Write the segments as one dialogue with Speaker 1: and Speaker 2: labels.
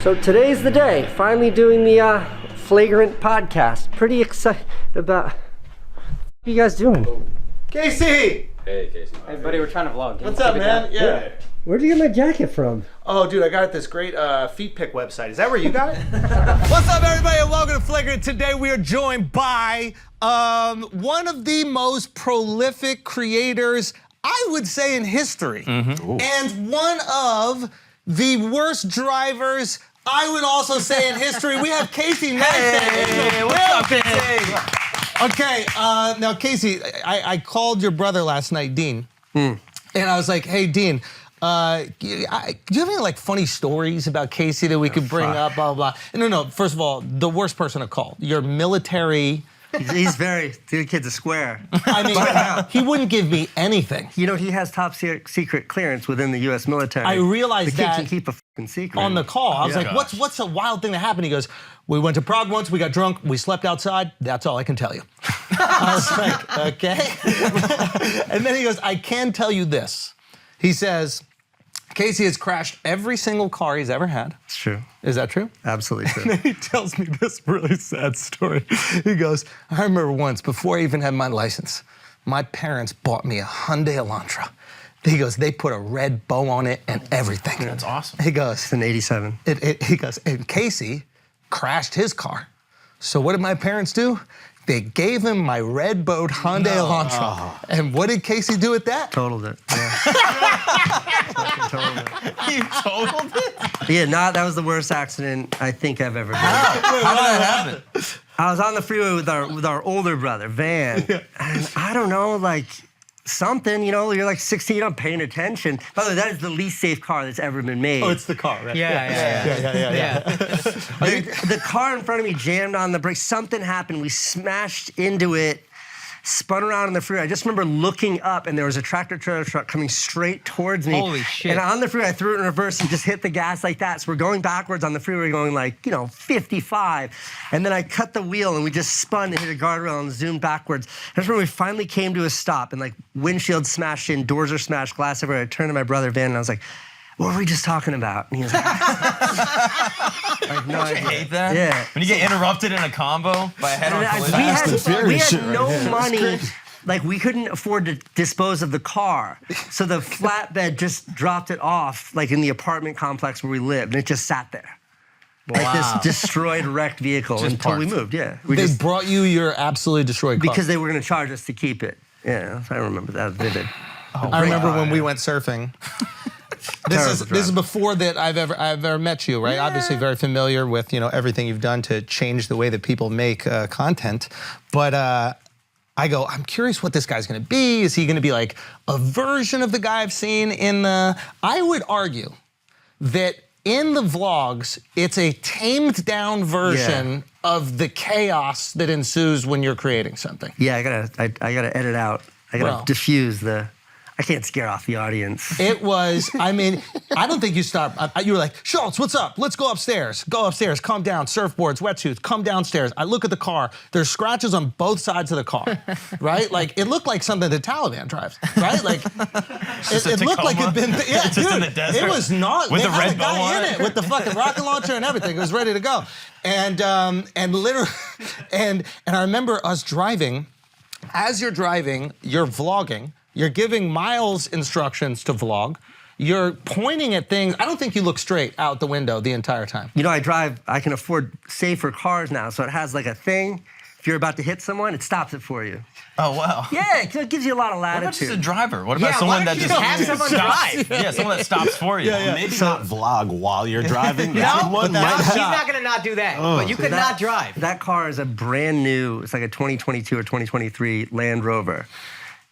Speaker 1: So today's the day, finally doing the Flagrant podcast. Pretty excited about, what are you guys doing?
Speaker 2: Casey!
Speaker 3: Hey, Casey.
Speaker 4: Hey, buddy, we're trying to vlog.
Speaker 2: What's up, man? Yeah.
Speaker 1: Where'd you get my jacket from?
Speaker 2: Oh, dude, I got it at this great feet pick website. Is that where you got it?
Speaker 5: What's up, everybody, and welcome to Flagrant. Today we are joined by one of the most prolific creators, I would say, in history. And one of the worst drivers, I would also say, in history. We have Casey next.
Speaker 3: Hey, what's up, Casey?
Speaker 5: Okay, now Casey, I called your brother last night, Dean, and I was like, hey, Dean, do you have any like funny stories about Casey that we could bring up, blah, blah, blah? No, first of all, the worst person to call, your military.
Speaker 1: He's very, the kid's a square.
Speaker 5: I mean, he wouldn't give me anything.
Speaker 1: You know, he has top secret clearance within the U.S. military.
Speaker 5: I realized
Speaker 1: the kid
Speaker 5: that
Speaker 1: can keep a fucking secret.
Speaker 5: On the call. I was like, what's a wild thing that happened? He goes, we went to Prague once, we got drunk, we slept outside, that's all I can tell you. I was like, okay. And then he goes, I can tell you this. He says, Casey has crashed every single car he's ever had.
Speaker 1: It's true.
Speaker 5: Is that true?
Speaker 1: Absolutely true.
Speaker 5: And then he tells me this really sad story. He goes, I remember once, before I even had my license, my parents bought me a Hyundai Elantra. He goes, they put a red bow on it and everything.
Speaker 3: That's awesome.
Speaker 5: He goes,
Speaker 1: It's an 87.
Speaker 5: he goes, and Casey crashed his car. So what did my parents do? They gave him my red-bowed Hyundai Elantra. And what did Casey do with that?
Speaker 1: Totaled it. Yeah. Totaled it.
Speaker 3: You totaled it?
Speaker 1: Yeah, that was the worst accident I think I've ever been in.
Speaker 3: How did that happen?
Speaker 1: I was on the freeway with our older brother, Van, and I don't know, like, something, you know, you're like 16, I'm paying attention. By the way, that is the least safe car that's ever been made.
Speaker 5: Oh, it's the car, right?
Speaker 4: Yeah.
Speaker 1: The car in front of me jammed on the brakes. Something happened. We smashed into it, spun around on the freeway. I just remember looking up, and there was a tractor-trailer truck coming straight towards me.
Speaker 4: Holy shit.
Speaker 1: And on the freeway, I threw it in reverse and just hit the gas like that. So we're going backwards on the freeway, going like, 55. And then I cut the wheel, and we just spun and hit a guardrail and zoomed backwards. I just remember we finally came to a stop, and like windshield smashed in, doors are smashed, glass everywhere. I turned to my brother, Van, and I was like, what were we just talking about? And he was like,
Speaker 3: Don't you hate that?
Speaker 1: Yeah.
Speaker 3: When you get interrupted in a combo by a head-on collision.
Speaker 1: We had no money. Like, we couldn't afford to dispose of the car. So the flatbed just dropped it off, like in the apartment complex where we lived, and it just sat there. Like this destroyed, wrecked vehicle until we moved,
Speaker 5: They brought you your absolutely destroyed car.
Speaker 1: Because they were going to charge us to keep it. Yeah, I remember that vivid.
Speaker 5: I remember when we went surfing. This is before that I've ever met you, right? Yeah. Obviously very familiar with everything you've done to change the way that people make content. But I go, I'm curious what this guy's gonna be. Is he gonna be like a version of the guy I've seen in the... I would argue that in the vlogs, it's a tamed down version of the chaos that ensues when you're creating something.
Speaker 1: Yeah, I gotta edit out. I gotta diffuse the... I can't scare off the audience.
Speaker 5: It was, I mean, I don't think you stopped. You were like, Schulz, what's up? Let's go upstairs. Go upstairs, calm down, surfboards, wetsuits, come downstairs. I look at the car. There's scratches on both sides of the car, right? Like, it looked like something the Taliban drives, right? Like, it looked like it'd been,
Speaker 3: just in the desert.
Speaker 5: It was not.
Speaker 3: With
Speaker 5: they
Speaker 3: the
Speaker 5: had
Speaker 3: red
Speaker 5: a guy
Speaker 3: bow on
Speaker 5: in it with the fucking rocket launcher and everything. It was ready to go. And literally, and I remember us driving. As you're driving, you're vlogging. You're giving Miles instructions to vlog. You're pointing at things. I don't think you look straight out the window the entire time.
Speaker 1: You know, I can afford safer cars now, so it has like a thing. If you're about to hit someone, it stops it for you.
Speaker 3: Oh, wow.
Speaker 1: Yeah, it gives you a lot of latitude.
Speaker 3: What about just a driver? What about someone that just
Speaker 4: have someone drive?
Speaker 3: Yeah, someone that stops for you.
Speaker 6: Maybe not vlog while you're driving.
Speaker 4: He's not gonna not do that. But you could not drive.
Speaker 1: That car is a brand new, it's like a 2022 or 2023 Land Rover.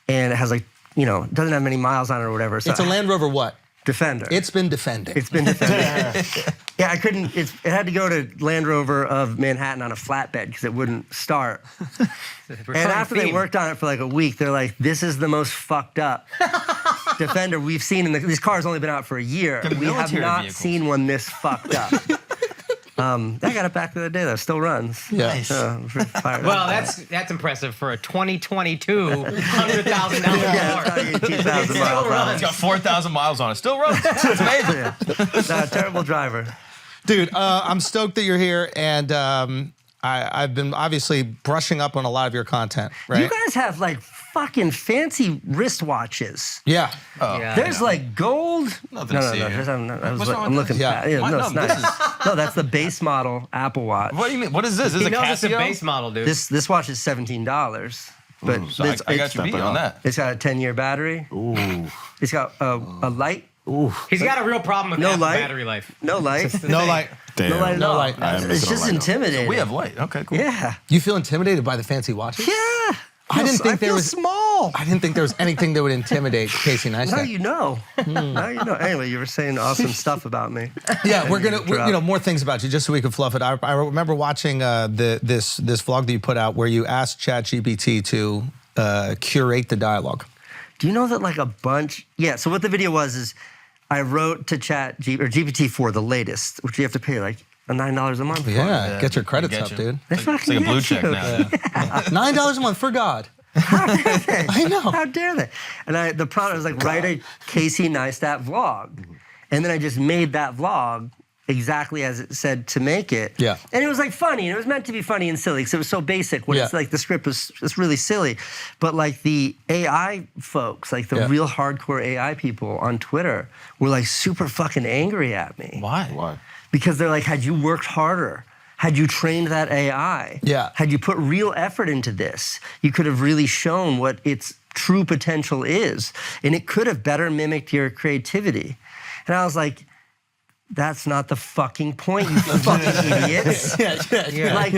Speaker 1: And it has like, doesn't have many miles on it or whatever. So
Speaker 5: It's a Land Rover what?
Speaker 1: Defender.
Speaker 5: It's been defending.
Speaker 1: It's been defending. Yeah, I couldn't, it had to go to Land Rover of Manhattan on a flatbed because it wouldn't start. And after they worked on it for like a week, they're like, this is the most fucked up Defender we've seen. This car's only been out for a year. We have not seen one this fucked up. I got it back the other day though. Still runs.
Speaker 5: Yeah.
Speaker 3: Nice.
Speaker 4: Well, that's impressive for a 2022 $100,000 car.
Speaker 1: It
Speaker 4: still runs.
Speaker 3: It's got 4,000 miles on it. Still runs. It's amazing.
Speaker 1: Terrible driver.
Speaker 5: Dude, I'm stoked that you're here, and I've been obviously brushing up on a lot of your content, right?
Speaker 1: You guys have like fucking fancy wristwatches.
Speaker 5: Yeah.
Speaker 4: Yeah.
Speaker 1: There's like gold.
Speaker 6: Nothing
Speaker 1: No,
Speaker 6: to see here.
Speaker 1: I'm looking.
Speaker 5: Yeah.
Speaker 1: Yeah,
Speaker 6: What?
Speaker 1: no,
Speaker 6: No,
Speaker 1: it's
Speaker 6: this
Speaker 1: nice. No, that's the base model Apple Watch.
Speaker 6: What do you mean? What is this? This
Speaker 4: He
Speaker 6: is a
Speaker 4: knows it's a
Speaker 6: Casio?
Speaker 4: base model, dude.
Speaker 1: This watch is $17, but
Speaker 6: So I got your beat on that.
Speaker 1: It's got a 10-year battery.
Speaker 6: Ooh.
Speaker 1: It's got a light.
Speaker 4: He's got a real problem with
Speaker 1: No
Speaker 4: Apple
Speaker 1: light.
Speaker 4: battery life.
Speaker 1: No light.
Speaker 5: No light.
Speaker 6: Damn.
Speaker 1: No light at
Speaker 5: No
Speaker 1: all.
Speaker 5: light.
Speaker 6: I am
Speaker 1: It's
Speaker 6: missing
Speaker 1: just
Speaker 6: a light.
Speaker 1: intimidating.
Speaker 6: We have light. Okay, cool.
Speaker 1: Yeah.
Speaker 5: You feel intimidated by the fancy watches?
Speaker 1: Yeah.
Speaker 5: I didn't think there
Speaker 1: feel
Speaker 5: was-
Speaker 1: small.
Speaker 5: I didn't think there was anything that would intimidate Casey
Speaker 1: Now
Speaker 5: Neistat.
Speaker 1: you know. Now you know. Anyway, you were saying awesome stuff about me.
Speaker 5: Yeah, we're gonna,
Speaker 1: Drop.
Speaker 5: more things about you, just so we can fluff it. I remember watching this vlog that you put out where you asked ChatGPT to curate the dialogue.
Speaker 1: Do you know that like a bunch? Yeah. So what the video was is, I wrote to GPT-4, the latest, which you have to pay like $9 a month for.
Speaker 5: Yeah, get your credits
Speaker 6: Get
Speaker 5: up,
Speaker 6: you.
Speaker 5: dude.
Speaker 1: That's
Speaker 6: It's like a blue check now.
Speaker 5: $9 a month for God. I know.
Speaker 1: How dare they? And the prompt was like, write a Casey Neistat vlog. And then I just made that vlog exactly as it said to make it.
Speaker 5: Yeah.
Speaker 1: And it was like funny, and it was meant to be funny and silly because it was so basic. When it's
Speaker 5: Yeah.
Speaker 1: like the script was just really silly. But like the AI folks, like the
Speaker 5: Yeah.
Speaker 1: real hardcore AI people on Twitter were like super fucking angry at me.
Speaker 6: Why? Why?
Speaker 1: Because they're like, had you worked harder, had you trained that AI,
Speaker 5: Yeah.
Speaker 1: had you put real effort into this, you could have really shown what its true potential is. And it could have better mimicked your creativity. And I was like, that's not the fucking point, you fucking idiots. Like,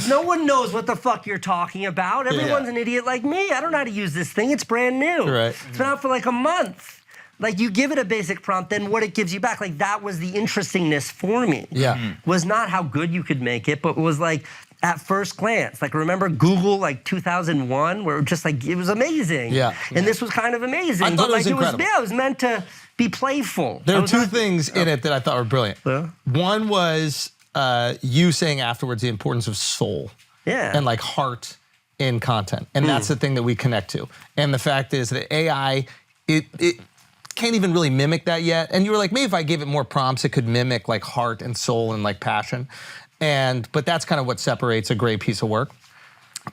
Speaker 1: no one knows what the fuck you're talking about. Everyone's an idiot like me. I don't know how to use this thing. It's brand new.
Speaker 5: Right.
Speaker 1: It's been out for like a month. Like, you give it a basic prompt, then what it gives you back. Like, that was the interestingness for me.
Speaker 5: Yeah.
Speaker 1: Was not how good you could make it, but was like, at first glance. Like, remember Google, like 2001, where it just like, it was amazing.
Speaker 5: Yeah.
Speaker 1: And this was kind of amazing.
Speaker 5: I thought
Speaker 1: but
Speaker 5: it was
Speaker 1: like,
Speaker 5: incredible.
Speaker 1: it was meant to be playful.
Speaker 5: There
Speaker 1: I
Speaker 5: are
Speaker 1: was
Speaker 5: two
Speaker 1: not-
Speaker 5: things in it that I thought were brilliant.
Speaker 1: Yeah.
Speaker 5: One was you saying afterwards the importance of soul
Speaker 1: Yeah.
Speaker 5: and like heart in content. And that's the thing that we connect to. And the fact is that AI, it can't even really mimic that yet. And you were like, maybe if I gave it more prompts, it could mimic like heart and soul and like passion. But that's kind of what separates a great piece of work.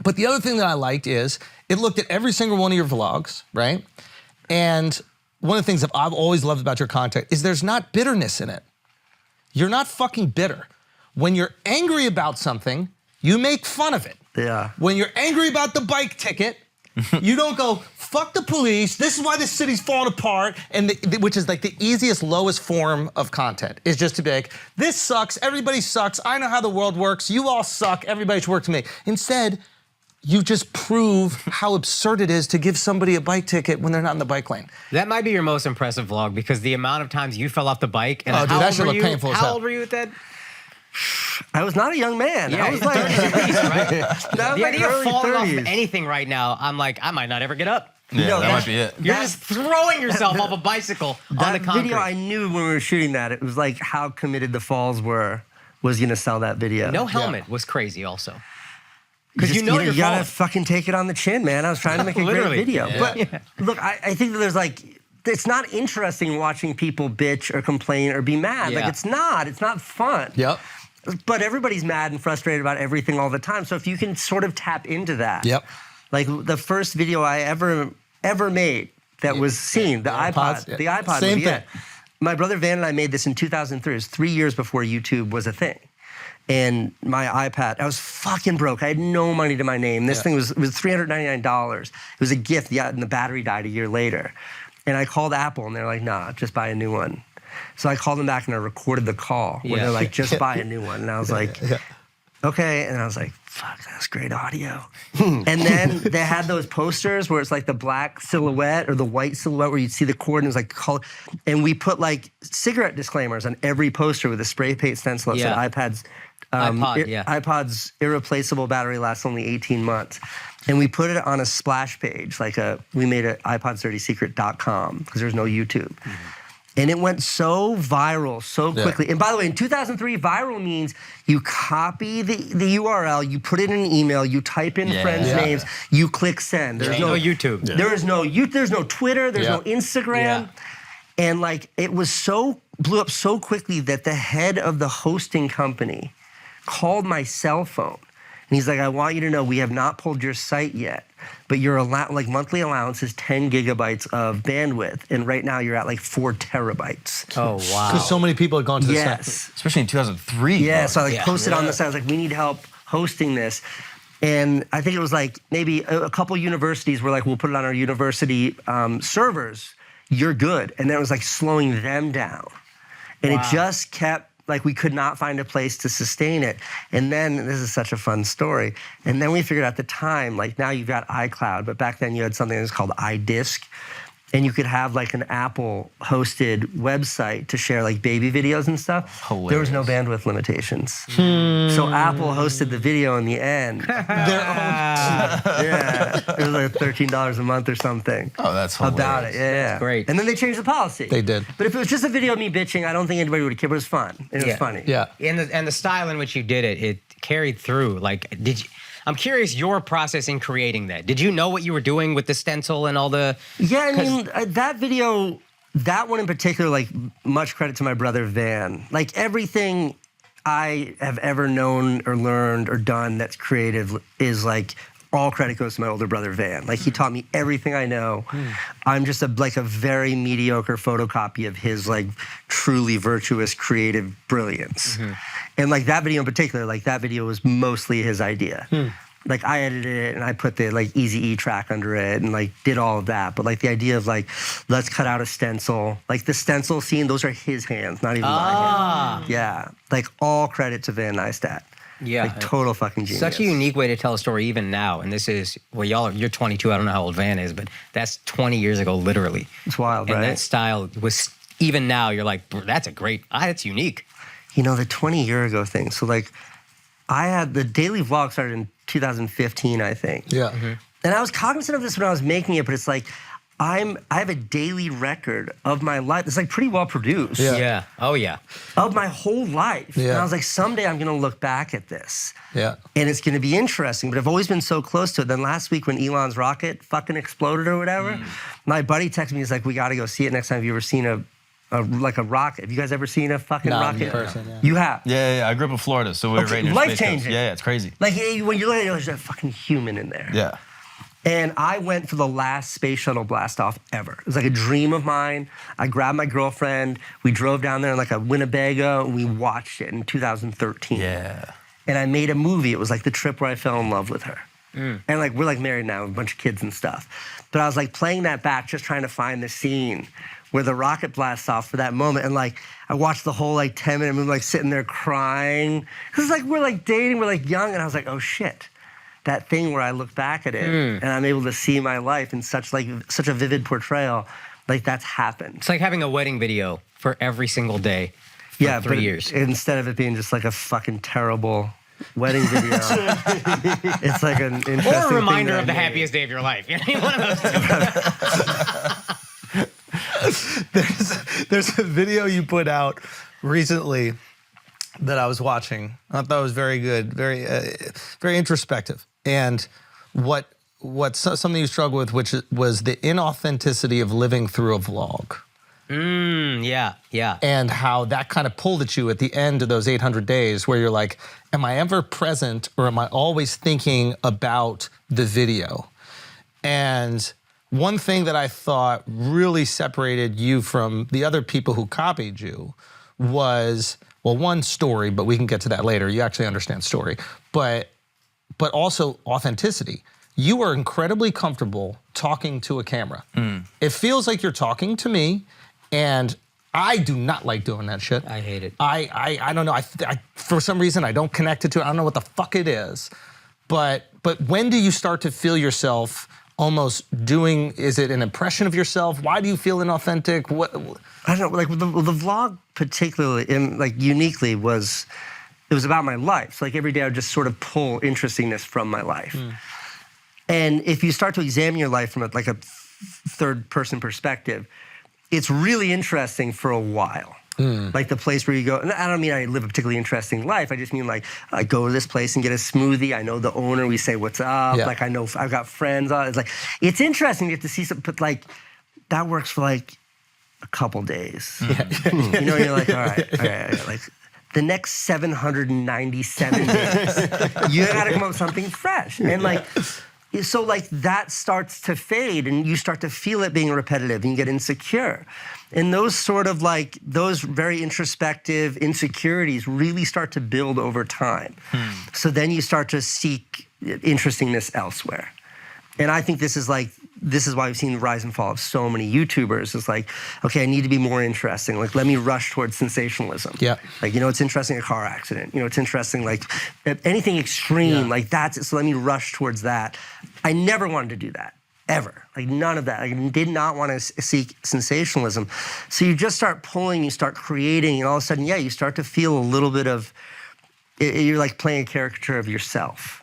Speaker 5: But the other thing that I liked is it looked at every single one of your vlogs, right? And one of the things that I've always loved about your content is there's not bitterness in it. You're not fucking bitter. When you're angry about something, you make fun of it.
Speaker 1: Yeah.
Speaker 5: When you're angry about the bike ticket, you don't go, fuck the police, this is why this city's falling apart, and which is like the easiest, lowest form of content, is just to be like, this sucks, everybody sucks, I know how the world works, you all suck, everybody should work to me. Instead, you just prove how absurd it is to give somebody a bike ticket when they're not in the bike lane.
Speaker 4: That might be your most impressive vlog because the amount of times you fell off the bike. And
Speaker 5: Oh, dude,
Speaker 4: how
Speaker 5: that
Speaker 4: old
Speaker 5: should
Speaker 4: were
Speaker 5: look
Speaker 4: you?
Speaker 5: painful as
Speaker 4: How
Speaker 5: hell.
Speaker 4: old were you at that?
Speaker 1: I was not a young man.
Speaker 4: Yeah,
Speaker 1: I was like,
Speaker 4: 30s at least, right?
Speaker 1: that was
Speaker 4: The
Speaker 1: like
Speaker 4: idea of
Speaker 1: early
Speaker 4: falling off
Speaker 1: 30s.
Speaker 4: of anything right now, I'm like, I might not ever get up.
Speaker 6: Yeah,
Speaker 1: No,
Speaker 6: that
Speaker 1: that-
Speaker 6: might be it.
Speaker 4: You're
Speaker 1: That-
Speaker 4: just throwing yourself off a bicycle on the
Speaker 1: That
Speaker 4: concrete.
Speaker 1: video, I knew when we were shooting that, it was like how committed the falls was gonna sell that video.
Speaker 4: No helmet was crazy also.
Speaker 1: You
Speaker 4: Because
Speaker 1: just-
Speaker 4: you know you're
Speaker 1: you gotta
Speaker 4: falling.
Speaker 1: fucking take it on the chin, man. I was trying to make a great
Speaker 4: Literally.
Speaker 1: video.
Speaker 6: Yeah.
Speaker 1: But look, I think that there's like, it's not interesting watching people bitch or complain or be mad.
Speaker 4: Yeah.
Speaker 1: Like, it's not fun.
Speaker 5: Yep.
Speaker 1: But everybody's mad and frustrated about everything all the time. So if you can sort of tap into that.
Speaker 5: Yep.
Speaker 1: Like the first video I ever made that was seen, the iPod.
Speaker 5: yeah.
Speaker 1: The iPod.
Speaker 5: Same
Speaker 1: yeah.
Speaker 5: thing.
Speaker 1: My brother Van and I made this in 2003. It was 3 years before YouTube was a thing. And my iPad, I was fucking broke. I had no money to my name. This thing was $399. It was a gift, yeah, and the battery died a year later. And I called Apple, and they're like, nah, just buy a new one. So I called them back, and I recorded the call where
Speaker 4: Yeah.
Speaker 1: they're like, just buy a new one. And I was like, okay. And I was like, fuck, that's great audio. And then they had those posters where it's like the black silhouette or the white silhouette where you'd see the cord and it was like color. And we put like cigarette disclaimers on every poster with a spray paint stencil that
Speaker 4: Yeah.
Speaker 1: said iPad's iPod's irreplaceable battery lasts only 18 months. And we put it on a splash page, we made it iPodsDirtySecret.com because there's no YouTube. And it went so viral so quickly. And by the way, in 2003, viral means you copy the URL, you put it in an email, you type in friends' names, you click send. There's
Speaker 4: no YouTube.
Speaker 1: There's no Twitter, there's no Instagram.
Speaker 4: Yeah.
Speaker 1: And like, it was so blew up so quickly that the head of the hosting company called my cell phone. And he's like, I want you to know we have not pulled your site yet, but your monthly allowance is 10 gigabytes of bandwidth. And right now you're at like 4 terabytes.
Speaker 4: Oh, wow.
Speaker 5: Because so many people had gone to the site.
Speaker 1: Yes.
Speaker 6: Especially in 2003.
Speaker 1: Yeah,
Speaker 6: bro.
Speaker 1: so I posted on the site. I was like, we need help hosting this. And I think it was like maybe a couple universities were like, we'll put it on our university servers. You're good. And then it was like slowing them down. And it just kept, like we could not find a place to sustain it. And then, this is such a fun story, and then we figured out at the time, like now you've got iCloud, but back then you had something that was called iDisk, and you could have like an Apple hosted website to share like baby videos and stuff.
Speaker 6: Hilarious.
Speaker 1: There was no bandwidth limitations. So Apple hosted the video in the end.
Speaker 5: Their own.
Speaker 1: Yeah, it was like $13 a month or something.
Speaker 6: Oh, that's hilarious.
Speaker 1: About it, yeah.
Speaker 4: great.
Speaker 1: And then they changed the policy.
Speaker 5: They did.
Speaker 1: But if it was just a video of me bitching, I don't think anybody would care, but it was fun. And it was funny.
Speaker 5: Yeah.
Speaker 4: And the style in which you did it, it carried through. Like, I'm curious your process in creating that. Did you know what you were doing with the stencil and all the?
Speaker 1: Yeah, I mean, that video, that one in particular, like, much credit to my brother Van. Like, everything I have ever known or learned or done that's creative is like, all credit goes to my older brother Van. Like, he taught me everything I know. I'm just a very mediocre photocopy of his like truly virtuous creative brilliance. And like that video in particular, like that video was mostly his idea. Like I edited it and I put the like Eazy-E track under it and like did all of that. But like the idea of like, let's cut out a stencil. Like the stencil scene, those are his hands, not even my hands. Yeah, like all credit to Van Neistat.
Speaker 4: Yeah.
Speaker 1: Like total fucking genius.
Speaker 4: Such a unique way to tell a story even now. And this is, well, you're 22, I don't know how old Van is, but that's 20 years ago, literally.
Speaker 1: It's wild,
Speaker 4: and
Speaker 1: right?
Speaker 4: that style was, even now, you're like, that's that's unique.
Speaker 1: You know, the 20-year ago thing. So like, I had the daily vlog started in 2015, I think.
Speaker 5: Yeah.
Speaker 1: And I was cognizant of this when I was making it, but it's like, I have a daily record of my life. It's like pretty well produced.
Speaker 5: Yeah.
Speaker 4: Oh, yeah.
Speaker 1: Of my whole life.
Speaker 5: Yeah.
Speaker 1: And I was like, someday I'm gonna look back at this.
Speaker 5: Yeah.
Speaker 1: And it's gonna be interesting, but I've always been so close to it. Then last week when Elon's rocket fucking exploded or whatever, my buddy texted me, he's like, we gotta go see it next time. Have you ever seen a rocket? Have you guys ever seen a fucking rocket?
Speaker 5: In person, yeah.
Speaker 1: You have?
Speaker 6: Yeah. I grew up in Florida, so we were right near Space Coast.
Speaker 1: Life-changing.
Speaker 6: Yeah, it's crazy.
Speaker 1: Like when you look at it, there's a fucking human in there.
Speaker 6: Yeah.
Speaker 1: And I went for the last space shuttle blast off ever. It was like a dream of mine. I grabbed my girlfriend. We drove down there in like a Winnebago and we watched it in 2013.
Speaker 6: Yeah.
Speaker 1: And I made a movie. It was like the trip where I fell in love with her. And like we're like married now, with a bunch of kids and stuff. But I was like playing that back, just trying to find the scene where the rocket blasts off for that moment. And like I watched the whole like 10-minute movie, like sitting there crying. Cause like we're like dating, we're like young, and I was like, oh shit. That thing where I look back at it and I'm able to see my life in such a vivid portrayal, like that's happened.
Speaker 4: It's like having a wedding video for every single day for 3 years.
Speaker 1: Instead of it being just like a fucking terrible wedding video, it's like an interesting
Speaker 4: Or a reminder
Speaker 1: thing
Speaker 4: of the happiest day of your life. You know, one of those two.
Speaker 5: There's a video you put out recently that I was watching. I thought it was very good, very introspective. And something you struggle with, which was the inauthenticity of living through a vlog.
Speaker 4: Yeah.
Speaker 5: And how that kind of pulled at you at the end of those 800 days where you're like, am I ever present or am I always thinking about the video? And one thing that I thought really separated you from the other people who copied you was, well, one, story, but we can get to that later. You actually understand story. But also authenticity. You are incredibly comfortable talking to a camera. It feels like you're talking to me, and I do not like doing that shit.
Speaker 4: I hate it.
Speaker 5: I don't know. I for some reason, I don't connect it to it. I don't know what the fuck it is. But when do you start to feel yourself almost doing, is it an impression of yourself? Why do you feel inauthentic? What?
Speaker 1: I don't know, like the vlog particularly, and like uniquely it was about my life. So like every day I would just sort of pull interestingness from my life. And if you start to examine your life from a third person perspective, it's really interesting for a while. Like the place where you go, and I don't mean I live a particularly interesting life. I just mean like I go to this place and get a smoothie. I know the owner. We say what's up.
Speaker 5: Yeah.
Speaker 1: Like I know I've got friends. It's like it's interesting to get to see something, but like that works for like a couple days. You know, you're like, all right. Like the next 797 days, you gotta come up with something fresh. And like, so like that starts to fade and you start to feel it being repetitive and you get insecure. And those sort of like, those very introspective insecurities really start to build over time. So then you start to seek interestingness elsewhere. And I think this is why we've seen the rise and fall of so many YouTubers. It's like, okay, I need to be more interesting. Like, let me rush towards sensationalism. Yeah. Like, you know, it's interesting, a car accident. You know, it's interesting, like, anything extreme, like that's it. So let me rush towards that. I never wanted to do that, ever. Like, none of that. I did not want to seek sensationalism. So you just start pulling, you start creating, and all of a sudden, yeah, you start to feel a little bit of, you're like playing a caricature of yourself.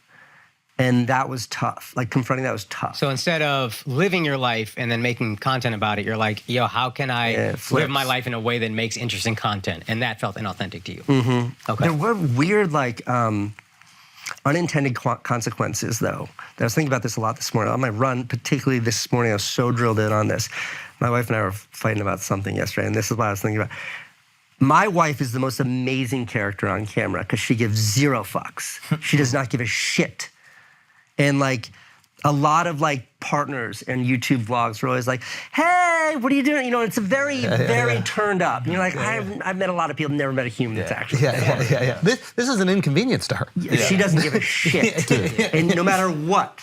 Speaker 1: And that was tough. Like, confronting that was tough.
Speaker 4: So instead of living your life and then making content about it, you're like, yo, how can I live my life in a way that makes interesting content? And that felt inauthentic to you. Okay.
Speaker 1: There were weird, like, unintended consequences, though. I was thinking about this a lot this morning. On my run, particularly this morning, I was so drilled in on this. My wife and I were fighting about something yesterday, and this is what I was thinking about. My wife is the most amazing character on camera because she gives zero fucks. She does not give a shit. And like a lot of like partners and YouTube vlogs are always like, hey, what are you doing? You know, it's a very, very turned up. And you're like, I've met a lot of people, never met a human that's actually
Speaker 5: This is an inconvenience to her.
Speaker 1: She doesn't give a shit. And no matter what,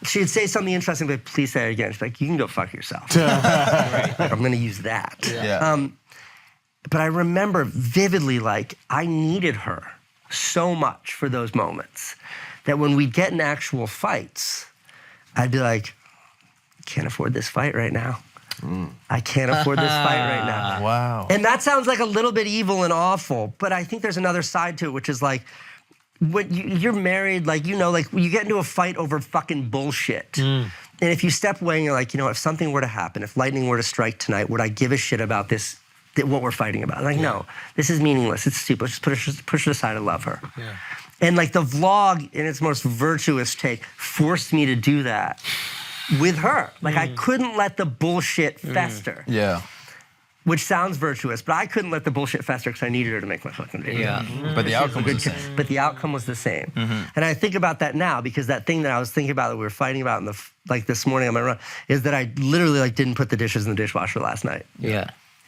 Speaker 1: she'd say something interesting, but please say it again. She's like, you can go fuck yourself. I'm going to use that. But I remember vividly, like, I needed her so much for those moments that when we'd get in actual fights, I'd be like, can't afford this fight right now. I can't afford this fight right now.
Speaker 6: Wow.
Speaker 1: And that sounds like a little bit evil and awful, but I think there's another side to it, which is like, when you're married, like, you know, like you get into a fight over fucking bullshit. And if you step away and you're like, you know, if something were to happen, if lightning were to strike tonight, would I give a shit about this, what we're fighting about? Like, no, this is meaningless. It's stupid. Just push it aside. I love her. And like the vlog, in its most virtuous take, forced me to do that with her. Like I couldn't let the bullshit fester. Which sounds virtuous, but I couldn't let the bullshit fester because I needed her to make my fucking video.
Speaker 6: But the outcome was the same.
Speaker 1: But the outcome was the same. And I think about that now because that thing that I was thinking about that we were fighting about in the like this morning on my run is that I literally like didn't put the dishes in the dishwasher last night.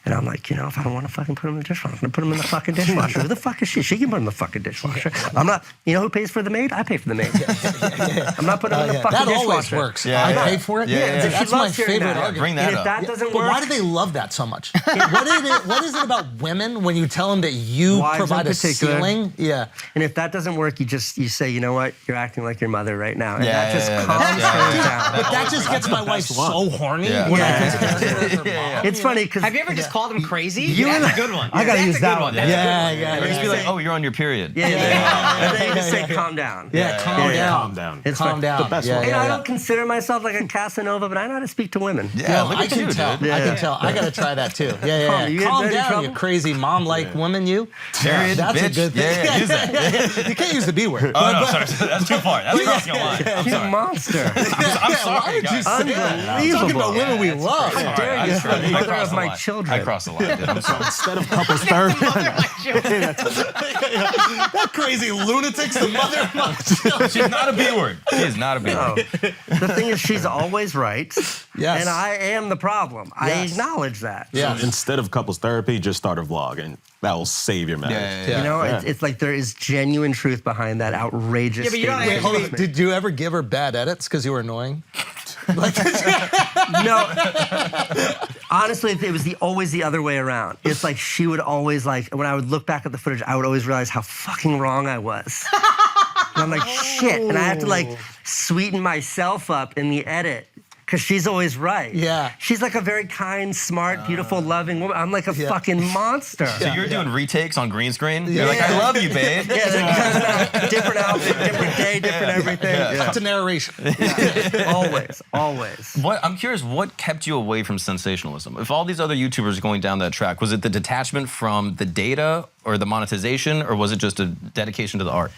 Speaker 1: And I'm like, you know, if I don't want to fucking put them in the dishwasher, I'm going to put them in the fucking dishwasher. Who the fuck is she? She can put them in the fucking dishwasher. I'm not, you know who pays for the maid? I pay for the maid. I'm not putting them in the fucking dishwasher.
Speaker 5: That always works. I pay for it. That's my favorite argument.
Speaker 6: Bring that
Speaker 1: and
Speaker 6: up.
Speaker 1: if that doesn't work.
Speaker 5: But why do they love that so much? What is it about women when you tell them that you provide a ceiling?
Speaker 1: And if that doesn't work, you say, you know what? You're acting like your mother right now. And that just calms her down.
Speaker 5: But that just gets my wife so horny.
Speaker 1: It's funny because.
Speaker 4: Have you ever just called them crazy?
Speaker 1: That's
Speaker 4: a good one.
Speaker 1: I gotta use that one.
Speaker 6: Or just be like, oh, you're on your period.
Speaker 1: And then you just say, calm down.
Speaker 5: Calm down.
Speaker 1: It's
Speaker 5: calm down.
Speaker 1: The best one. I don't consider myself like a Casanova, but I know how to speak to women.
Speaker 6: Look
Speaker 5: I
Speaker 6: at
Speaker 5: can
Speaker 6: you,
Speaker 5: tell.
Speaker 6: dude.
Speaker 5: I can tell. I gotta try that too. Calm down, you crazy mom-like woman, you.
Speaker 6: Period,
Speaker 5: That's
Speaker 6: bitch.
Speaker 5: a good thing.
Speaker 6: Use that.
Speaker 5: You can't use the B word.
Speaker 6: Oh, no, sorry. That's too far. That's crossing a line. I'm
Speaker 1: You
Speaker 6: sorry.
Speaker 1: monster.
Speaker 6: I'm sorry,
Speaker 5: Why would you
Speaker 6: guys.
Speaker 5: say that? I'm talking about women we love.
Speaker 1: How dare you?
Speaker 6: I
Speaker 1: Mother
Speaker 6: crossed
Speaker 1: of
Speaker 6: the
Speaker 1: my
Speaker 6: line.
Speaker 1: children.
Speaker 6: I crossed the line, dude. I'm sorry.
Speaker 7: Instead of couples therapy.
Speaker 5: That crazy lunatic's the mother of my children.
Speaker 6: She's not a B word. She is not a B word.
Speaker 1: The thing is, she's always right.
Speaker 5: Yes.
Speaker 1: And I am the problem. I acknowledge that.
Speaker 5: Yeah.
Speaker 7: So instead of couples therapy, just start a vlog, and that will save your marriage.
Speaker 1: You know, it's like there is genuine truth behind that outrageous
Speaker 4: but you don't
Speaker 1: statement.
Speaker 5: Wait, hold on. Did you ever give her bad edits because you were annoying?
Speaker 1: No. Honestly, it was always the other way around. It's like she would always like, when I would look back at the footage, I would always realize how fucking wrong I was. And I'm like, shit. And I have to like sweeten myself up in the edit. Because she's always right.
Speaker 5: Yeah.
Speaker 1: She's like a very kind, smart, beautiful, loving woman. I'm like a fucking monster.
Speaker 6: So you're doing retakes on green screen? You're like, I love you, babe.
Speaker 1: Different outfit, different day, different everything.
Speaker 5: It's a narration.
Speaker 1: Always.
Speaker 6: I'm curious, what kept you away from sensationalism? If all these other YouTubers are going down that track, was it the detachment from the data or the monetization, or was it just a dedication to the art?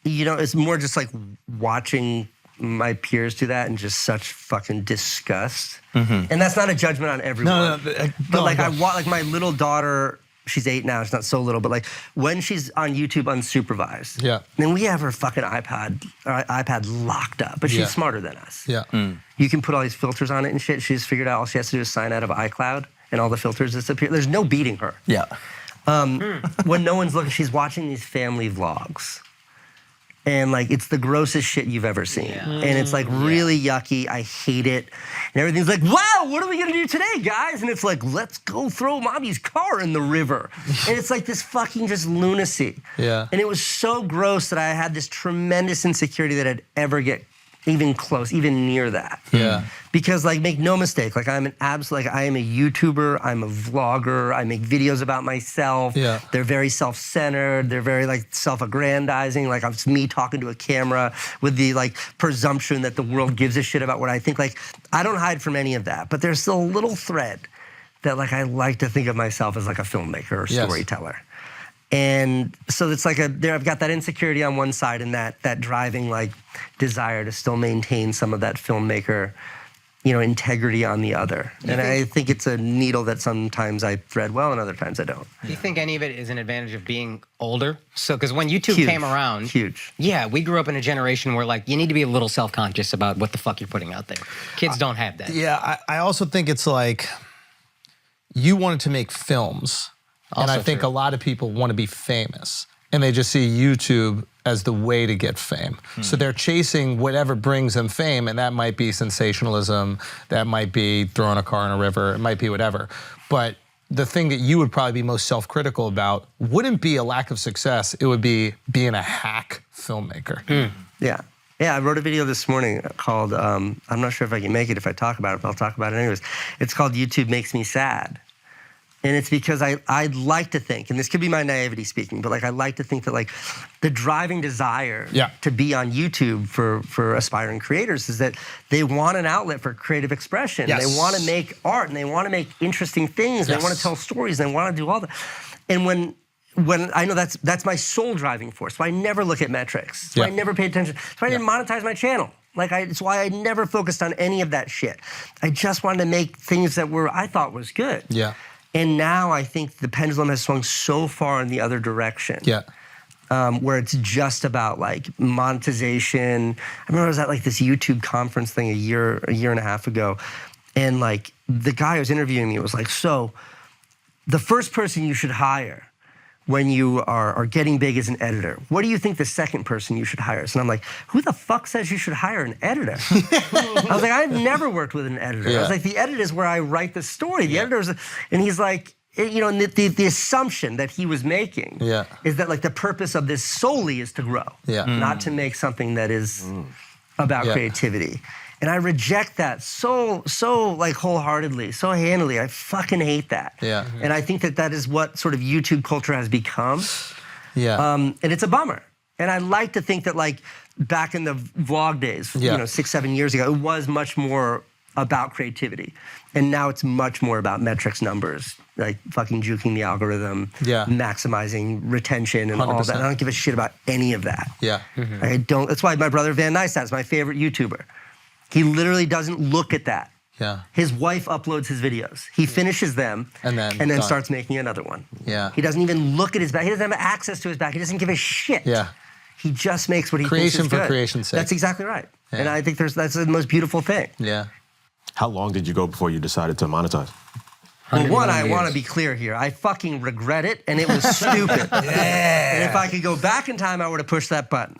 Speaker 1: You know, it's more just like watching my peers do that in just such fucking disgust. And that's not a judgment on everyone. But like like my little daughter, she's 8 now, she's not so little, but like when she's on YouTube unsupervised, then we have her fucking iPad locked up, but she's smarter than us. You can put all these filters on it and shit. She's figured out all she has to do is sign out of iCloud and all the filters disappear. There's no beating her. When no one's looking, she's watching these family vlogs. And like, it's the grossest shit you've ever seen. And it's like really yucky. I hate it. And everything's like, wow, what are we gonna do today, guys? And it's like, let's go throw mommy's car in the river. And it's like this fucking just lunacy. And it was so gross that I had this tremendous insecurity that I'd ever get even close, even near that. Because like, make no mistake, like I'm I am a YouTuber, I'm a vlogger, I make videos about myself. They're very self-centered, they're very like self-aggrandizing, like it's me talking to a camera with the like presumption that the world gives a shit about what I think. Like, I don't hide from any of that, but there's still a little thread that like I like to think of myself as like a filmmaker or storyteller. And so it's like I've got that insecurity on one side and that driving like desire to still maintain some of that filmmaker, integrity on the other. And I think it's a needle that sometimes I thread well and other times I don't.
Speaker 4: Do you think any of it is an advantage of being older? So, because when YouTube came around, yeah, we grew up in a generation where like you need to be a little self-conscious about what the fuck you're putting out there. Kids don't have that.
Speaker 5: Yeah, I also think it's like you wanted to make films. And I think a lot of people want to be famous, and they just see YouTube as the way to get fame. So they're chasing whatever brings them fame, and that might be sensationalism, that might be throwing a car in a river, it might be whatever. But the thing that you would probably be most self-critical about wouldn't be a lack of success, it would be being a hack filmmaker.
Speaker 1: Yeah, I wrote a video this morning called, I'm not sure if I can make it if I talk about it, but I'll talk about it anyways. It's called YouTube Makes Me Sad. And it's because I'd like to think, and this could be my naivety speaking, but like I like to think that like the driving desire to be on YouTube for aspiring creators is that they want an outlet for creative expression. They want to make art and they want to make interesting things. They want to tell stories. They want to do all that. And when I know that's my sole driving force, so I never look at metrics. So I never paid attention. So I didn't monetize my channel. It's why I never focused on any of that shit. I just wanted to make things that I thought was good. And now I think the pendulum has swung so far in the other direction. Where it's just about like monetization. I remember I was at like this YouTube conference thing a year and a half ago. And like the guy who was interviewing me was like, so the first person you should hire when you are getting big as an editor, what do you think the second person you should hire is? And I'm like, who the fuck says you should hire an editor? I was like, I've never worked with an editor. I was like, the edit is where I write the story. The editor is, and he's like, the assumption that he was making is that like the purpose of this solely is to grow, not to make something that is about creativity. And I reject that so like wholeheartedly, so handily. I fucking hate that. And I think that is what sort of YouTube culture has become. And it's a bummer. And I like to think that like back in the vlog days, 6-7 years ago, it was much more about creativity. And now it's much more about metrics, numbers, like fucking juking the algorithm, maximizing retention and 100%. All that. I don't give a shit about any of that. I don't. That's why my brother Van Neistat is my favorite YouTuber. He literally doesn't look at that. His wife uploads his videos. He finishes them and then starts making another one. He doesn't even look at his back. He doesn't have access to his back. He doesn't give a shit. He just makes what he thinks is good.
Speaker 5: Creation for creation's sake.
Speaker 1: That's exactly right. And I think that's the most beautiful thing.
Speaker 7: How long did you go before you decided to monetize?
Speaker 1: Well, one, I want to be clear here. I fucking regret it, and it was stupid. And if I could go back in time, I would have pushed that button.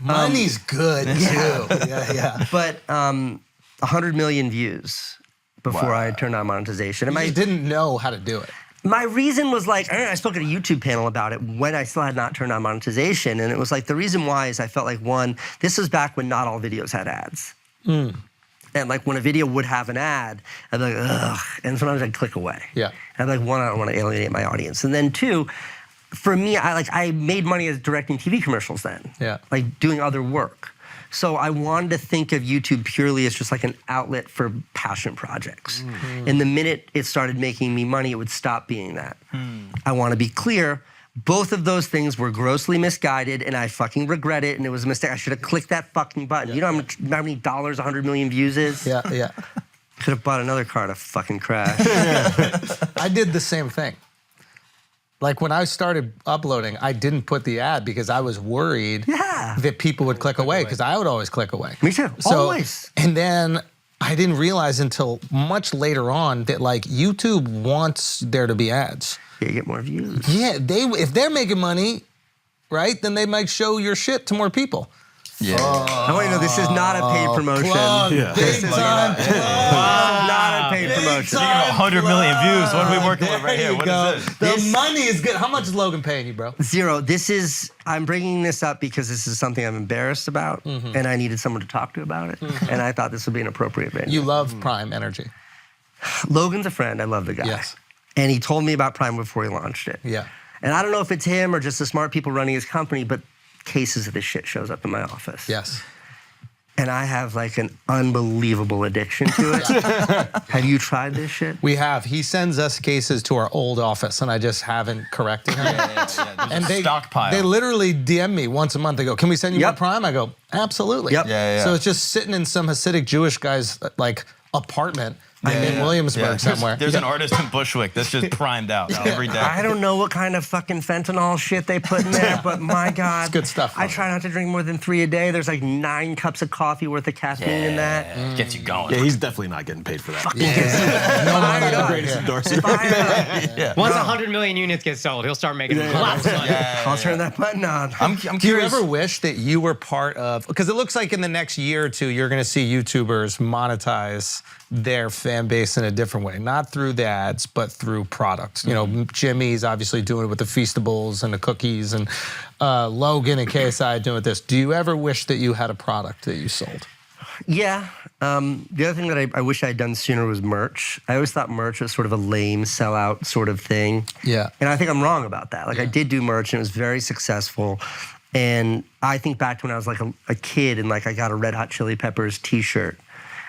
Speaker 5: Money's good, too.
Speaker 1: But 100 million views before I turned on monetization. And
Speaker 5: you didn't know how to do it.
Speaker 1: My reason was like, I spoke at a YouTube panel about it when I still had not turned on monetization. And it was like, the reason why is I felt like, one, this was back when not all videos had ads. And like when a video would have an ad, I'd be like, ugh. And sometimes I'd click away. I'd be like, one, I don't want to alienate my audience. And then two, for me, I made money as directing TV commercials then. Like doing other work. So I wanted to think of YouTube purely as just like an outlet for passion projects. And the minute it started making me money, it would stop being that. I want to be clear, Both of those things were grossly misguided, and I fucking regret it, and it was a mistake. I should have clicked that fucking button. You know how many dollars 100 million views is?
Speaker 5: Yeah.
Speaker 1: Could have bought another car to fucking crash.
Speaker 5: I did the same thing. Like when I started uploading, I didn't put the ad because I was worried that people would click away because I would always click away.
Speaker 1: Me too, always.
Speaker 5: And then I didn't realize until much later on that like YouTube wants there to be ads.
Speaker 1: Yeah, you get more views.
Speaker 5: Yeah, if they're making money, right, then they might show your shit to more people.
Speaker 6: Yeah.
Speaker 1: I want you to know this is not a paid promotion.
Speaker 5: Big time.
Speaker 1: Not a paid promotion.
Speaker 6: Speaking of 100 million views, what are we working with right here? What is this?
Speaker 5: The money is good. How much is Logan paying you, bro?
Speaker 1: 0. I'm bringing this up because this is something I'm embarrassed about, and I needed someone to talk to about it, and I thought this would be an appropriate venue.
Speaker 5: You love Prime Energy.
Speaker 1: Logan's a friend. I love the guy.
Speaker 5: Yes.
Speaker 1: And he told me about Prime before he launched it.
Speaker 5: Yeah.
Speaker 1: And I don't know if it's him or just the smart people running his company, but cases of this shit shows up in my office.
Speaker 5: Yes.
Speaker 1: And I have like an unbelievable addiction to it. Have you tried this shit?
Speaker 5: We have. He sends us cases to our old office, and I just haven't corrected him.
Speaker 6: And stockpile.
Speaker 5: They literally DM me once a month. They go, "Can we send you more Prime?" I go, "Absolutely."
Speaker 1: Yep.
Speaker 6: Yeah.
Speaker 5: So it's just sitting in some Hasidic Jewish guy's like apartment in Williamsburg somewhere.
Speaker 6: There's an artist in Bushwick that's just primed out every day.
Speaker 1: I don't know what kind of fucking fentanyl shit they put in there, but my God.
Speaker 5: It's good stuff.
Speaker 1: I try not to drink more than 3 a day. There's like 9 cups of coffee worth of caffeine in that.
Speaker 6: Gets you going.
Speaker 7: Yeah, he's definitely not getting paid for that.
Speaker 5: No,
Speaker 1: Fired
Speaker 5: not
Speaker 1: up.
Speaker 5: the greatest endorser.
Speaker 4: Once 100 million units get sold, he'll start making lots of money.
Speaker 1: I'll turn that button on.
Speaker 6: I'm
Speaker 5: Do you
Speaker 6: curious.
Speaker 5: ever wish that you were part of, because it looks like in the next year or two, you're going to see YouTubers monetize their fan base in a different way, not through the ads, but through products. You know, Jimmy's obviously doing it with the Feastables and the cookies, and Logan and KSI doing this. Do you ever wish that you had a product that you sold?
Speaker 1: Yeah. The other thing that I wish I had done sooner was merch. I always thought merch was sort of a lame sellout sort of thing.
Speaker 5: Yeah.
Speaker 1: And I think I'm wrong about that. Like I did do merch and it was very successful. And I think back to when I was like a kid and like I got a Red Hot Chili Peppers t-shirt.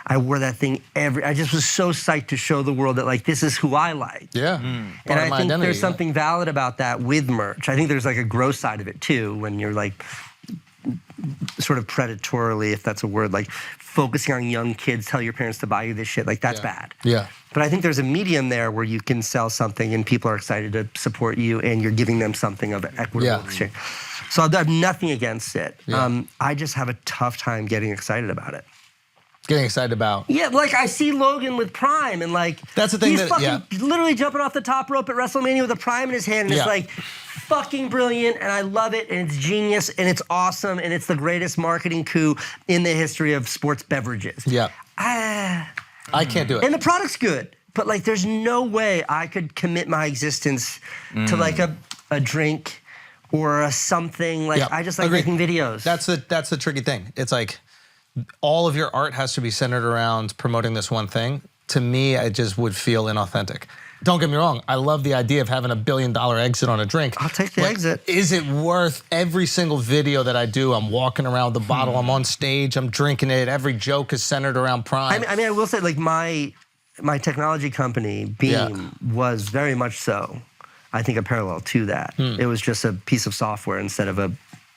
Speaker 1: I wore that thing I just was so psyched to show the world that like this is who I like.
Speaker 5: Yeah.
Speaker 1: And I think there's something valid about that with merch. I think there's like a gross side of it too when you're like sort of predatorily, if that's a word, like focusing on young kids, tell your parents to buy you this shit, like that's bad.
Speaker 5: Yeah.
Speaker 1: But I think there's a medium there where you can sell something and people are excited to support you and you're giving them something of equitable exchange. So I have nothing against it.
Speaker 5: Yeah.
Speaker 1: I just have a tough time getting excited about it.
Speaker 5: Getting excited about.
Speaker 1: Yeah, like I see Logan with Prime and like
Speaker 5: That's the thing
Speaker 1: he's
Speaker 5: that-
Speaker 1: fucking literally jumping off the top rope at WrestleMania with a Prime in his hand and it's like fucking brilliant and I love it and it's genius and it's awesome and it's the greatest marketing coup in the history of sports beverages.
Speaker 5: Yeah. I can't do it.
Speaker 1: And the product's good, but like there's no way I could commit my existence to like a drink or a something. Like I just like making videos.
Speaker 5: That's the tricky thing. It's like all of your art has to be centered around promoting this one thing. To me, it just would feel inauthentic. Don't get me wrong. I love the idea of having $1 billion exit on a drink.
Speaker 1: I'll take the exit.
Speaker 5: Is it worth every single video that I do? I'm walking around with the bottle. I'm on stage. I'm drinking it. Every joke is centered around Prime.
Speaker 1: I mean, I will say, like my technology company, Beam, was very much so, I think, a parallel to that. It was just a piece of software instead of a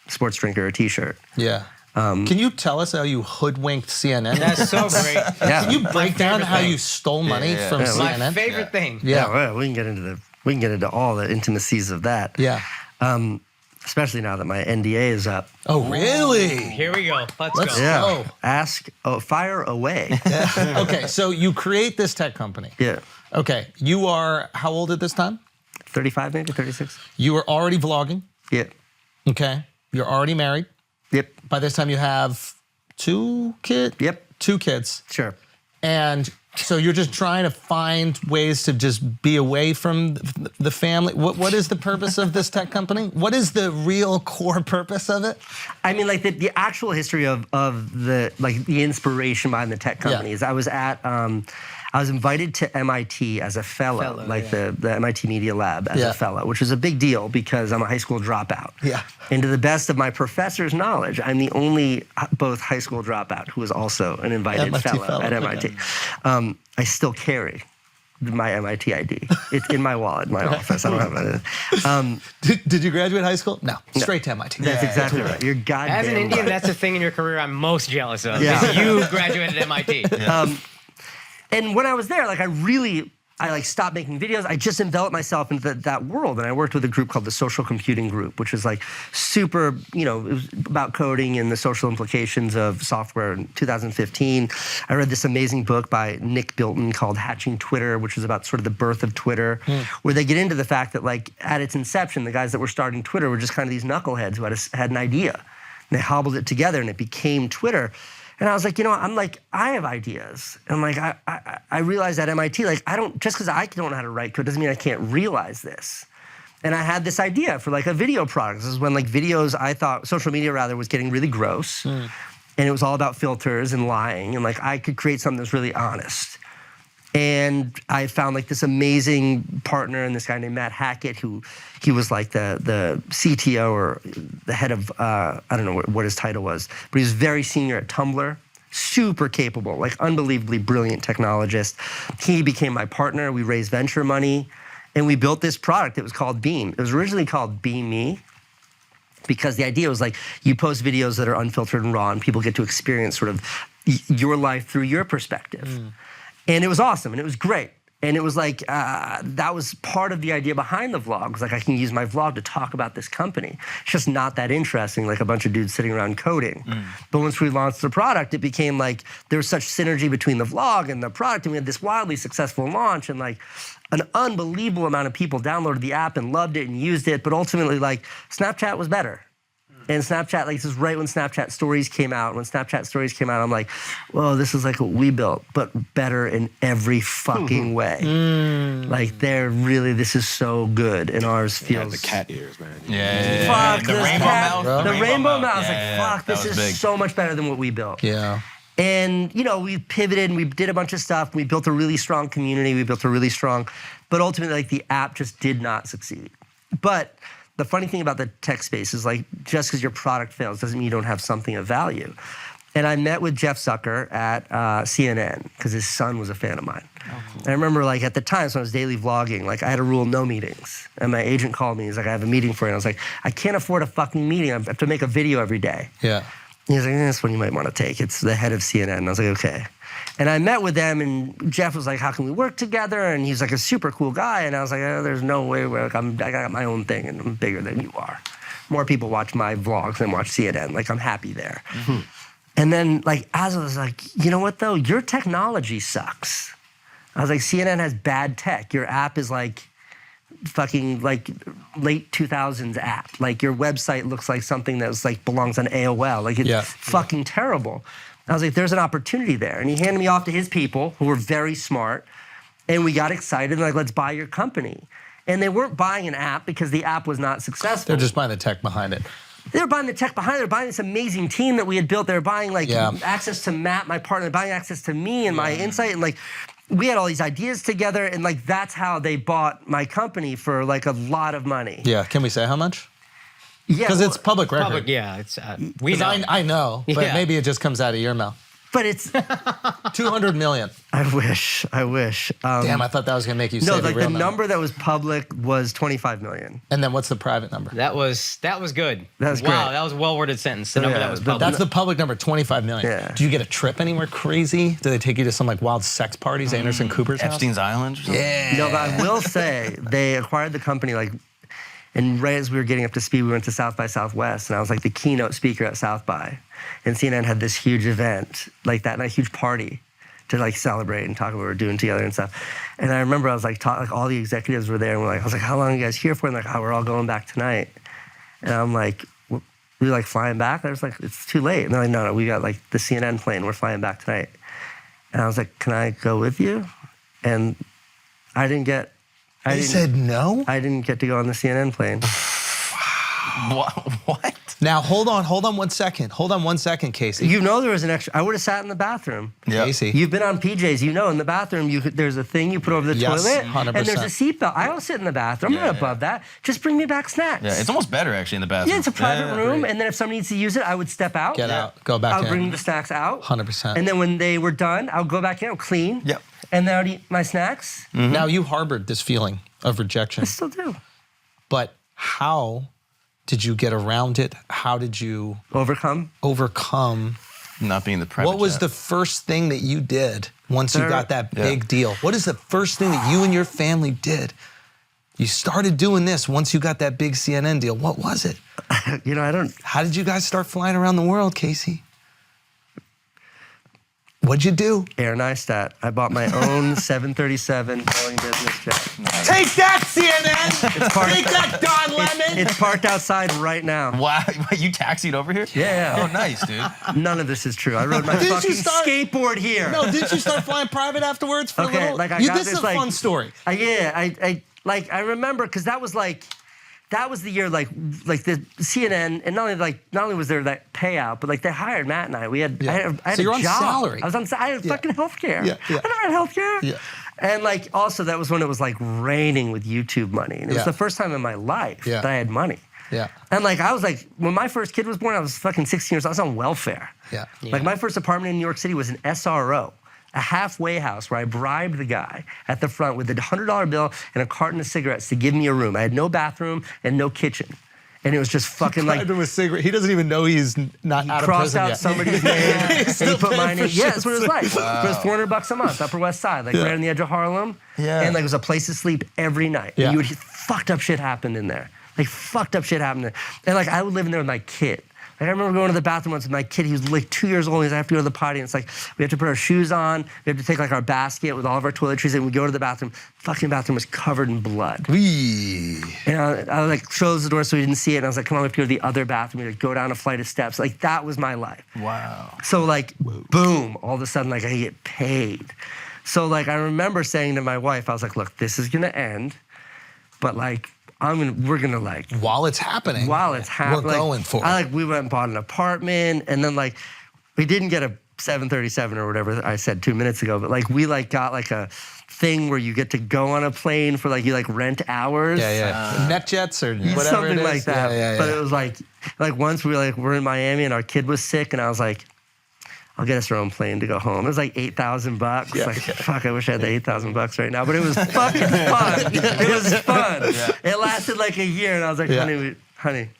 Speaker 1: sports drink or a T-shirt.
Speaker 5: Yeah. Can you tell us how you hoodwinked CNN?
Speaker 4: That's so great.
Speaker 5: Can you break down how you stole money from CNN?
Speaker 4: My favorite thing.
Speaker 1: Yeah, well, we can get into all the intimacies of that.
Speaker 5: Yeah.
Speaker 1: Especially now that my NDA is up.
Speaker 5: Oh, really?
Speaker 4: Here we go. Let's go.
Speaker 1: Yeah. Fire away.
Speaker 5: Okay, so you create this tech company.
Speaker 1: Yeah.
Speaker 5: Okay, you are how old at this time?
Speaker 1: 35, maybe 36.
Speaker 5: You were already vlogging.
Speaker 1: Yeah.
Speaker 5: Okay. You're already married.
Speaker 1: Yep.
Speaker 5: By this time, you have 2 kids?
Speaker 1: Yep.
Speaker 5: 2 kids.
Speaker 1: Sure.
Speaker 5: And so you're just trying to find ways to just be away from the family. What is the purpose of this tech company? What is the real core purpose of it?
Speaker 1: I mean, like the actual history of the inspiration behind the tech company is I was invited to MIT as a fellow the MIT Media Lab as a fellow, which was a big deal because I'm a high school dropout.
Speaker 5: Yeah.
Speaker 1: And to the best of my professor's knowledge, I'm the only both high school dropout who was also an invited fellow at MIT. I still carry my MIT ID. It's in my wallet, in my office. I don't have it.
Speaker 5: Did you graduate high school? No, straight to MIT.
Speaker 1: That's exactly right. You're goddamn
Speaker 4: As an Indian,
Speaker 1: right.
Speaker 4: that's the thing in your career I'm most jealous of.
Speaker 1: Yeah.
Speaker 4: Is you graduated MIT.
Speaker 1: And when I was there, like I stopped making videos. I just enveloped myself into that world. And I worked with a group called the Social Computing Group, which is like super, it was about coding and the social implications of software. In 2015, I read this amazing book by Nick Bilton called Hatching Twitter, which is about sort of the birth of Twitter, where they get into the fact that like at its inception, the guys that were starting Twitter were just kind of these knuckleheads who had an idea. And they hobbled it together and it became Twitter. And I was like, I have ideas. And like, I realized at MIT, like, just because I don't know how to write code doesn't mean I can't realize this. And I had this idea for like a video product. This is when like social media was getting really gross. And it was all about filters and lying. And like, I could create something that's really honest. And I found like this amazing partner in this guy named Matt Hackett, he was like the CTO or the head of, I don't know what his title was, but he was very senior at Tumblr, super capable, like unbelievably brilliant technologist. He became my partner. We raised venture money and we built this product. It was called Beam. It was originally called Beam Me, because the idea was like you post videos that are unfiltered and raw and people get to experience sort of your life through your perspective. And it was awesome, and it was great. And it was like, that was part of the idea behind the vlog. It was like, I can use my vlog to talk about this company. It's just not that interesting, like a bunch of dudes sitting around coding. But once we launched the product, it became like, there was such synergy between the vlog and the product, and we had this wildly successful launch, and like, an unbelievable amount of people downloaded the app and loved it and used it, but ultimately, like, Snapchat was better. And Snapchat, like this is right when Snapchat Stories came out. When Snapchat Stories came out, I'm like, whoa, this is like what we built, but better in every fucking way. Like this is so good, and ours feels.
Speaker 7: The cat ears, man.
Speaker 6: Yeah.
Speaker 1: Fuck
Speaker 6: The
Speaker 1: this
Speaker 6: rainbow
Speaker 1: cat.
Speaker 6: mouth.
Speaker 1: The rainbow mouth. I was
Speaker 6: Yeah,
Speaker 1: like, fuck,
Speaker 6: that
Speaker 1: this
Speaker 6: was
Speaker 1: is
Speaker 6: big.
Speaker 1: so much better than what we built.
Speaker 5: Yeah.
Speaker 1: And, we pivoted and we did a bunch of stuff. We built a really strong community. But ultimately, like the app just did not succeed. But the funny thing about the tech space is like, just because your product fails doesn't mean you don't have something of value. And I met with Jeff Zucker at CNN because his son was a fan of mine. Oh, cool. And I remember like at the time, so I was daily vlogging, like I had a rule, no meetings. And my agent called me, he's like, I have a meeting for you. And I was like, I can't afford a fucking meeting. I have to make a video every day.
Speaker 5: Yeah.
Speaker 1: He's like, this one you might want to take. It's the head of CNN. And I was like, okay. And I met with them, and Jeff was like, how can we work together? And he's like a super cool guy. And I was like, there's no way. I got my own thing, and I'm bigger than you are. More people watch my vlogs than watch CNN. Like, I'm happy there. And then, like, as I was like, you know what, though? Your technology sucks. I was like, CNN has bad tech. Your app is like fucking like late 2000s app. Like your website looks like something that's like belongs on AOL. Like it's fucking terrible. I was like, there's an opportunity there. And he handed me off to his people who were very smart. And we got excited and like, let's buy your company. And they weren't buying an app because the app was not successful.
Speaker 5: They're just buying the tech behind it.
Speaker 1: They were buying the tech behind it. They were buying this amazing team that we had built. They were buying like access to Matt, my partner, buying access to me and my insight. And like, we had all these ideas together, and like that's how they bought my company for like a lot of money.
Speaker 5: Yeah, can we say how much?
Speaker 1: Yeah,
Speaker 5: because it's public record.
Speaker 4: Public, yeah, it's we know.
Speaker 5: I know, but maybe it just comes out of your mouth.
Speaker 1: But it's
Speaker 5: 200 million.
Speaker 1: I wish.
Speaker 5: Damn, I thought that was gonna make you say
Speaker 1: no. Like the number that was public was 25 million.
Speaker 5: And then what's the private number?
Speaker 4: That was good.
Speaker 1: That was
Speaker 4: wow.
Speaker 1: great.
Speaker 4: That was a well-worded sentence. The number that was public.
Speaker 5: That's the public number, 25 million.
Speaker 1: Yeah.
Speaker 5: Do you get a trip anywhere crazy? Do they take you to some like wild sex parties, Anderson Cooper's house?
Speaker 6: Epstein's Island or something?
Speaker 5: Yeah.
Speaker 1: No, but I will say they acquired the company like. And right as we were getting up to speed, we went to South by Southwest, and I was like the keynote speaker at South by. And CNN had this huge event like that, and a huge party to like celebrate and talk about what we were doing together and stuff. And I remember I was like, like all the executives were there, and I was like, how long are you guys here for? And like, oh, we're all going back tonight. And I'm like, we like flying back? I was like, it's too late. And they're like, no, we got like the CNN plane. We're flying back tonight. And I was like, can I go with you? And I didn't get.
Speaker 5: They said no?
Speaker 1: I didn't get to go on the CNN plane.
Speaker 6: What?
Speaker 5: Now, hold on 1 second. Hold on 1 second, Casey.
Speaker 1: You know there was an extra. I would have sat in the bathroom.
Speaker 6: Yeah.
Speaker 5: Casey.
Speaker 1: You've been on PJs. You know in the bathroom there's a thing you put over the
Speaker 5: Yes,
Speaker 1: toilet.
Speaker 5: 100%.
Speaker 1: And there's a seatbelt. I don't sit in the bathroom. I'm not above that. Just bring me back snacks.
Speaker 6: Yeah, it's almost better actually in the bathroom.
Speaker 1: Yeah, it's a private room. And then if somebody needs to use it, I would step out.
Speaker 5: Get out. Go back
Speaker 1: I'll
Speaker 5: in.
Speaker 1: bring the snacks out.
Speaker 5: 100%.
Speaker 1: And then when they were done, I'll go back in, I'll clean.
Speaker 6: Yep.
Speaker 1: and they would eat my snacks.
Speaker 5: Mm-hmm. Now, you harbored this feeling of rejection.
Speaker 1: I still do.
Speaker 5: But how did you get around it? How did you
Speaker 1: overcome?
Speaker 6: Not being the private
Speaker 5: What was
Speaker 6: jet.
Speaker 5: the first thing that you did once you got that big deal? What is the first thing that you and your family did? You started doing this once you got that big CNN deal. What was it?
Speaker 1: You know, I don't.
Speaker 5: How did you guys start flying around the world, Casey? What'd you do?
Speaker 1: Air Neistat. I bought my own 737 Boeing business jet.
Speaker 5: Take that, CNN! Take that, Don Lemon!
Speaker 1: It's parked outside right now.
Speaker 6: Wow, you taxied over here?
Speaker 1: Yeah.
Speaker 6: Oh, nice, dude.
Speaker 1: None of this is true. I rode my
Speaker 5: Didn't
Speaker 1: fucking
Speaker 5: you start-
Speaker 1: skateboard here.
Speaker 5: No, didn't you start flying private afterwards for a
Speaker 1: Okay,
Speaker 5: little?
Speaker 1: like I
Speaker 5: you,
Speaker 1: got
Speaker 5: this is
Speaker 1: this
Speaker 5: a
Speaker 1: like
Speaker 5: fun story.
Speaker 1: I remember because that was the year like the CNN, and not only was there that payout, but like they hired Matt and I. I had
Speaker 5: So you're
Speaker 1: a
Speaker 5: on
Speaker 1: job.
Speaker 5: salary.
Speaker 1: I had fucking healthcare.
Speaker 5: Yeah.
Speaker 1: I never had healthcare.
Speaker 5: Yeah.
Speaker 1: And like also that was when it was like raining with YouTube money, and it was the first time in my life that I had money.
Speaker 5: Yeah.
Speaker 1: And like I was like, when my first kid was born, I was fucking 16 years old. I was on welfare.
Speaker 5: Yeah.
Speaker 1: Like my first apartment in New York City was an SRO, a halfway house where I bribed the guy at the front with a $100 bill and a carton of cigarettes to give me a room. I had no bathroom and no kitchen. And it was just fucking like...
Speaker 5: With cigarette. He doesn't even know he's not out of
Speaker 1: crossed
Speaker 5: prison
Speaker 1: out
Speaker 5: yet.
Speaker 1: somebody's name and he put my name. Yeah, that's what it was like.
Speaker 6: Wow.
Speaker 1: It was $400 a month, Upper West Side, like right on the edge of Harlem.
Speaker 6: Yeah.
Speaker 1: And like it was a place to sleep every night.
Speaker 5: Yeah.
Speaker 1: And you would fucked up shit happened in there. Like fucked up shit happened there. And like I would live in there with my kid. Like I remember going to the bathroom once with my kid. He was like 2 years old. He's like, I have to go to the potty. And it's like, we have to put our shoes on. We have to take like our basket with all of our toiletries and we go to the bathroom. Fucking bathroom was covered in blood.
Speaker 5: Wee.
Speaker 1: And I was like, closed the door so we didn't see it. And I was like, come on, we have to go to the other bathroom. We had to go down a flight of steps. Like that was my life.
Speaker 6: Wow.
Speaker 1: So like, boom, all of a sudden like I get paid. So like I remember saying to my wife, I was like, look, this is gonna end, but like, we're gonna like
Speaker 5: While it's happening. We're going for it.
Speaker 1: We went and bought an apartment, and then like we didn't get a 737 or whatever I said 2 minutes ago, but like we like got like a thing where you get to go on a plane for like you like rent hours.
Speaker 5: Yeah. NetJets or whatever
Speaker 1: Something
Speaker 5: it is.
Speaker 1: like that.
Speaker 5: Yeah.
Speaker 1: But it was like once we're in Miami and our kid was sick, and I was like, I'll get us our own plane to go home. It was like $8,000. Like, fuck, I wish I had the $8,000 right now. But it was fucking fun. It was fun. Yeah. It lasted like a year, and I was like, honey,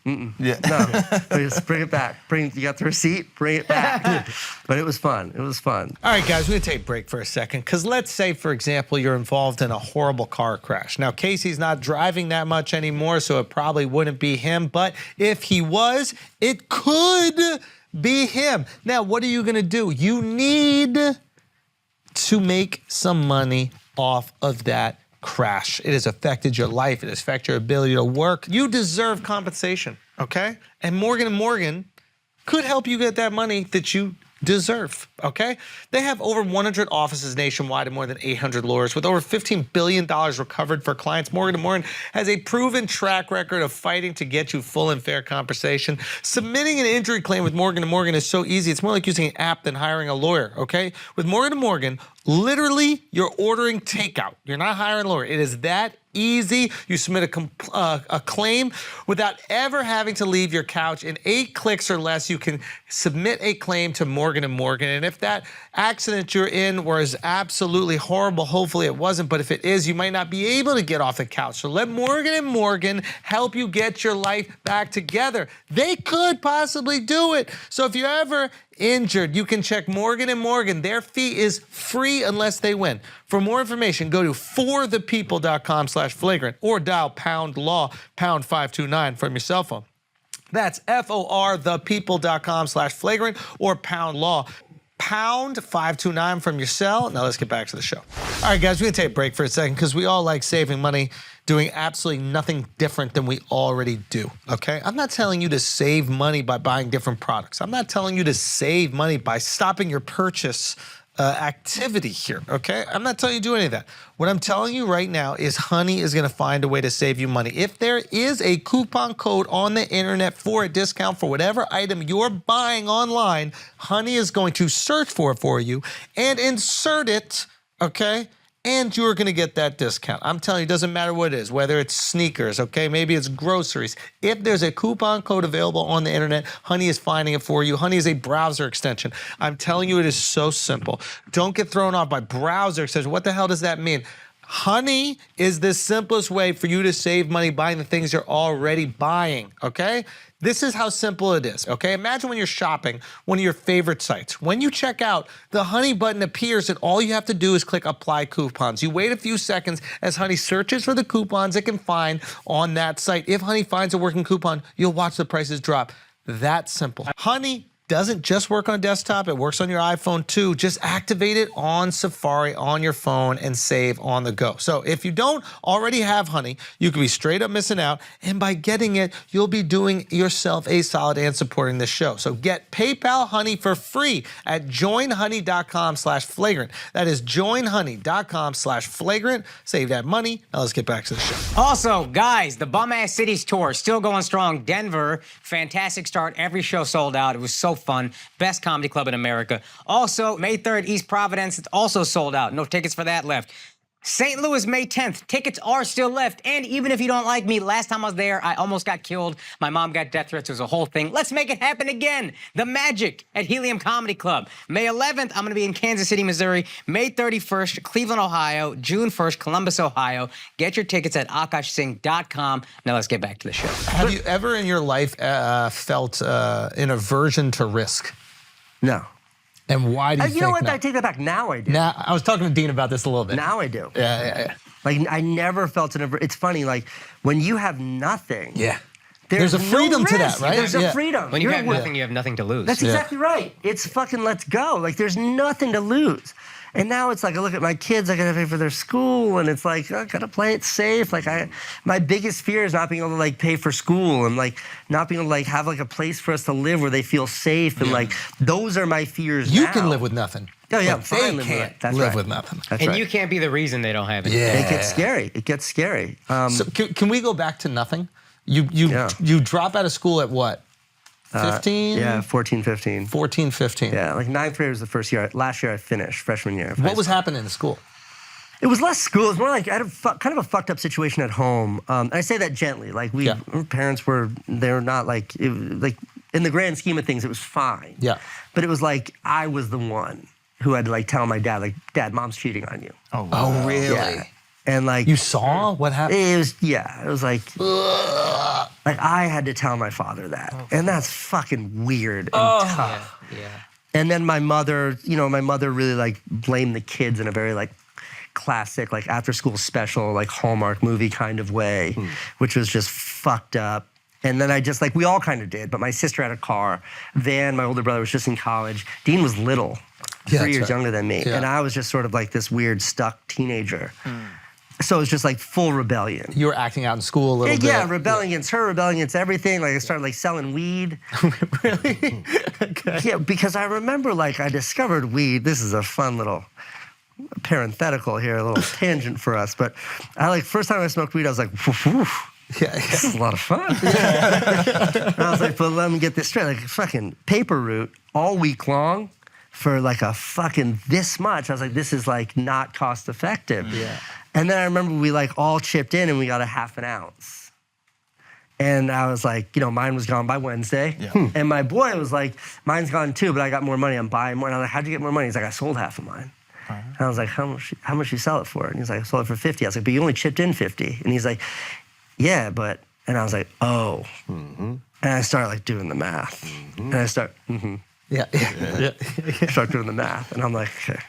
Speaker 1: no, please bring it back. You got the receipt? Bring it back. But it was fun. It was fun.
Speaker 5: All right, guys, we're going to take a break for a second. Because let's say, for example, you're involved in a horrible car crash. Now, Casey's not driving that much anymore, so it probably wouldn't be him. But if he was, it could be him. Now, what are you going to do? You need to make some money off of that crash. It has affected your life. It has affected your ability to work. You deserve compensation, okay? And Morgan & Morgan could help you get that money that you deserve, okay? They have over 100 offices nationwide and more than 800 lawyers with over $15 billion recovered for clients. Morgan & Morgan has a proven track record of fighting to get you full and fair compensation. Submitting an injury claim with Morgan & Morgan is so easy. It's more like using an app than hiring a lawyer, okay? With Morgan & Morgan, literally, you're ordering takeout. You're not hiring a lawyer. It is that easy. You submit a claim without ever having to leave your couch. In 8 clicks or less, you can submit a claim to Morgan & Morgan. And if that accident you're in was absolutely horrible, hopefully it wasn't, but if it is, you might not be able to get off the couch. So let Morgan & Morgan help you get your life back together. They could possibly do it. So if you're ever injured, you can check Morgan & Morgan. Their fee is free unless they win. For more information, go to forthepeople.com/flagrant or dial #law #529 from your cell phone. That's forthepeople.com/flagrant or #law #529 from your cell. Now let's get back to the show. All right, guys, we're gonna take a break for a second because we all like saving money, doing absolutely nothing different than we already do, okay? I'm not telling you to save money by buying different products. I'm not telling you to save money by stopping your purchase activity here, okay? I'm not telling you to do any of that. What I'm telling you right now is Honey is gonna find a way to save you money. If there is a coupon code on the internet for a discount for whatever item you're buying online, Honey is going to search for it for you and insert it, okay, and you're going to get that discount. I'm telling you, it doesn't matter what it is, whether it's sneakers, okay, maybe it's groceries. If there's a coupon code available on the internet, Honey is finding it for you. Honey is a browser extension. I'm telling you, it is so simple. Don't get thrown off by browser extension. What the hell does that mean? Honey is the simplest way for you to save money buying the things you're already buying, okay? This is how simple it is, okay? Imagine when you're shopping one of your favorite sites. When you check out, the Honey button appears and all you have to do is click Apply Coupons. You wait a few seconds as Honey searches for the coupons it can find on that site. If Honey finds a working coupon, you'll watch the prices drop. That simple. Honey doesn't just work on desktop, it works on your iPhone too. Just activate it on Safari on your phone and save on the go. So if you don't already have Honey, you could be straight up missing out, and by getting it, you'll be doing yourself a solid and supporting this show. So get PayPal Honey for free at joinhoney.com/flagrant. That is joinhoney.com/flagrant. Save that money. Now let's get back to the show.
Speaker 4: Also, guys, the Bum Ass Cities tour still going strong. Denver, fantastic start. Every show sold out. It was so fun. Best comedy club in America. Also, May 3rd, East Providence, it's also sold out. No tickets for that left. St. Louis, May 10th, tickets are still left. And even if you don't like me, last time I was there, I almost got killed. My mom got death threats. It was a whole thing. Let's make it happen again. The Magic at Helium Comedy Club. May 11th, I'm going to be in Kansas City, Missouri. May 31st, Cleveland, Ohio. June 1st, Columbus, Ohio. Get your tickets at akashsingh.com. Now let's get back to the show.
Speaker 5: Have you ever in your life felt an aversion to risk?
Speaker 1: No.
Speaker 5: And why do you think
Speaker 1: You know what?
Speaker 5: no?
Speaker 1: I take that back. Now I do.
Speaker 5: Now, I was talking to Dean about this a little bit.
Speaker 1: Now I do.
Speaker 5: Yeah.
Speaker 1: Like, I never felt an It's funny, like, when you have nothing.
Speaker 5: Yeah.
Speaker 1: There's
Speaker 5: a freedom
Speaker 1: no
Speaker 5: to that,
Speaker 1: risk.
Speaker 5: right?
Speaker 1: There's a freedom.
Speaker 4: When you have nothing, you have nothing to lose.
Speaker 1: That's exactly right. It's fucking let's go. Like, there's nothing to lose. And now it's like, I look at my kids, I gotta pay for their school, and it's like, I gotta play it safe. Like, my biggest fear is not being able to, like, pay for school and, like, not being able to, like, have, like, a place for us to live where they feel safe. And, like, those are my fears
Speaker 5: You
Speaker 1: now.
Speaker 5: can live with nothing.
Speaker 1: Oh, yeah,
Speaker 5: But
Speaker 1: fine
Speaker 5: they
Speaker 1: living with
Speaker 5: can't
Speaker 1: it. That's
Speaker 5: live
Speaker 1: right.
Speaker 5: with nothing.
Speaker 1: That's
Speaker 4: and
Speaker 1: right.
Speaker 4: you can't be the reason they don't have it.
Speaker 5: Yeah.
Speaker 1: It gets scary. It gets scary.
Speaker 5: So can we go back to nothing? You drop out of school at what? 15?
Speaker 1: Yeah, 14, 15.
Speaker 5: 14, 15.
Speaker 1: Yeah, like ninth grade was the first year. Last year I finished, freshman year. of high
Speaker 5: What was
Speaker 1: school.
Speaker 5: happening in school?
Speaker 1: It was less school. It was more like I had kind of a fucked up situation at home. And I say that gently. Like our parents were not like, like in the grand scheme of things, it was fine.
Speaker 5: Yeah.
Speaker 1: But it was like I was the one who had to like tell my dad, like, Dad, Mom's cheating on you.
Speaker 5: Oh, really?
Speaker 1: Yeah. And like
Speaker 5: You saw what happened?
Speaker 1: it was like I had to tell my father that. And that's fucking weird and tough.
Speaker 4: Yeah.
Speaker 1: And then my mother really like blamed the kids in a very like classic, like after school special, like Hallmark movie kind of way, which was just fucked up. And then I just like, we all kind of did, but my sister had a car. Van, my older brother, was just in college. Dean was little, 3 years younger than me.
Speaker 5: Yeah.
Speaker 1: And I was just sort of like this weird stuck teenager. So it was just like full rebellion.
Speaker 5: You were acting out in school a little bit.
Speaker 1: Yeah, rebelling against her, rebelling against everything. Like I started like selling weed.
Speaker 5: Really? Okay.
Speaker 1: Yeah, because I remember like I discovered weed. This is a fun little parenthetical here, a little tangent for us. But I like first time I smoked weed, I was like, whew,
Speaker 5: Yeah.
Speaker 1: this is a lot of fun. And I was like, but let me get this straight. Like fucking paper route all week long for like a fucking this much. I was like, this is like not cost effective.
Speaker 5: Yeah.
Speaker 1: And then I remember we like all chipped in and we got a half an ounce. And I was like, mine was gone by Wednesday.
Speaker 6: Yeah.
Speaker 1: And my boy was like, mine's gone too, but I got more money. I'm buying more. And I was like, how'd you get more money? He's like, I sold half of mine. And I was like, how much you sell it for? And he's like, I sold it for 50. I was like, but you only chipped in 50. And he's like, yeah, but, and I was like, oh. And I started like doing the math. And I start doing the math. And I'm like, okay.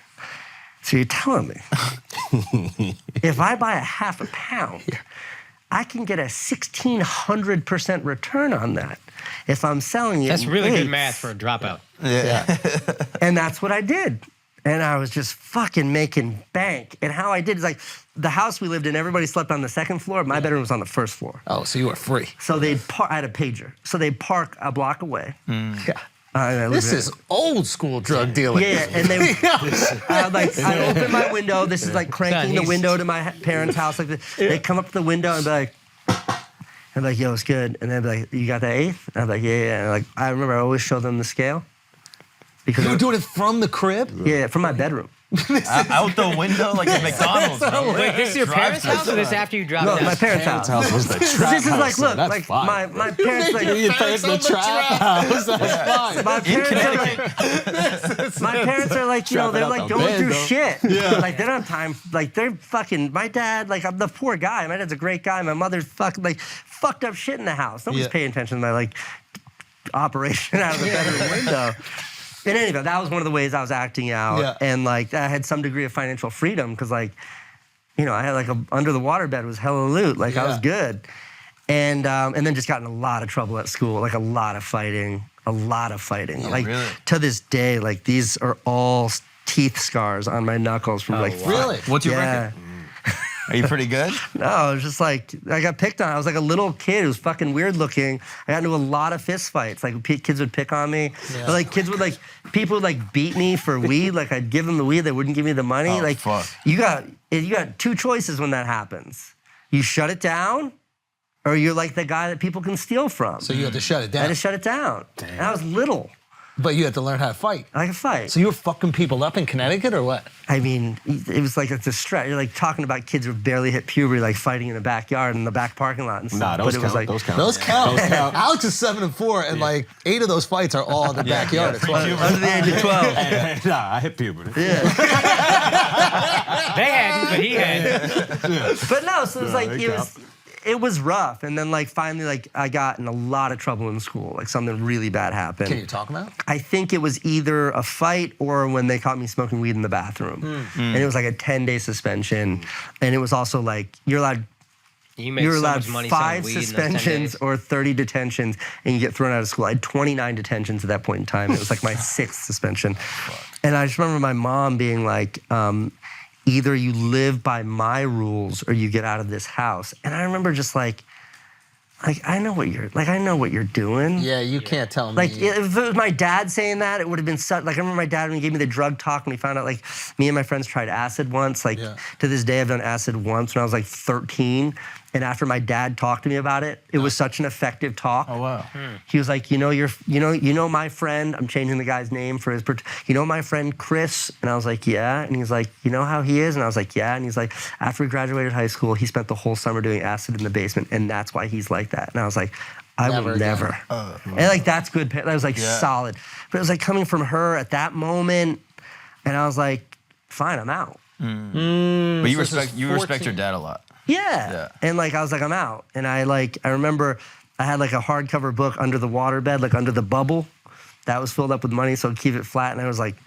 Speaker 1: So you're telling me, if I buy a half a pound, I can get a 1,600% return on that if I'm selling it.
Speaker 4: That's
Speaker 1: in
Speaker 4: really
Speaker 1: eighths.
Speaker 4: good math for a dropout.
Speaker 1: And that's what I did. And I was just fucking making bank. And how I did is like, the house we lived in, everybody slept on the second floor. My bedroom was on the first floor.
Speaker 5: Oh, so you were free.
Speaker 1: So I had a pager. So they'd park a block away.
Speaker 5: Yeah.
Speaker 1: And I
Speaker 5: This
Speaker 1: lived in-
Speaker 5: is old school drug dealing.
Speaker 1: Yeah, and they, I'd open my window. This is like cranking the
Speaker 4: he's-
Speaker 1: window to my parents' house. Like they'd come up to the window and be like, yo, it's good. And they'd be like, you got that eighth? And I'd be like, yeah. And like, I remember I always showed them the scale. Because
Speaker 5: You were doing it from the crib?
Speaker 1: yeah, from my bedroom.
Speaker 6: Out the window like at McDonald's. Bro.
Speaker 4: Wait, this is your parents' house or this after you dropped
Speaker 1: No,
Speaker 4: out?
Speaker 1: my parents' house.
Speaker 7: was the trap
Speaker 1: This is like,
Speaker 7: house,
Speaker 1: look,
Speaker 7: that's
Speaker 1: like
Speaker 7: fine.
Speaker 1: my parents like.
Speaker 5: Your parents in the trap house. That's fine.
Speaker 1: My parents are like, my parents are like, you know, they're like going through shit. Yeah. Like they don't have time. Like they're fucking. My dad, like I'm the poor guy. My dad's a great guy. My mother's fucking like fucked up shit in the house. Nobody's paying attention to my like operation out of the bedroom window. And anyway, that was one of the ways I was acting out, and like I had some degree of financial freedom because like, you know, I had like a under the water bed was hella loot. Like I was good, and then just got in a lot of trouble at school. Like a lot of fighting. Like
Speaker 6: really?
Speaker 1: to this day, like these are all teeth scars on my knuckles from
Speaker 5: Really?
Speaker 6: What's your record? Are you pretty good?
Speaker 1: No, it was just like I got picked on. I was like a little kid who was fucking weird looking. I got into a lot of fist fights. Like kids would pick on me. Or, like kids would like people would like beat me for weed. Like I'd give them the weed, they wouldn't give me the money.
Speaker 6: Oh,
Speaker 1: like
Speaker 6: fuck.
Speaker 1: you got two choices when that happens. You shut it down, or you're like the guy that people can steal from.
Speaker 5: So you had to shut it
Speaker 1: I
Speaker 5: down.
Speaker 1: had to shut it down. And I was little.
Speaker 5: But you had to learn how to fight.
Speaker 1: I could fight.
Speaker 5: So you were fucking people up in Connecticut or what?
Speaker 1: I mean, it was like it's a stretch. You're like talking about kids who barely hit puberty, like fighting in the backyard in the back parking lot and stuff.
Speaker 7: Nah, those
Speaker 1: but it
Speaker 7: count.
Speaker 1: was like
Speaker 7: Those count.
Speaker 5: Those count. Alex is 7 and 4, and like 8 of those fights are all in the backyard. It's funny.
Speaker 1: under the age of 12.
Speaker 7: Nah, I hit puberty.
Speaker 4: They hadn't, but he had.
Speaker 1: But no, so it was like
Speaker 7: they
Speaker 1: it was rough, and then like finally like I got in a lot of trouble in school. Like something really bad happened.
Speaker 5: Can you talk about it?
Speaker 1: I think it was either a fight or when they caught me smoking weed in the bathroom, and it was like a 10-day suspension, and it was also like you're allowed.
Speaker 4: You were
Speaker 1: allowed 5 suspensions or 30 detentions, and you get thrown out of school. I had 29 detentions at that point in time. It was like my 6th suspension. And I just remember my mom being like, either you live by my rules or you get out of this house. And I remember just like I know what you're doing.
Speaker 5: Yeah, you can't tell me.
Speaker 1: Like, if it was my dad saying that, it would have been such, like, I remember my dad when he gave me the drug talk and we found out, like, me and my friends tried acid once. Like, to this day, I've done acid once when I was, like, 13. And after my dad talked to me about it, it was such an effective talk.
Speaker 6: Oh, wow.
Speaker 1: He was like, you know my friend, I'm changing the guy's name for his, you know my friend Chris? And I was like, yeah. And he's like, you know how he is? And I was like, yeah. And he's like, after he graduated high school, he spent the whole summer doing acid in the basement, and that's why he's like that. And I was like, I will never. And like, that's good. That was like solid. But it was like coming from her at that moment, and I was like, fine, I'm out.
Speaker 6: But you respect your dad a lot.
Speaker 1: Yeah. And like, I was like, I'm out. And I remember I had like a hardcover book under the water bed, like under the bubble. That was filled up with money, so I'd keep it flat. And it was like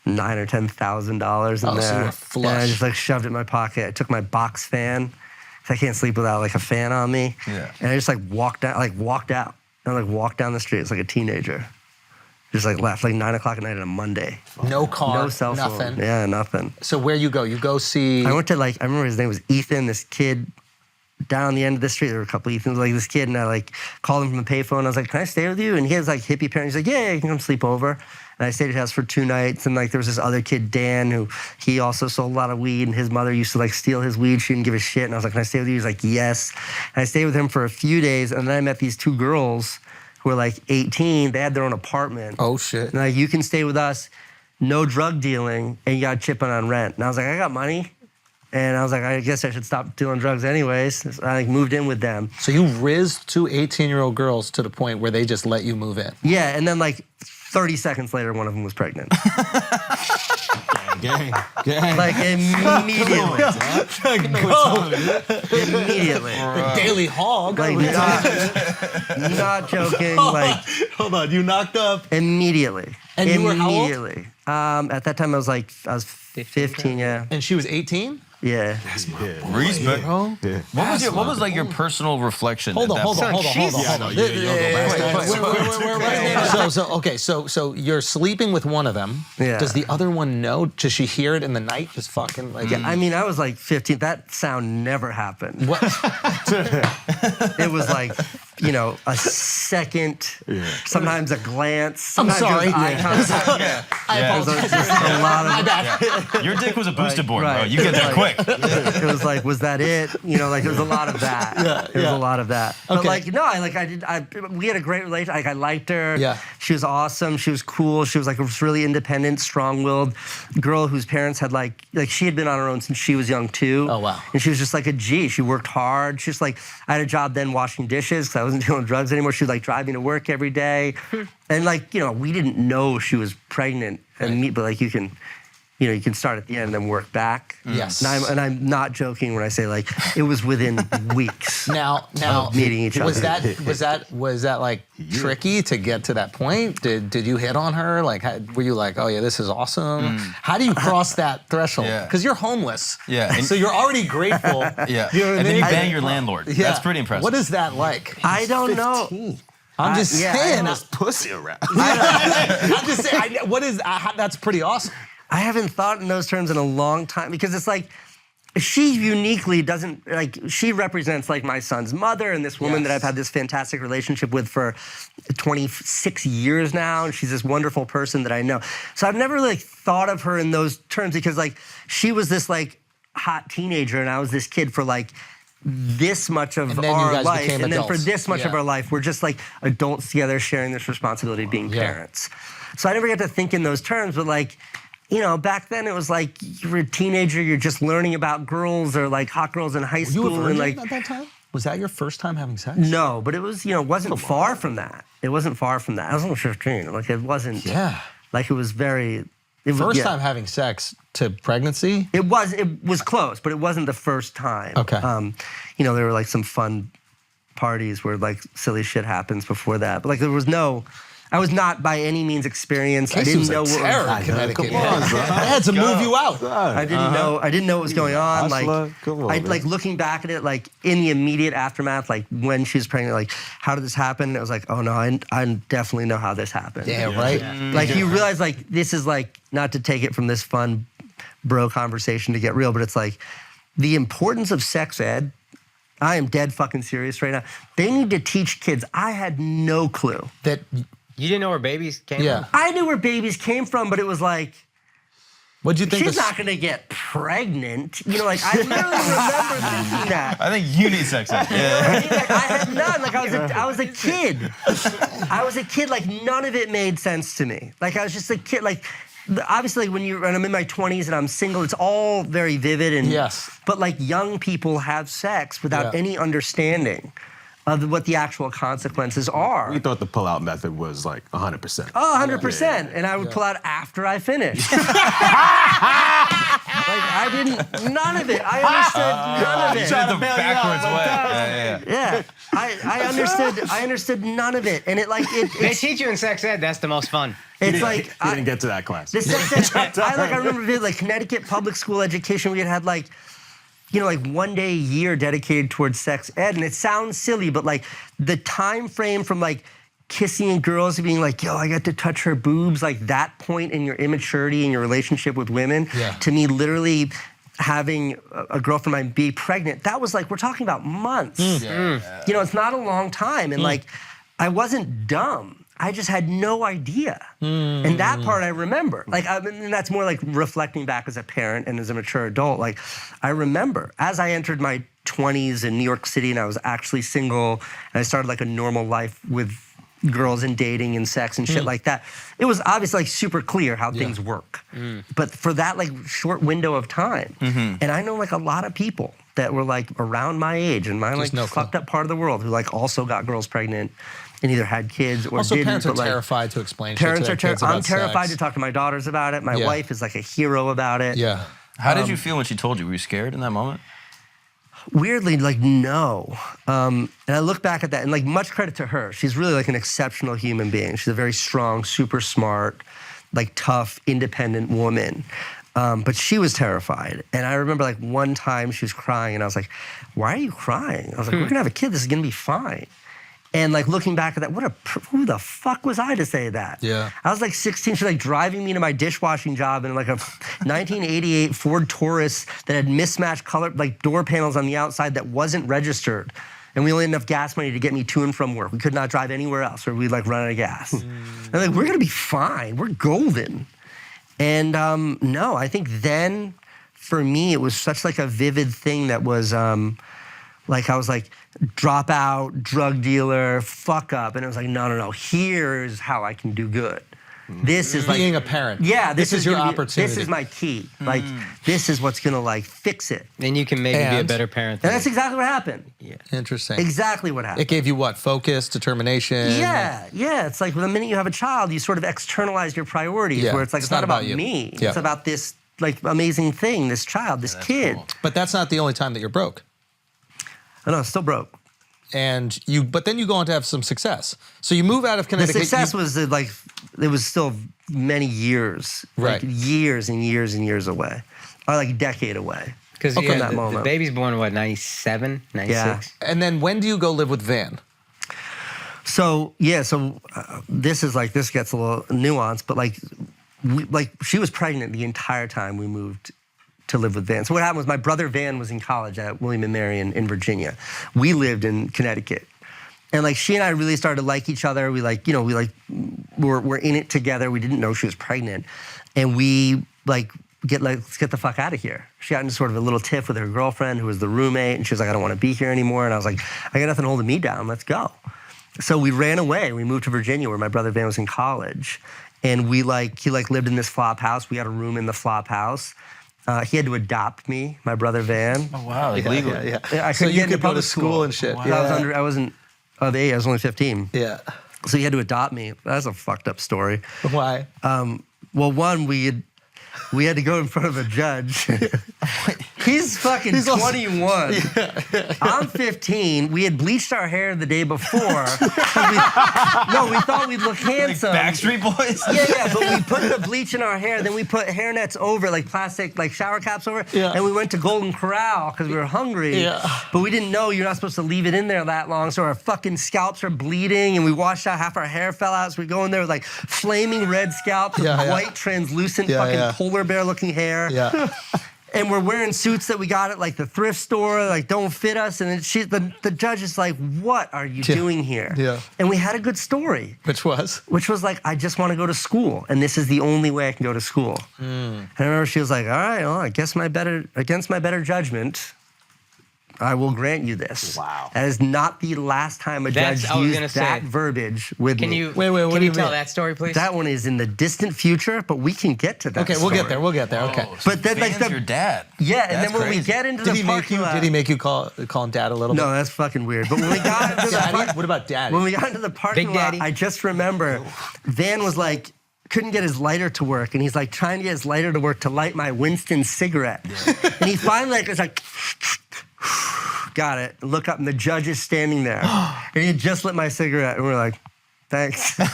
Speaker 1: $9,000 or $10,000 in there.
Speaker 5: So you were flush.
Speaker 1: And I just like shoved it in my pocket. I took my box fan, 'cause I can't sleep without like a fan on me.
Speaker 6: Yeah.
Speaker 1: And I just like walked out. And I walked down the street. It's like a teenager. Just like left, like 9 o'clock at night on a Monday.
Speaker 5: No car,
Speaker 1: No cell phone.
Speaker 5: nothing.
Speaker 1: Yeah, nothing.
Speaker 5: So where you go? You go see...
Speaker 1: I went to I remember his name was Ethan, this kid down the end of the street. There were a couple of Ethans, like this kid, and I like called him from the payphone. I was like, can I stay with you? And he has like hippie parents. He's like, yeah, you can come sleep over. And I stayed at his house for 2 nights. And like there was this other kid, Dan, who he also sold a lot of weed, and his mother used to like steal his weed. She didn't give a shit. And I was like, can I stay with you? He's like, yes. And I stayed with him for a few days, and then I met these 2 girls who were like 18. They had their own apartment.
Speaker 5: Oh, shit.
Speaker 1: And like, you can stay with us, no drug dealing, and you got chipping on rent. And I was like, I got money. And I was like, I guess I should stop dealing drugs anyways. So I like moved in with them.
Speaker 5: So you rizzed 2 18-year-old girls to the point where they just let you move in.
Speaker 1: Yeah, and then like 30 seconds later, one of them was pregnant.
Speaker 7: Gang.
Speaker 1: Like immediately. Immediately.
Speaker 5: The Daily Hog.
Speaker 1: Like not joking. Like
Speaker 5: Hold on, you knocked up.
Speaker 1: immediately.
Speaker 5: And you were how old?
Speaker 1: Immediately. At that time I was 15, yeah.
Speaker 5: And she was 18?
Speaker 1: Yeah.
Speaker 6: Respect.
Speaker 5: Bro.
Speaker 6: What was like your personal reflection?
Speaker 5: Hold on.
Speaker 6: at that point?
Speaker 5: So you're sleeping with one of them.
Speaker 1: Yeah.
Speaker 5: Does the other one know? Does she hear it in the night? Just fucking like.
Speaker 1: I mean, I was like 15. That sound never happened.
Speaker 5: What?
Speaker 1: It was like a second, sometimes a glance.
Speaker 5: I'm
Speaker 1: Sometimes
Speaker 5: sorry.
Speaker 1: it was eye contact.
Speaker 5: I apologize.
Speaker 1: Just a lot of.
Speaker 5: My bad.
Speaker 6: Your dick was a boosted board, bro.
Speaker 1: Right.
Speaker 6: You get there quick.
Speaker 1: It was like, was that it? There was a lot of that. There was a lot of that. But
Speaker 5: Okay.
Speaker 1: we had a great relationship. Like I liked her.
Speaker 5: Yeah.
Speaker 1: She was awesome. She was cool. She was like a really independent, strong-willed girl whose parents had like she had been on her own since she was young too.
Speaker 5: Oh, wow.
Speaker 1: And she was just like a G. She worked hard. She was like, I had a job then washing dishes because I wasn't doing drugs anymore. She was like driving to work every day. And we didn't know she was pregnant but like you can start at the end and then work back.
Speaker 5: Yes.
Speaker 1: And I'm not joking when I say like it was within weeks.
Speaker 5: Now,
Speaker 1: of meeting each other.
Speaker 5: was that like tricky to get to that point? Did you hit on her? Like, were you like, oh yeah, this is awesome? How do you cross that threshold?
Speaker 6: Yeah.
Speaker 5: Because you're homeless.
Speaker 6: Yeah.
Speaker 5: So you're already grateful.
Speaker 6: Yeah.
Speaker 5: You know what I
Speaker 6: And then
Speaker 5: mean?
Speaker 6: you bang your landlord.
Speaker 5: Yeah.
Speaker 6: That's pretty impressive.
Speaker 5: What is that like?
Speaker 1: I don't know.
Speaker 5: I'm just saying.
Speaker 7: There's pussy around.
Speaker 5: I'm just saying. That's pretty awesome.
Speaker 1: I haven't thought in those terms in a long time because it's like she uniquely doesn't like she represents like my son's mother and this woman that I've had this fantastic relationship with for 26 years now, and she's this wonderful person that I know. So I've never really thought of her in those terms because like she was this like hot teenager and I was this kid for like this much of
Speaker 5: then you
Speaker 1: our
Speaker 5: guys
Speaker 1: life,
Speaker 5: became
Speaker 1: and then for
Speaker 5: adults.
Speaker 1: this much of our life, we're just like adults together sharing this responsibility of being parents. So I never get to think in those terms, but like, back then it was like you're a teenager, you're just learning about girls or like hot girls in high school.
Speaker 5: You were a
Speaker 1: and
Speaker 5: virgin
Speaker 1: like,
Speaker 5: at that time? Was that your first time having sex?
Speaker 1: no, but it was, wasn't far from that. It wasn't far from that. I was only 15. Like it wasn't.
Speaker 5: Yeah.
Speaker 1: Like it was very.
Speaker 5: First time having sex to pregnancy?
Speaker 1: It was close, but it wasn't the first time.
Speaker 5: Okay.
Speaker 1: There were like some fun parties where like silly shit happens before that, but like I was not by any means experienced. I didn't know what
Speaker 5: terror
Speaker 1: was
Speaker 5: in Connecticut.
Speaker 7: Come on, son.
Speaker 5: I had to move you out.
Speaker 1: I didn't know what was going on.
Speaker 7: Hustler. Come on, man.
Speaker 1: Like looking back at it, like in the immediate aftermath, like when she was pregnant, like how did this happen? It was like, oh no, I definitely know how this happened.
Speaker 5: Yeah, right?
Speaker 1: Like you realize like this is like, not to take it from this fun bro conversation to get real, but it's like the importance of sex ed. I am dead fucking serious right now. They need to teach kids. I had no clue.
Speaker 5: That
Speaker 4: You didn't know where babies came from?
Speaker 1: I knew where babies came from, but it was like,
Speaker 5: what'd you think?
Speaker 1: she's not gonna get pregnant. Like I literally remember thinking that.
Speaker 6: I think you need sex ed.
Speaker 1: I had none. Like I was a kid. I was a kid. Like none of it made sense to me. Like I was just a kid. Like obviously when I'm in my 20s and I'm single, it's all very vivid and But like young people have sex without any understanding of what the actual consequences are.
Speaker 7: We thought the pull-out method was like 100%.
Speaker 1: Oh, 100%. And I would pull out after I finished. I didn't, none of it. I understood none of it.
Speaker 6: You did the backwards way.
Speaker 1: Yeah, I understood none of it. And
Speaker 4: They teach you in sex ed, that's the most fun.
Speaker 1: It's like,
Speaker 7: He didn't get to that class.
Speaker 1: the sex ed, I remember like Connecticut public school education, we had like, like 1 day a year dedicated towards sex ed. And it sounds silly, but like the time frame from like kissing girls to being like, yo, I got to touch her boobs, like that point in your immaturity in your relationship with women, to me literally having a girlfriend of mine be pregnant, that was like, we're talking about months. It's not a long time. And like, I wasn't dumb. I just had no idea. And that part I remember. Like, and that's more like reflecting back as a parent and as a mature adult. Like, I remember as I entered my 20s in New York City and I was actually single and I started like a normal life with girls and dating and sex and shit like that. It was obviously like super clear how things work. But for that like short window of time, and I know like a lot of people that were like around my age and my like fucked up part of the world who like also got girls pregnant and either had kids or
Speaker 5: also,
Speaker 1: didn't.
Speaker 5: parents are
Speaker 1: but, like,
Speaker 5: terrified to explain
Speaker 1: parents
Speaker 5: shit to their kids about
Speaker 1: I'm terrified
Speaker 5: sex.
Speaker 1: to talk to my daughters about it. My wife is like a hero about it.
Speaker 5: Yeah.
Speaker 6: How did you feel when she told you? Were you scared in that moment?
Speaker 1: Weirdly, like, no. And I look back at that, and like, much credit to her. She's really like an exceptional human being. She's a very strong, super smart, like tough, independent woman. But she was terrified. And I remember like one time she was crying, and I was like, why are you crying? I was like, we're gonna have a kid, this is gonna be fine. And like looking back at that, who the fuck was I to say that?
Speaker 5: Yeah.
Speaker 1: I was like 16, she was like driving me to my dishwashing job in like a 1988 Ford Taurus that had mismatched color, like door panels on the outside that wasn't registered. And we only had enough gas money to get me to and from work. We could not drive anywhere else or we'd like run out of gas. And like, we're gonna be fine, we're golden. And no, I think then for me, it was such like a vivid thing that was like, I was like, drop out, drug dealer, fuck up. And it was like, no, here's how I can do good. This is like
Speaker 5: being a parent.
Speaker 1: Yeah,
Speaker 5: this is your opportunity.
Speaker 1: This is my key. Like, this is what's gonna like fix it.
Speaker 4: And you can maybe be a better parent.
Speaker 1: And that's exactly what happened.
Speaker 4: Yeah.
Speaker 5: Interesting.
Speaker 1: Exactly what happened.
Speaker 5: It gave you what? Focus, determination.
Speaker 1: Yeah. It's like the minute you have a child, you sort of externalize your priorities.
Speaker 5: Yeah.
Speaker 1: Where it's like it's not about
Speaker 5: you.
Speaker 1: me.
Speaker 5: Yeah.
Speaker 1: It's about this like amazing thing, this child, this kid.
Speaker 6: Cool.
Speaker 5: But that's not the only time that you're broke.
Speaker 1: I know, still broke.
Speaker 5: But then you go on to have some success. So you move out of
Speaker 1: The
Speaker 5: Connecticut.
Speaker 1: success was like, it was still many years,
Speaker 5: Right.
Speaker 1: like years and years and years away, or like a decade away.
Speaker 4: Because
Speaker 1: from that moment.
Speaker 4: the baby's born, what, 97, 96?
Speaker 1: Yeah.
Speaker 5: And then when do you go live with Van?
Speaker 1: So this is like, this gets a little nuanced, but like she was pregnant the entire time we moved to live with Van. So what happened was my brother Van was in college at William and Mary in Virginia. We lived in Connecticut. And like she and I really started to like each other. We're in it together. We didn't know she was pregnant. And we let's get the fuck out of here. She got into sort of a little tiff with her girlfriend who was the roommate. And she was like, I don't want to be here anymore. And I was like, I got nothing holding me down. Let's go. So we ran away. We moved to Virginia where my brother Van was in college. And he lived in this flop house. We had a room in the flop house. He had to adopt me, my brother Van.
Speaker 6: Oh wow, like legally.
Speaker 5: Yeah.
Speaker 1: I
Speaker 5: So
Speaker 1: couldn't
Speaker 5: you
Speaker 1: get into
Speaker 5: could go to
Speaker 1: public
Speaker 5: school and shit.
Speaker 1: Wow.
Speaker 5: Yeah.
Speaker 1: I wasn't of age. I was only 15.
Speaker 5: Yeah.
Speaker 1: So he had to adopt me. That's a fucked up story.
Speaker 5: Why?
Speaker 1: Well, one, we had to go in front of a judge. He's fucking 21. I'm 15. We had bleached our hair the day before. We thought we'd look handsome.
Speaker 6: Backstreet Boys?
Speaker 1: Yeah, but we put the bleach in our hair, then we put hairnets over, like plastic, like shower caps over, and we went to Golden Corral because we were hungry.
Speaker 5: Yeah.
Speaker 1: But we didn't know you're not supposed to leave it in there that long, so our fucking scalps are bleeding, and we washed out, half our hair fell out, so we go in there with like flaming red scalps, with white translucent fucking polar bear looking hair.
Speaker 5: Yeah.
Speaker 1: And we're wearing suits that we got at like the thrift store, like don't fit us. And then the judge is like, what are you doing here?
Speaker 5: Yeah.
Speaker 1: And we had a good story.
Speaker 5: Which was?
Speaker 1: Like, I just want to go to school. And this is the only way I can go to school. And I remember she was like, all right, well, against my better judgment, I will grant you this.
Speaker 2: Wow.
Speaker 1: That is not the last time a judge used that verbiage with me.
Speaker 4: Can you,
Speaker 5: Wait, what
Speaker 4: can
Speaker 5: do
Speaker 4: you
Speaker 5: you
Speaker 4: tell
Speaker 5: mean?
Speaker 4: that story, please?
Speaker 1: That one is in the distant future, but we can get to that
Speaker 5: Okay, we'll get there. Okay.
Speaker 1: But then, like,
Speaker 6: Van's your dad.
Speaker 1: Yeah, and
Speaker 6: That's
Speaker 1: then when we
Speaker 6: crazy.
Speaker 1: get into
Speaker 5: Did
Speaker 1: the
Speaker 5: he make
Speaker 1: parking
Speaker 5: you?
Speaker 1: lot,
Speaker 5: Did he make you call him Dad a little bit?
Speaker 1: No, that's fucking weird. But when we got into the
Speaker 5: Daddy? What about Daddy?
Speaker 1: when we got into the parking
Speaker 4: Big
Speaker 1: lot,
Speaker 4: Daddy?
Speaker 1: I just remember Van was like, couldn't get his lighter to work, and he's like trying to get his lighter to work to light my Winston cigarette. And he finally was like, got it. Look up, and the judge is standing there. And he just lit my cigarette, and we're like, thanks. Like,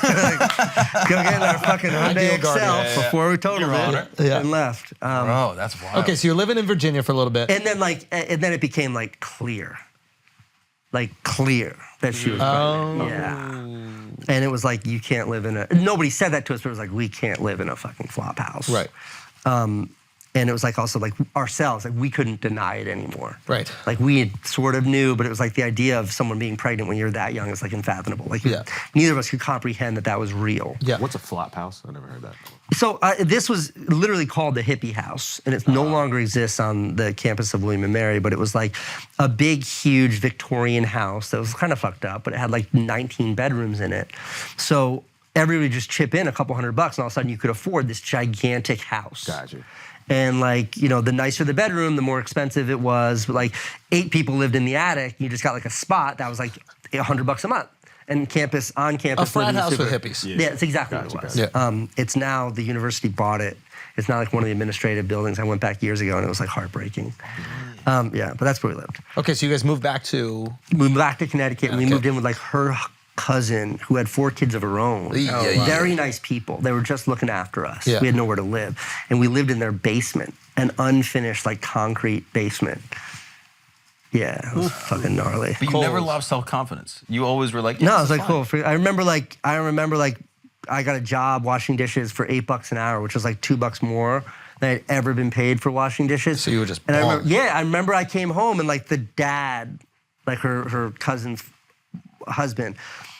Speaker 1: go get in our fucking Hyundai
Speaker 5: Ideal guardian.
Speaker 1: Excel before we totaled it and left.
Speaker 6: Oh, that's wild.
Speaker 5: Okay, so you're living in Virginia for a little bit.
Speaker 1: And then it became like clear that she was pregnant. Yeah. And it was like, you can't live in nobody said that to us, but it was like, we can't live in a fucking flop house.
Speaker 5: Right.
Speaker 1: And it was like also like ourselves, like we couldn't deny it anymore.
Speaker 5: Right.
Speaker 1: Like we had sort of knew, but it was like the idea of someone being pregnant when you're that young is like unfathomable. Like neither of us could comprehend that was real.
Speaker 5: Yeah.
Speaker 7: What's a flop house? I never heard that.
Speaker 1: So this was literally called the Hippie House, and it no longer exists on the campus of William and Mary, but it was like a big, huge Victorian house that was kind of fucked up, but it had like 19 bedrooms in it. So everybody would just chip in a couple $100, and all of a sudden you could afford this gigantic house.
Speaker 7: Gotcha.
Speaker 1: And like, you know, the nicer the bedroom, the more expensive it was. But like 8 people lived in the attic, you just got like a spot that was like $100 a month. And on campus.
Speaker 5: A frat house with hippies.
Speaker 1: Yeah, it's exactly what it was.
Speaker 5: Yeah.
Speaker 1: It's now, the university bought it. It's now like one of the administrative buildings. I went back years ago and it was like heartbreaking. Yeah, but that's where we lived.
Speaker 5: Okay, so you guys moved back to...
Speaker 1: We moved back to Connecticut and we moved in with like her cousin who had 4 kids of her own. Very nice people. They were just looking after us.
Speaker 5: Yeah.
Speaker 1: We had nowhere to live. And we lived in their basement, an unfinished like concrete basement. Yeah, it was fucking gnarly.
Speaker 6: But you never lost self-confidence. You always were like,
Speaker 1: No, I was like, cool. I remember I got a job washing dishes for $8 an hour, which was like $2 more than I'd ever been paid for washing dishes.
Speaker 5: So you were just
Speaker 1: and
Speaker 5: balling.
Speaker 1: I remember I came home and like the dad, like her cousin's husband.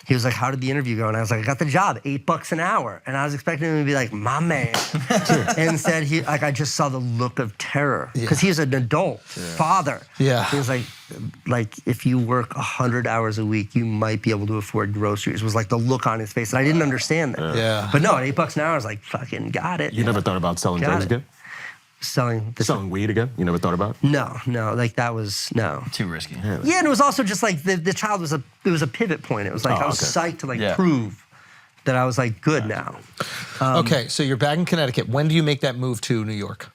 Speaker 1: He was like, how did the interview go? And I was like, I got the job, $8 an hour. And I was expecting him to be like, my man. And instead, I just saw the look of terror. Because he's an adult father.
Speaker 5: Yeah.
Speaker 1: He was like, if you work 100 hours a week, you might be able to afford groceries. Was like the look on his face. And I didn't understand that.
Speaker 5: Yeah.
Speaker 1: But no, at $8 an hour, I was like, fucking got it.
Speaker 7: You never thought about selling drugs again?
Speaker 1: Selling
Speaker 7: weed again? You never thought about it?
Speaker 1: No, like that was, no.
Speaker 6: Too risky.
Speaker 1: Yeah, and it was also just like the child was a pivot point. It was like I was psyched to like prove that I was like good now.
Speaker 5: Okay, so you're back in Connecticut. When do you make that move to New York?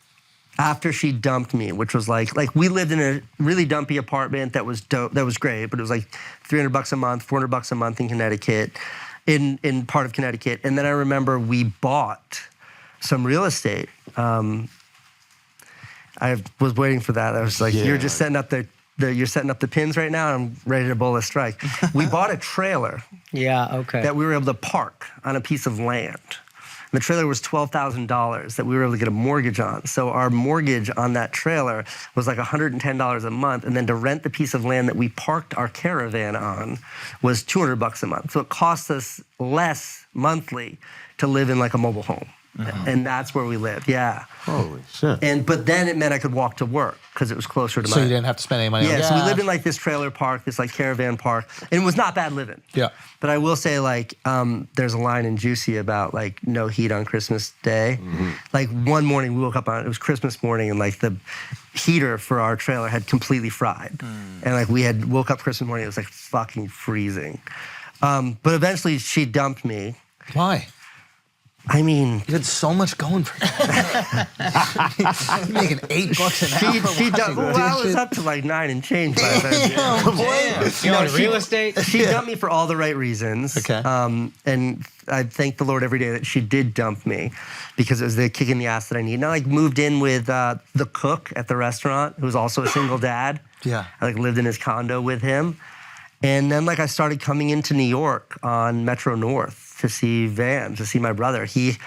Speaker 1: After she dumped me, which was like we lived in a really dumpy apartment that was dope, that was great, but it was like $300 a month, $400 a month in Connecticut, in part of Connecticut. And then I remember we bought some real estate. I was waiting for that. I was like, you're just setting up you're setting up the pins right now, and I'm ready to bowl a strike. We bought a trailer. That we were able to park on a piece of land. The trailer was $12,000 that we were able to get a mortgage on. So our mortgage on that trailer was like $110 a month, and then to rent the piece of land that we parked our caravan on was $200 a month. So it cost us less monthly to live in like a mobile home. And that's where we lived,
Speaker 7: Holy shit.
Speaker 1: But then it meant I could walk to work because it was closer to
Speaker 5: So you didn't have to spend any money on gas.
Speaker 1: So we lived in like this trailer park, this like caravan park, and it was not bad living.
Speaker 5: Yeah.
Speaker 1: But I will say like, there's a line in Juicy about like no heat on Christmas Day. Like one morning we woke up it was Christmas morning, and like the heater for our trailer had completely fried. And like we had woke up Christmas morning, it was like fucking freezing. But eventually she dumped me.
Speaker 5: Why?
Speaker 1: I mean,
Speaker 5: you had so much going for you. You're making $8 an hour.
Speaker 1: She dumped, well, I was up to like 9 and change by the time.
Speaker 4: You know, real estate?
Speaker 1: She dumped me for all the right reasons.
Speaker 5: Okay.
Speaker 1: And I thank the Lord every day that she did dump me, because it was the kick in the ass that I needed. And I like moved in with the cook at the restaurant, who was also a single dad.
Speaker 5: Yeah.
Speaker 1: I like lived in his condo with him. And then like I started coming into New York on Metro North to see Van, to see my brother. This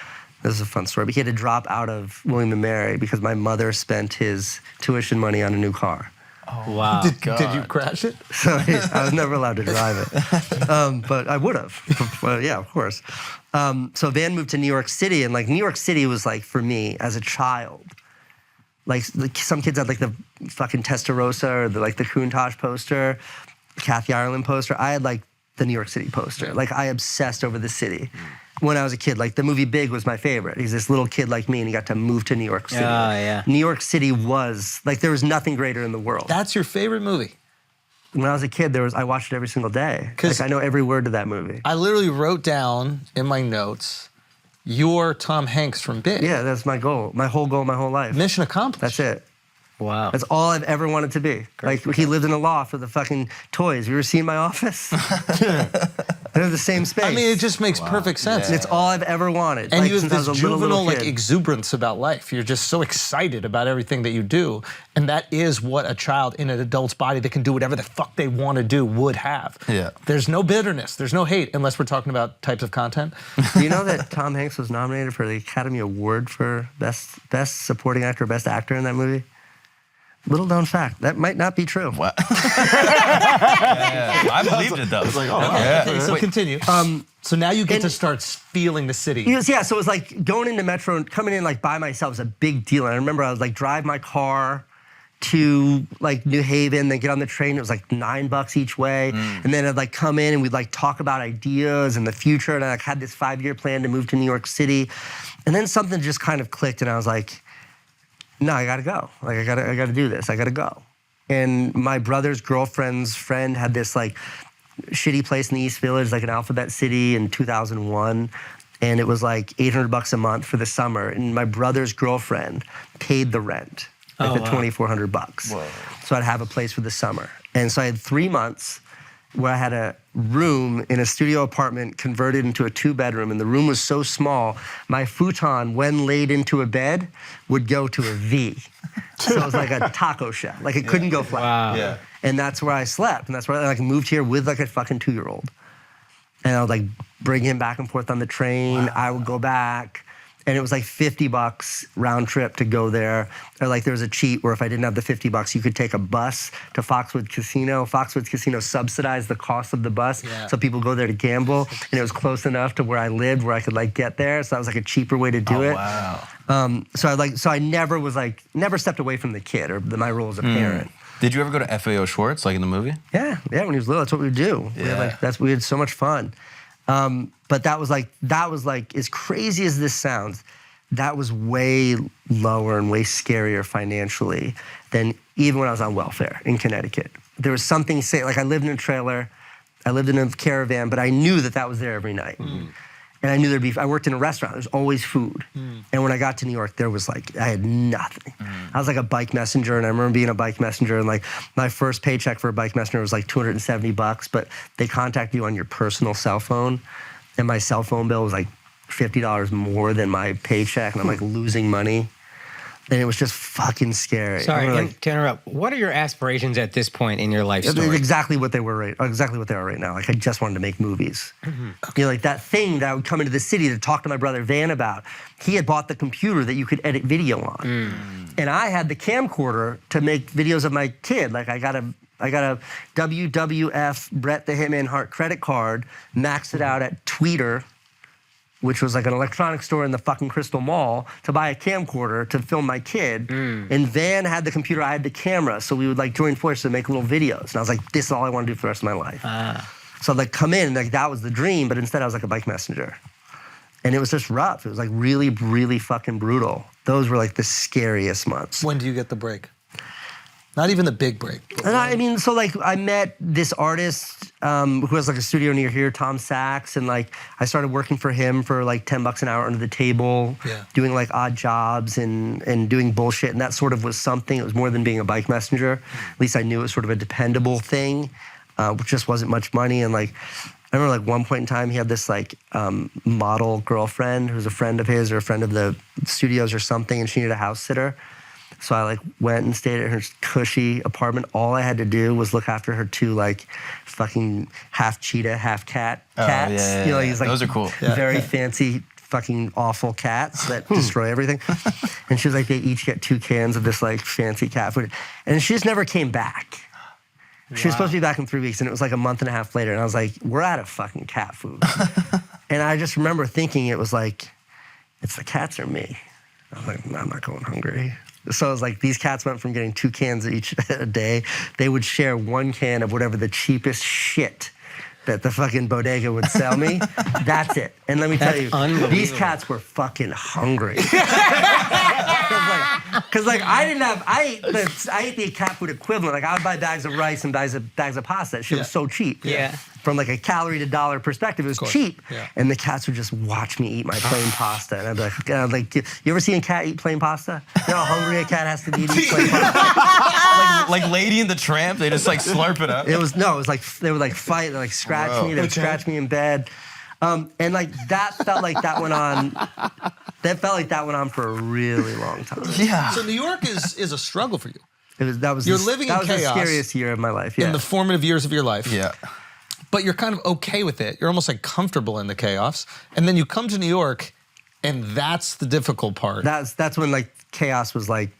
Speaker 1: is a fun story, but he had to drop out of William & Mary because my mother spent his tuition money on a new car.
Speaker 4: Oh, wow.
Speaker 5: Did you crash it?
Speaker 1: So I was never allowed to drive it, but I would have. Well, yeah, of course. So Van moved to New York City, and like New York City was like, for me as a child, like some kids had like the fucking Testarossa or the Countach poster, Kathy Ireland poster. I had like the New York City poster. Like I obsessed over the city when I was a kid. Like the movie Big was my favorite. He's this little kid like me, and he got to move to New York City. New York City was like, there was nothing greater in the world.
Speaker 5: That's your favorite movie?
Speaker 1: When I was a kid, I watched it every single day. Like I know every word to that movie.
Speaker 5: I literally wrote down in my notes, you're Tom Hanks from Big.
Speaker 1: Yeah, that's my goal. My whole goal, my whole life.
Speaker 5: Mission accomplished.
Speaker 1: That's it.
Speaker 4: Wow.
Speaker 1: That's all I've ever wanted to be. Like he lived in a loft with the fucking toys. You ever seen my office? They're the same space.
Speaker 5: I mean, it just makes perfect sense.
Speaker 1: It's all I've ever wanted.
Speaker 5: And
Speaker 1: like,
Speaker 5: you have
Speaker 1: since
Speaker 5: this juvenile like exuberance about life. You're just so excited about everything that you do. And that is what a child in an adult's body that can do whatever the fuck they want to do would have.
Speaker 6: Yeah.
Speaker 5: There's no bitterness. There's no hate, unless we're talking about types of content.
Speaker 1: Do you know that Tom Hanks was nominated for the Academy Award for Best Supporting Actor, Best Actor in that movie? Little known fact. That might not be true.
Speaker 6: What? I believed it though.
Speaker 7: It's like,
Speaker 5: Okay, so continue. So now you get to start feeling the city.
Speaker 1: So it was like going into Metro and coming in like by myself was a big deal. And I remember I would like drive my car to like New Haven, then get on the train. It was like $9 each way. And then I'd like come in and we'd like talk about ideas and the future. And I like had this 5-year plan to move to New York City. And then something just kind of clicked, and I was like, no, I gotta go. Like I gotta do this. I gotta go. And my brother's girlfriend's friend had this like shitty place in the East Village, like an Alphabet City in 2001. And it was like $800 a month for the summer. And my brother's girlfriend paid the rent, like the $2,400. So I'd have a place for the summer. And so I had 3 months where I had a room in a studio apartment converted into a 2-bedroom, and the room was so small, my futon, when laid into a bed, would go to a V. So it was like a taco shell. Like it couldn't go flat.
Speaker 4: Wow.
Speaker 6: Yeah.
Speaker 1: And that's where I slept, and that's where I like moved here with like a fucking 2-year-old. And I would like bring him back and forth on the train. I would go back. And it was like $50 round trip to go there. Or like there was a cheat where if I didn't have the $50, you could take a bus to Foxwoods Casino. Foxwoods Casino subsidized the cost of the bus.
Speaker 5: Yeah.
Speaker 1: So people go there to gamble. And it was close enough to where I lived where I could like get there. So that was like a cheaper way to do it.
Speaker 6: Wow.
Speaker 1: So I never stepped away from the kid or my role as a parent.
Speaker 6: Did you ever go to FAO Schwartz, like in the movie?
Speaker 1: Yeah, when he was little, that's what we would do. We had so much fun. But that was like, as crazy as this sounds, that was way lower and way scarier financially than even when I was on welfare in Connecticut. There was something, like I lived in a trailer, I lived in a caravan, but I knew that was there every night. And I knew I worked in a restaurant, there's always food. And when I got to New York, there was like, I had nothing. I was like a bike messenger, and I remember being a bike messenger, and like my first paycheck for a bike messenger was like $270, but they contact you on your personal cell phone, and my cell phone bill was like $50 more than my paycheck, and I'm like losing money. And it was just fucking scary.
Speaker 4: Sorry, to interrupt. What are your aspirations at this point in your life story?
Speaker 1: Exactly what they were right now. Like I just wanted to make movies. You know, like that thing that I would come into the city to talk to my brother Van about. He had bought the computer that you could edit video on, and I had the camcorder to make videos of my kid. Like I got a WWF Bret the Hitman Hart credit card, maxed it out at Tweeter, which was like an electronics store in the fucking Crystal Mall, to buy a camcorder to film my kid. And Van had the computer, I had the camera, so we would like join forces to make little videos. And I was like, this is all I want to do for the rest of my life. So I'd like come in, and like that was the dream, but instead I was like a bike messenger. And it was just rough. It was like really, really fucking brutal. Those were like the scariest months.
Speaker 5: When do you get the break? Not even the big break.
Speaker 1: And I met this artist who has like a studio near here, Tom Sachs, and like I started working for him for like $10 an hour under the table, doing like odd jobs and doing bullshit, and that sort of was something. It was more than being a bike messenger. At least I knew it was sort of a dependable thing, which just wasn't much money. And like I remember like one point in time he had this like model girlfriend who was a friend of his or a friend of the studios or something, and she needed a house sitter. So I like went and stayed at her cushy apartment. All I had to do was look after her two like fucking half cheetah, half cat cats.
Speaker 6: Yeah,
Speaker 1: you know, these like
Speaker 6: those are cool.
Speaker 1: Very fancy, fucking awful cats that destroy everything. And she was like, they each get 2 cans of this like fancy cat food. And she just never came back. She was supposed to be back in 3 weeks, and it was like a month and a half later. And I was like, we're out of fucking cat food. And I just remember thinking it was like, it's the cats or me. I was like, no, I'm not going hungry. So it was like these cats went from getting 2 cans each a day. They would share 1 can of whatever the cheapest shit that the fucking bodega would sell me. That's it. And let me tell you, these cats were fucking hungry. Because like I ate the cat food equivalent. Like I would buy bags of rice and bags of pasta. That shit was so cheap. From like a calorie to dollar perspective, it was cheap. And the cats would just watch me eat my plain pasta. And I'd be like, you ever seen a cat eat plain pasta? You know how hungry a cat has to be to eat plain pasta?
Speaker 6: like Lady and the Tramp, they just like slurp it up.
Speaker 1: It was like they would like fight, they like scratch me, they would scratch me in bed. And like that felt like that went on. That felt like that went on for a really long time.
Speaker 5: Yeah. So New York is a struggle for you.
Speaker 1: You're living in chaos. That was the scariest year of my life. Yeah.
Speaker 5: In the formative years of your life.
Speaker 6: Yeah.
Speaker 5: But you're kind of okay with it. You're almost like comfortable in the chaos. And then you come to New York, and that's the difficult part.
Speaker 1: That's when like chaos was like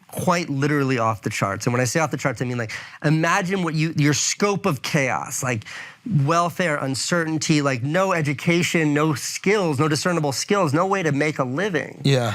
Speaker 1: quite literally off the charts. And when I say off the charts, I mean like imagine what your scope of chaos, like welfare, uncertainty, like no education, no skills, no discernible skills, no way to make a living.
Speaker 5: Yeah.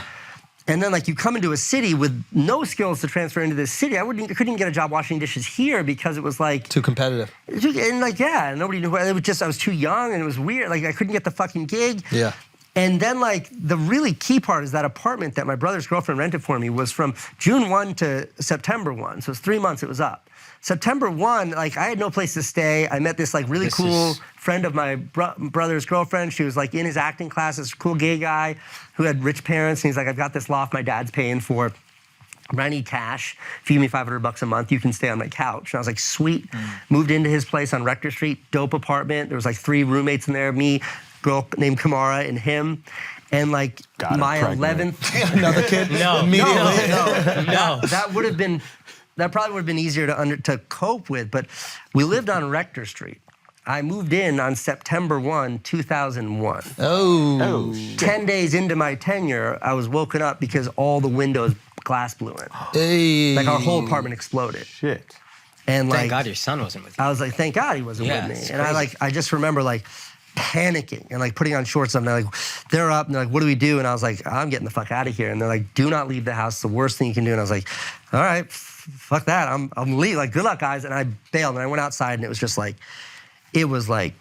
Speaker 1: And then like you come into a city with no skills to transfer into this city. I couldn't get a job washing dishes here because it was like
Speaker 5: too competitive.
Speaker 1: And like nobody knew. It was just I was too young and it was weird. Like I couldn't get the fucking gig.
Speaker 5: Yeah.
Speaker 1: And then like the really key part is that apartment that my brother's girlfriend rented for me was from June 1 to September 1. So it was 3 months it was up. September 1, like I had no place to stay. I met this like really cool friend of my brother's girlfriend. She was like in his acting class, this cool gay guy who had rich parents. And he's like, I've got this loft my dad's paying for. I need cash. If you give me $500 a month, you can stay on my couch. And I was like, sweet. Moved into his place on Rector Street, dope apartment. There was like 3 roommates in there, me, girl named Kamara, and him. And like my 11th...
Speaker 5: Another kid?
Speaker 4: No.
Speaker 5: Immediately?
Speaker 1: No. That probably would have been easier to cope with, but we lived on Rector Street. I moved in on September 1, 2001.
Speaker 5: Oh.
Speaker 1: 10 days into my tenure, I was woken up because all the windows glass blew in.
Speaker 5: Hey.
Speaker 1: Like our whole apartment exploded.
Speaker 7: Shit.
Speaker 1: And like,
Speaker 4: Thank God your son wasn't with you.
Speaker 1: I was like, thank God he wasn't
Speaker 4: Yeah,
Speaker 1: with me.
Speaker 4: it's
Speaker 1: And
Speaker 4: crazy.
Speaker 1: I just remember like panicking and like putting on shorts and they're like, they're up and they're like, what do we do? And I was like, I'm getting the fuck out of here. And they're like, do not leave the house. It's the worst thing you can do. And I was like, all right, fuck that. I'm leaving. Like, good luck, guys. And I bailed and I went outside and it was just like, it was like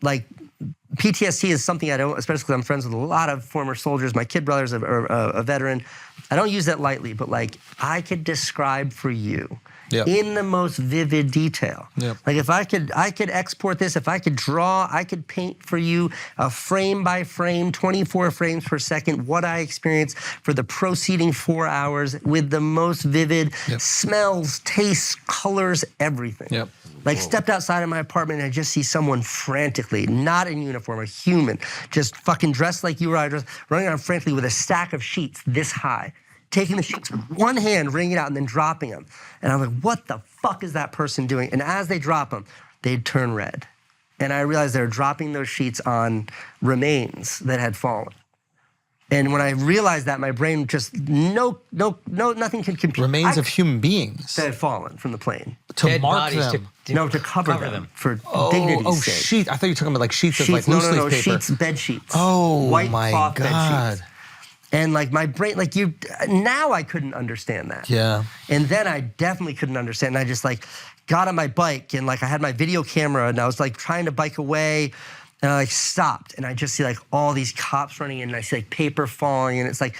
Speaker 1: PTSD is something I don't, especially because I'm friends with a lot of former soldiers. My kid brother's a veteran. I don't use that lightly, but like I could describe for you in the most vivid detail. Like if I could export this, if I could draw, I could paint for you a frame by frame, 24 frames per second, what I experienced for the preceding 4 hours with the most vivid smells, tastes, colors, everything. Like stepped outside of my apartment and I just see someone frantically, not in uniform, a human, just fucking dressed like you or I, just running around frantically with a stack of sheets this high, taking the sheets with one hand, wringing it out, and then dropping them. And I'm like, what the fuck is that person doing? And as they drop them, they'd turn red. And I realized they were dropping those sheets on remains that had fallen. And when I realized that, my brain just, nothing can compute.
Speaker 5: Remains of human beings.
Speaker 1: That had fallen from the plane.
Speaker 5: To
Speaker 4: Dead
Speaker 5: mark
Speaker 4: bodies
Speaker 5: them.
Speaker 1: To cover them for dignity's sake.
Speaker 5: Sheet. I thought you were talking about like sheets of like
Speaker 1: Sheets,
Speaker 5: loose leaf paper.
Speaker 1: sheets, bed sheets.
Speaker 5: Oh
Speaker 1: White
Speaker 5: my
Speaker 1: cloth bed
Speaker 5: God.
Speaker 1: sheets. And like my brain, like now I couldn't understand that.
Speaker 5: Yeah.
Speaker 1: And then I definitely couldn't understand. And I just like got on my bike and like I had my video camera and I was like trying to bike away and I like stopped and I just see like all these cops running in and I see like paper falling and it's like,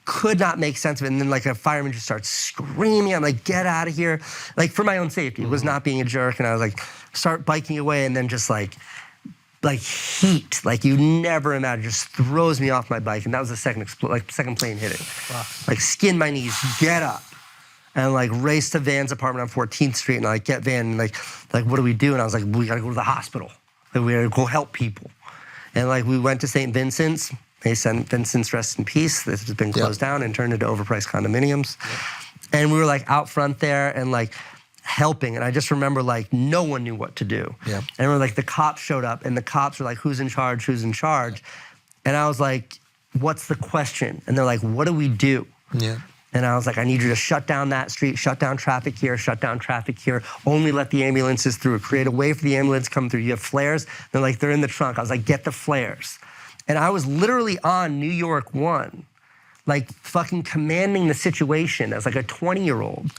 Speaker 1: could not make sense of it. And then like a fireman just starts screaming. I'm like, get out of here. Like for my own safety. It was not being a jerk. And I was like, start biking away and then just like heat, like you never imagine, just throws me off my bike. And that was the second plane hitting. Wow. Like skinned my knees, get up. And like race to Van's apartment on 14th Street and I like get Van and like what do we do? And I was like, we gotta go to the hospital. Like we gotta go help people. And like we went to St. Vincent's. St. Vincent's, rest in peace. This has been closed down and turned into overpriced condominiums. And we were like out front there and like helping. And I just remember like no one knew what to do. And I remember like the cops showed up and the cops were like, who's in charge, who's in charge? And I was like, what's the question? And they're like, what do we do? And I was like, I need you to shut down that street, shut down traffic here, only let the ambulances through, create a way for the ambulance to come through. You have flares? They're like, they're in the trunk. I was like, get the flares. And I was literally on New York 1, like fucking commanding the situation as like a 20-year-old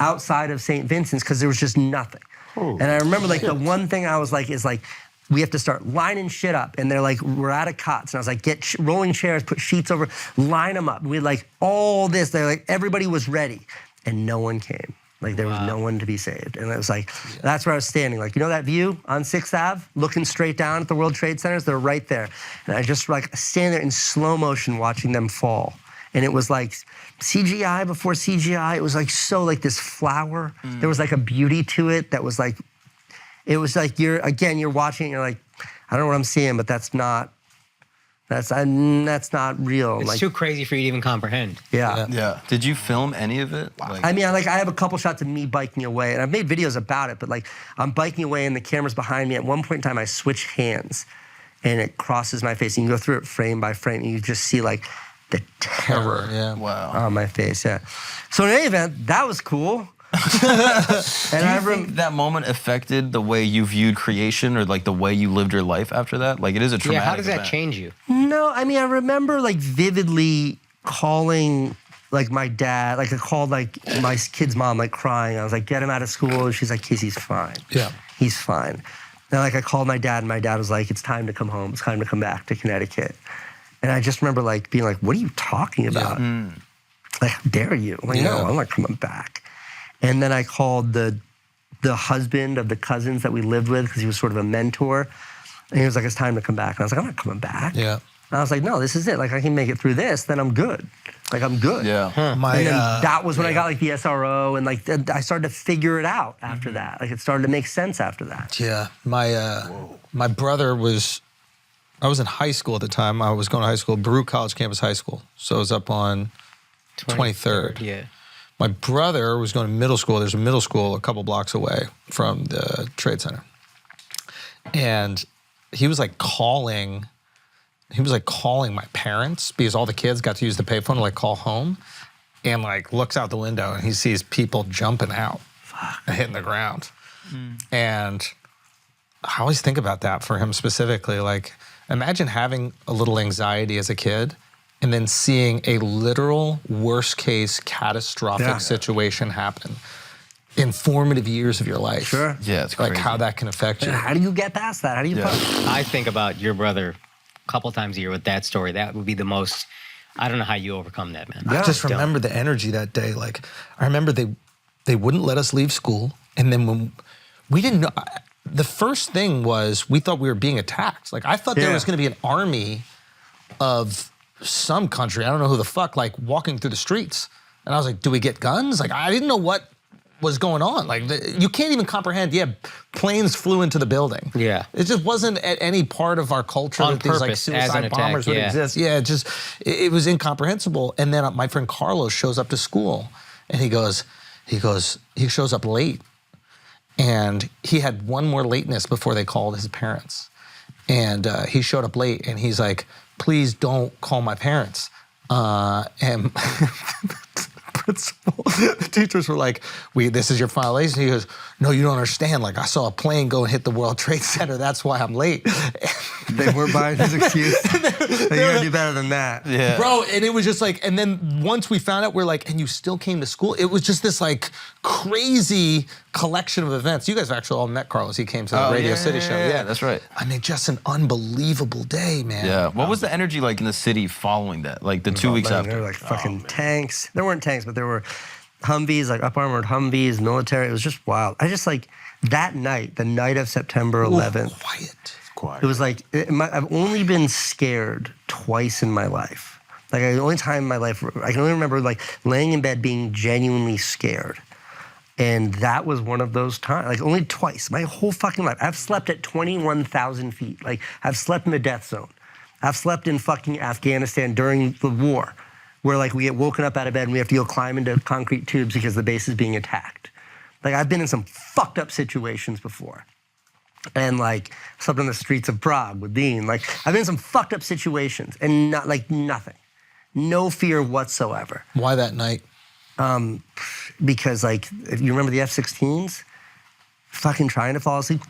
Speaker 1: outside of St. Vincent's because there was just nothing. And I remember like the one thing I was like is like, we have to start lining shit up. And they're like, we're out of cots. And I was like, get rolling chairs, put sheets over, line them up. We had like all this. They're like, everybody was ready. And no one came. Like there was no one to be saved. And it was like, that's where I was standing. Like, you know that view on 6th Ave, looking straight down at the World Trade Centers? They're right there. And I just like stand there in slow motion watching them fall. And it was like CGI before CGI. It was like so like this flower. There was like a beauty to it that was like, it was like you're watching and you're like, I don't know what I'm seeing, but that's not real.
Speaker 4: It's
Speaker 1: like,
Speaker 4: too crazy for you to even comprehend.
Speaker 6: Yeah. Did you film any of it? Like,
Speaker 1: I mean, I have a couple shots of me biking away, and I've made videos about it, but like I'm biking away and the camera's behind me. At one point in time, I switch hands and it crosses my face. You can go through it frame by frame and you just see like the terror on my face, So in any event, that was cool.
Speaker 6: And I think that moment affected the way you viewed creation or like the way you lived your life after that? Like it is a traumatic
Speaker 4: how does that
Speaker 6: event.
Speaker 4: change you?
Speaker 1: No, I mean, I remember like vividly calling like my dad, like I called like my kid's mom, like crying. I was like, get him out of school. And she's like, he's fine. He's fine. And like I called my dad and my dad was like, it's time to come home. It's time to come back to Connecticut. And I just remember like being like, what are you talking about? Like, how dare you? I'm like, no, I'm not coming back. And then I called the husband of the cousins that we lived with because he was sort of a mentor. And he was like, it's time to come back. And I was like, I'm not coming back. And I was like, no, this is it. Like, I can make it through this, then I'm good. Like, I'm good.
Speaker 6: And
Speaker 1: then that was when I got like the SRO and like I started to figure it out after that. Like, it started to make sense after that.
Speaker 5: My brother I was in high school at the time. I was going to high school, Baruch College Campus High School. So I was up on 23rd. My brother was going to middle school. There's a middle school a couple blocks away from the Trade Center. and he was like calling my parents because all the kids got to use the payphone to like call home, and like looks out the window and he sees people jumping out and hitting the ground. And I always think about that for him specifically. Like, imagine having a little anxiety as a kid and then seeing a literal worst case catastrophic situation happen in formative years of your life.
Speaker 1: Sure.
Speaker 6: Yeah, it's
Speaker 5: like
Speaker 6: crazy.
Speaker 5: how that can affect you.
Speaker 1: How do you get past that? How do you?
Speaker 4: I think about your brother a couple times a year with that story. That would be the most. I don't know how you overcome that, man.
Speaker 5: I just remember the energy that day. Like, I remember they wouldn't let us leave school, and then when we didn't know, the first thing was we thought we were being attacked. Like, I thought there was going to be an army of some country, I don't know who the fuck, like walking through the streets, and I was like, do we get guns? Like, I didn't know what was going on. Like, you can't even comprehend. Yeah, planes flew into the building.
Speaker 4: Yeah.
Speaker 5: It just wasn't at any part of our culture
Speaker 4: On
Speaker 5: that these like
Speaker 4: purpose, as an
Speaker 5: suicide
Speaker 4: attack,
Speaker 5: bombers would
Speaker 4: yeah.
Speaker 5: exist. Yeah, it was incomprehensible. And then my friend Carlos shows up to school, and he shows up late, and he had one more lateness before they called his parents. And he showed up late, and he's like, please don't call my parents. And principal, the teachers were like, this is your final lesson. He goes, no, you don't understand. Like, I saw a plane go and hit the World Trade Center. That's why I'm late.
Speaker 1: They weren't buying his excuse. You gotta do better than that.
Speaker 6: Yeah.
Speaker 5: Bro, and it was just like, and then once we found out, we're like, and you still came to school? It was just this like crazy collection of events. You guys have actually all met Carlos. He came to the Radio City show.
Speaker 6: Yeah, that's right.
Speaker 5: I mean, just an unbelievable day, man.
Speaker 6: Yeah. What was the energy like in the city following that? Like the 2 weeks
Speaker 1: There
Speaker 6: after?
Speaker 1: were like fucking tanks. There weren't tanks, but there were Humvees, like up armored Humvees, military. It was just wild. I just like that night, the night of September 11th.
Speaker 5: Quiet.
Speaker 1: It was like, I've only been scared twice in my life. Like, the only time in my life, I can only remember like laying in bed being genuinely scared. And that was one of those times, like only twice, my whole fucking life. I've slept at 21,000 feet. Like, I've slept in the death zone. I've slept in fucking Afghanistan during the war, where like we get woken up out of bed and we have to go climb into concrete tubes because the base is being attacked. Like, I've been in some fucked up situations before. And like slept on the streets of Prague with Dean. Like, I've been in some fucked up situations and not like nothing. No fear whatsoever.
Speaker 5: Why that night?
Speaker 1: Because like, if you remember the F-16s, fucking trying to fall asleep,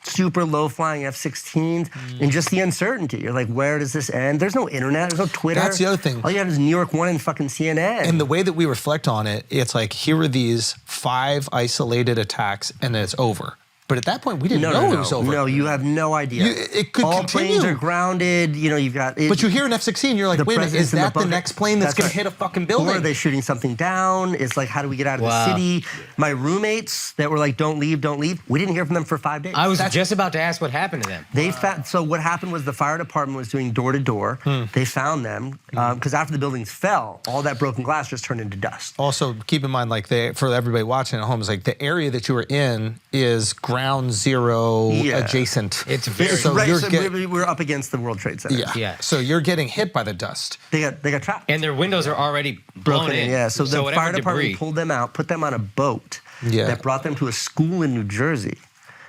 Speaker 1: super low flying F-16s, and just the uncertainty. You're like, where does this end? There's no internet, there's no Twitter.
Speaker 5: That's the other thing.
Speaker 1: All you have is New York One and fucking CNN.
Speaker 5: And the way that we reflect on it, it's like, here are these 5 isolated attacks, and then it's over. But at that point, we didn't know it was over.
Speaker 1: No, you have no idea.
Speaker 5: It could
Speaker 1: All
Speaker 5: continue.
Speaker 1: planes are grounded. You know, you've got.
Speaker 5: But you hear an F-16, you're like,
Speaker 1: the
Speaker 5: wait a minute, is
Speaker 1: president's in the
Speaker 5: that the
Speaker 1: bunker.
Speaker 5: next plane that's going
Speaker 1: right.
Speaker 5: to hit a fucking building?
Speaker 1: Or are they shooting something down? It's like, how do we get out of the city? My roommates that were like, don't leave. We didn't hear from them for 5 days.
Speaker 4: I was just about to ask what happened to them.
Speaker 1: They found, so what happened was the fire department was doing door to door. They found them because after the buildings fell, all that broken glass just turned into dust.
Speaker 5: Also, keep in mind, like, for everybody watching at home, is like the area that you were in is ground zero adjacent.
Speaker 4: It's very
Speaker 5: so
Speaker 1: Right,
Speaker 5: you're
Speaker 1: so we're up against the World Trade Center.
Speaker 4: Yeah.
Speaker 5: So you're getting hit by the dust.
Speaker 1: They got trapped.
Speaker 4: And their windows are already blown in.
Speaker 1: Yeah, so the
Speaker 4: whatever
Speaker 1: fire department
Speaker 4: debris-
Speaker 1: pulled them out, put them on a boat that brought them to a school in New Jersey.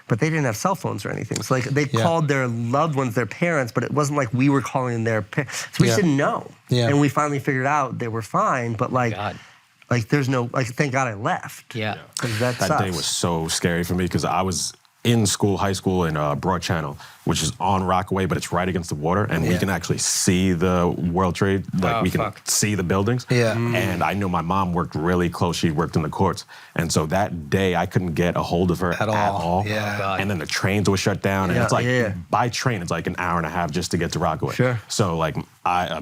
Speaker 1: But they didn't have cell phones or anything. So like they called their loved ones their parents, but it wasn't like we were calling their parents. So we just didn't know.
Speaker 5: Yeah.
Speaker 1: And we finally figured out they were fine, but like, there's no, like, thank God I left.
Speaker 4: Yeah.
Speaker 1: 'Cause that
Speaker 7: That
Speaker 1: sucks.
Speaker 7: day was so scary for me because I was in school, high school in Broad Channel, which is on Rockaway, but it's right against the water, and we can actually see the World Trade. Like, we can see the buildings.
Speaker 5: Yeah.
Speaker 7: And I know my mom worked really close. She worked in the courts. And so that day, I couldn't get a hold of her at all.
Speaker 5: Yeah.
Speaker 4: Oh, God.
Speaker 7: And then the trains were shut down, and
Speaker 1: Yeah,
Speaker 7: it's like,
Speaker 1: yeah.
Speaker 7: by train, it's like an hour and a half just to get to Rockaway.
Speaker 1: Sure.
Speaker 7: So, like, I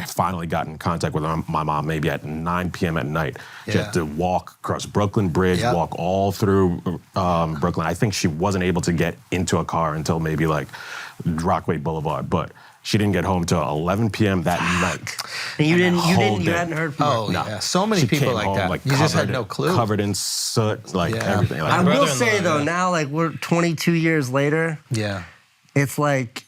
Speaker 7: finally got in contact with my mom maybe at 9 p.m. at night. She had to walk across Brooklyn Bridge, walk all through Brooklyn. I think she wasn't able to get into a car until maybe like Rockaway Boulevard, but she didn't get home till 11 p.m. that night.
Speaker 1: And you
Speaker 7: day.
Speaker 1: hadn't heard from
Speaker 5: Oh,
Speaker 1: her.
Speaker 7: No.
Speaker 5: yeah. So many
Speaker 7: She
Speaker 5: people
Speaker 7: came
Speaker 5: like
Speaker 7: home,
Speaker 5: that.
Speaker 7: like,
Speaker 5: You just had
Speaker 7: covered-
Speaker 5: no clue.
Speaker 7: Covered in soot, like everything. Like,
Speaker 1: I will
Speaker 4: brother-in-law,
Speaker 1: say though,
Speaker 4: yeah.
Speaker 1: now like we're 22 years later,
Speaker 5: Yeah.
Speaker 1: it's like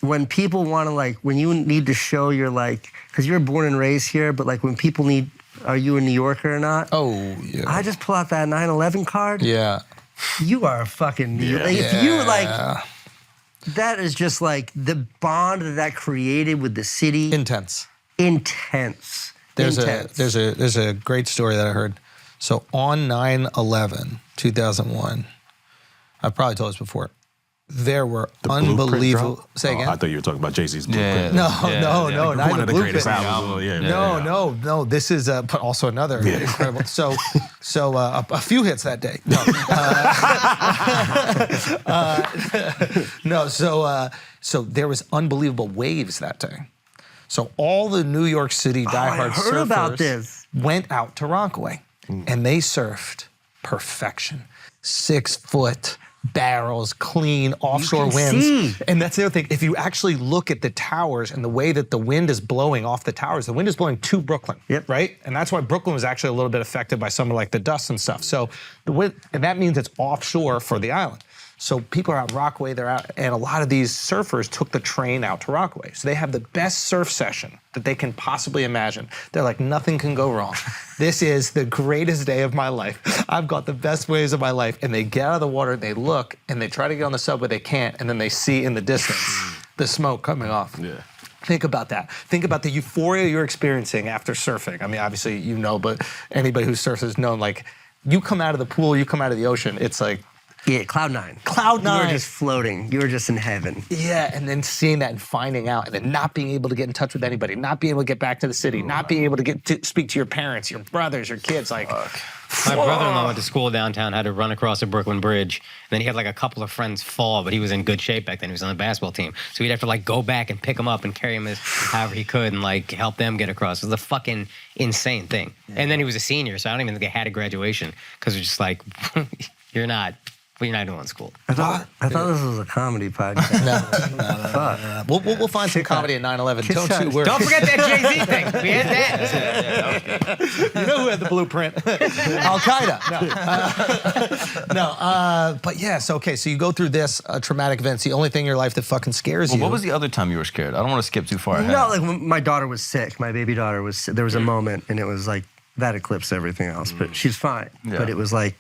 Speaker 1: when people want to like, when you need to show you're like, because you're born and raised here, but like when people need, are you a New Yorker or not?
Speaker 5: Oh, yeah.
Speaker 1: I just pull out that 9/11 card.
Speaker 5: Yeah.
Speaker 1: you are a fucking. Like, if you like, that is just like the bond that created with the city.
Speaker 5: Intense.
Speaker 1: Intense.
Speaker 5: There's a great story that I heard. So on 9/11, 2001, I've probably told this before. There were unbelievable. Say again.
Speaker 7: I thought you were talking about Jay-Z's Blueprint.
Speaker 5: No,
Speaker 7: Like one of the greatest
Speaker 5: Blueprint.
Speaker 7: albums.
Speaker 5: No. This is but also another incredible. So a few hits that day. No, so there was unbelievable waves that day. So all the New York City diehard
Speaker 1: heard
Speaker 5: surfers
Speaker 1: about this.
Speaker 5: went out to Rockaway, and they surfed perfection. 6 foot barrels, clean offshore winds.
Speaker 1: see.
Speaker 5: And that's the other thing. If you actually look at the towers and the way that the wind is blowing off the towers, the wind is blowing to Brooklyn, right? And that's why Brooklyn was actually a little bit affected by some of like the dust and stuff. So the wind, and that means it's offshore for the island. So people are out in Rockaway, they're out, and a lot of these surfers took the train out to Rockaway. So they have the best surf session that they can possibly imagine. They're like, nothing can go wrong. This is the greatest day of my life. I've got the best waves of my life. And they get out of the water, they look, and they try to get on the subway, they can't, and then they see in the distance the smoke coming off.
Speaker 7: Yeah.
Speaker 5: Think about that. Think about the euphoria you're experiencing after surfing. I mean, obviously you know, but anybody who surfs has known, like, you come out of the pool, you come out of the ocean, it's like,
Speaker 1: Yeah, Cloud 9.
Speaker 5: Cloud
Speaker 1: You were
Speaker 5: 9.
Speaker 1: just floating. You were just in heaven.
Speaker 5: Yeah, and then seeing that and finding out, and then not being able to get in touch with anybody, not being able to get back to the city, not being able to get to speak to your parents, your brothers, your kids. Like,
Speaker 4: My brother-in-law went to school downtown, had to run across the Brooklyn Bridge. And then he had like a couple of friends fall, but he was in good shape back then. He was on the basketball team. So he'd have to like go back and pick him up and carry him however he could and like help them get across. It was a fucking insane thing. Yeah. And then he was a senior, so I don't even think he had a graduation because it was just like, you're not doing school.
Speaker 1: I thought this was a comedy podcast.
Speaker 5: No. We'll find some comedy at 9/11. Don't you worry.
Speaker 4: Don't forget that Jay-Z thing. We had that.
Speaker 5: You know who had the blueprint? Al Qaeda. But yes, okay. So you go through this traumatic event. It's the only thing in your life that fucking scares you.
Speaker 6: What was the other time you were scared? I don't want to skip too far ahead.
Speaker 1: No, like when my daughter was sick. My baby daughter was sick. There was a moment, and it was like, that eclipsed everything else. But she's fine.
Speaker 6: Yeah.
Speaker 1: But it was like,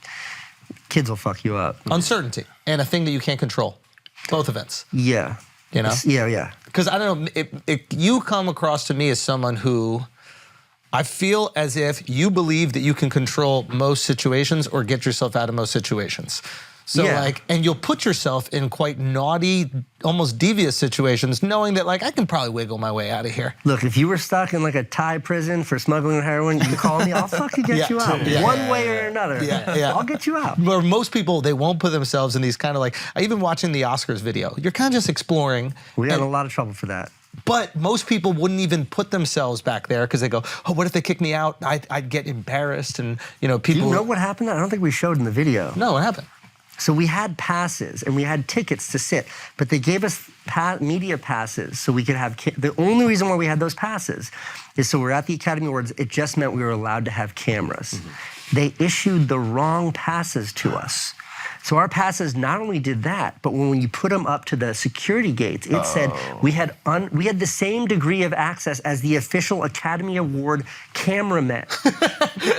Speaker 1: kids will fuck you up.
Speaker 5: Uncertainty and a thing that you can't control. Both events.
Speaker 1: Yeah.
Speaker 5: You know?
Speaker 1: Yeah.
Speaker 5: Because I don't know, if you come across to me as someone who I feel as if you believe that you can control most situations or get yourself out of most situations. So like, and you'll put yourself in quite naughty, almost devious situations, knowing that like, I can probably wiggle my way out of here.
Speaker 1: Look, if you were stuck in like a Thai prison for smuggling heroin, you call me, I'll fucking get you out. One way or another.
Speaker 5: Yeah.
Speaker 1: I'll get you out.
Speaker 5: Where most people, they won't put themselves in these kind of like, even watching the Oscars video, you're kind of just exploring.
Speaker 1: We got in a lot of trouble for that.
Speaker 5: But most people wouldn't even put themselves back there because they go, oh, what if they kick me out? I'd get embarrassed. And, you know, people.
Speaker 1: Do you know what happened? I don't think we showed in the video.
Speaker 5: No, what happened?
Speaker 1: So we had passes and we had tickets to sit, but they gave us media passes so we could have. The only reason why we had those passes is so we're at the Academy Awards. It just meant we were allowed to have cameras. Mm-hmm. They issued the wrong passes to us. So our passes not only did that, but when you put them up to the security gates, it said we had the same degree of access as the official Academy Award cameramen.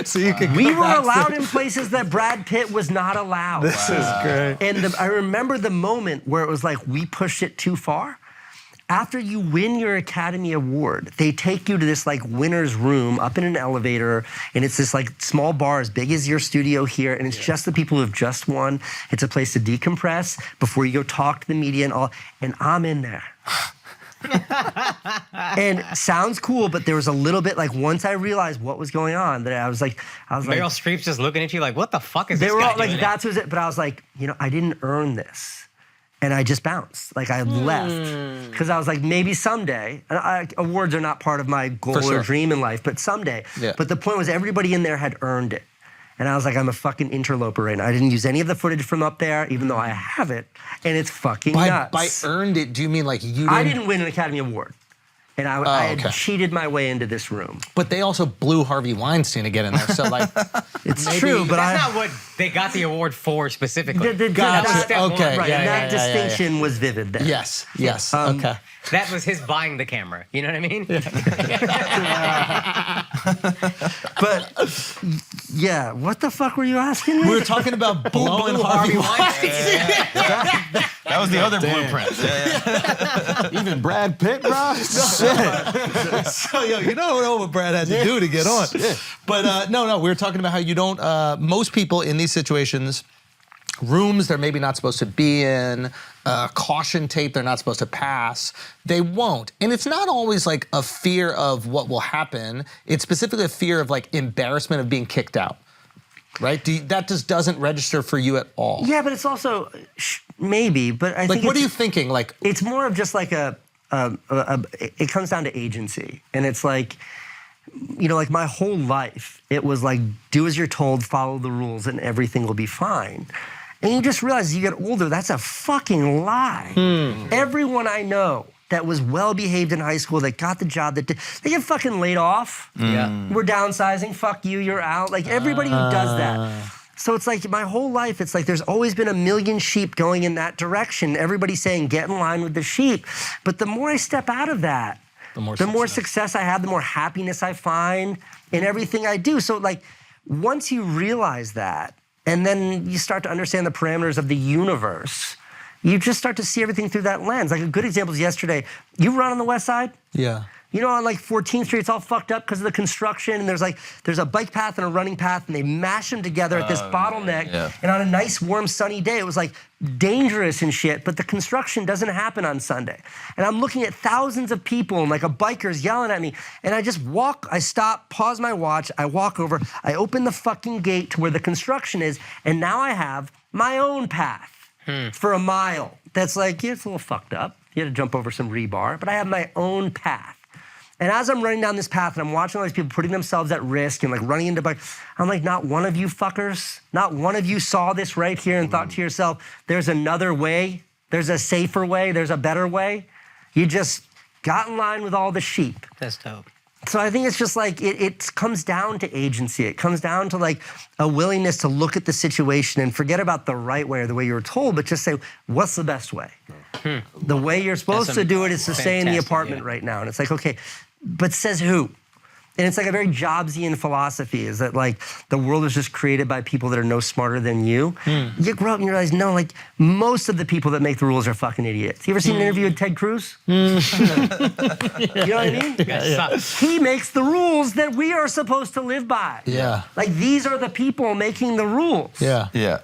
Speaker 5: So you could.
Speaker 1: We were allowed in places that Brad Pitt was not allowed.
Speaker 5: This is great.
Speaker 1: And I remember the moment where it was like we pushed it too far. After you win your Academy Award, they take you to this like winner's room up in an elevator, and it's this like small bar as big as your studio here, and it's just the people who have just won. It's a place to decompress before you go talk to the media and all, and I'm in there. And sounds cool, but there was a little bit like once I realized what was going on, that I was like,
Speaker 4: Meryl Streep's just looking at you like, what the fuck is this
Speaker 1: they were
Speaker 4: guy
Speaker 1: all like,
Speaker 4: doing?
Speaker 1: that's was it. But I was like, I didn't earn this. And I just bounced. Like I left. Because I was like, maybe someday, awards are not part of my goal or dream in life, but someday.
Speaker 5: Yeah.
Speaker 1: But the point was everybody in there had earned it. And I was like, I'm a fucking interloper right now. I didn't use any of the footage from up there, even though I have it. And it's fucking nuts.
Speaker 5: By earned it, do you mean like you didn't?
Speaker 1: I didn't win an Academy Award. And I had cheated my way into this room.
Speaker 5: But they also blew Harvey Weinstein to get in there. So like,
Speaker 1: It's true, but
Speaker 4: That's not what they got the award for specifically.
Speaker 5: Gotcha.
Speaker 4: That was step one.
Speaker 5: Okay.
Speaker 1: Right,
Speaker 5: Yeah,
Speaker 1: and that
Speaker 5: yeah, yeah, yeah.
Speaker 1: distinction was vivid there.
Speaker 5: Yes. Okay.
Speaker 4: That was his buying the camera. You know what I mean?
Speaker 1: But yeah, what the fuck were you asking me?
Speaker 5: We were talking about blowing Harvey Weinstein.
Speaker 6: That was the other blueprint. Yeah.
Speaker 7: Even Brad Pitt, bro. Shit.
Speaker 5: So, you don't know what Brad had to do to get on. But no, we were talking about how you don't, most people in these situations, rooms they're maybe not supposed to be in, caution tape they're not supposed to pass, they won't. And it's not always like a fear of what will happen. It's specifically a fear of like embarrassment of being kicked out, right? That just doesn't register for you at all.
Speaker 1: Yeah, but it's also, maybe, but I think
Speaker 5: Like, what are you thinking? Like,
Speaker 1: it's more of just like it comes down to agency. And it's like, like my whole life, it was like, do as you're told, follow the rules, and everything will be fine. And you just realize as you get older, that's a fucking lie. Everyone I know that was well-behaved in high school, that got the job, they get fucking laid off.
Speaker 4: Yeah.
Speaker 1: We're downsizing, fuck you, you're out. Like everybody who does that. So it's like my whole life, it's like there's always been a million sheep going in that direction. Everybody's saying, get in line with the sheep. But the more I step out of that, the more success I have, the more happiness I find in everything I do. So like, once you realize that, and then you start to understand the parameters of the universe, you just start to see everything through that lens. Like a good example is yesterday, you run on the West Side?
Speaker 5: yeah.
Speaker 1: You know, on like 14th Street, it's all fucked up because of the construction, and there's a bike path and a running path, and they mash them together at this bottleneck.
Speaker 6: Yeah.
Speaker 1: And on a nice, warm, sunny day, it was like dangerous and shit, but the construction doesn't happen on Sunday. And I'm looking at thousands of people and like a biker's yelling at me, and I just I stop, pause my watch, I walk over, I open the fucking gate to where the construction is, and now I have my own path for a mile. That's like, yeah, it's a little fucked up. You had to jump over some rebar, but I have my own path. And as I'm running down this path and I'm watching all these people putting themselves at risk and like running into bikes, I'm like, not one of you fuckers, not one of you saw this right here and thought to yourself, there's another way, there's a safer way, there's a better way. You just got in line with all the sheep.
Speaker 4: That's dope.
Speaker 1: So I think it's just like, it comes down to agency. It comes down to like a willingness to look at the situation and forget about the right way or the way you were told, but just say, what's the best way? The way you're supposed to do it is to stay in the apartment right now. And it's like, okay, but says who? And it's like a very Jobsian philosophy, is that like the world is just created by people that are no smarter than you. You grow up and you realize, no, like most of the people that make the rules are fucking idiots. You ever seen an interview with Ted Cruz? You know what I mean? He makes the rules that we are supposed to live by.
Speaker 5: Yeah.
Speaker 1: Like these are the people making the rules.
Speaker 5: Yeah.
Speaker 6: Yeah.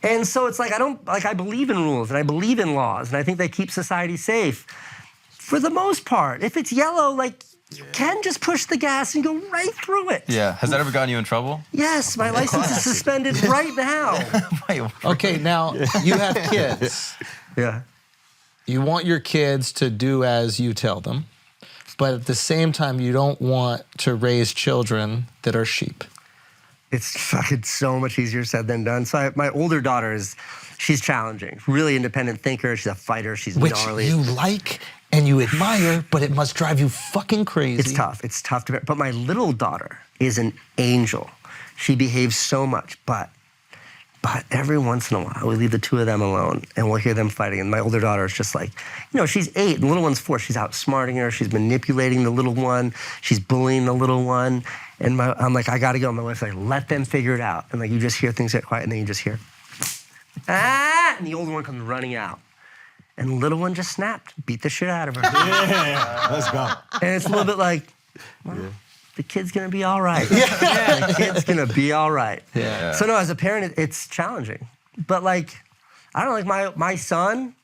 Speaker 1: And so it's like, I believe in rules and I believe in laws and I think they keep society safe. For the most part, if it's yellow, like, you can just push the gas and go right through it.
Speaker 6: Yeah. Has that ever gotten you in trouble?
Speaker 1: Yes, my license is suspended right now.
Speaker 5: Okay, now you have kids.
Speaker 1: Yeah.
Speaker 5: You want your kids to do as you tell them, but at the same time, you don't want to raise children that are sheep.
Speaker 1: It's fucking so much easier said than done. So my older daughter she's challenging, really independent thinker. She's a fighter. She's gnarly.
Speaker 5: Which you like and you admire, but it must drive you fucking crazy.
Speaker 1: It's tough. It's tough to bear. But my little daughter is an angel. She behaves so much, but every once in a while, we leave the two of them alone and we'll hear them fighting. And my older daughter is just like, she's 8 and the little one's 4. She's outsmarting her. She's manipulating the little one. She's bullying the little one. And I'm like, I gotta go. My wife's like, let them figure it out. And like, you just hear things get quiet and then you just hear, and the older one comes running out. And the little one just snapped, beat the shit out of her.
Speaker 7: Yeah, let's go.
Speaker 1: And it's a little bit like, the kid's gonna be all right. The kid's gonna be all right.
Speaker 5: Yeah.
Speaker 1: So no, as a parent, it's challenging. But like, I don't know, like my son,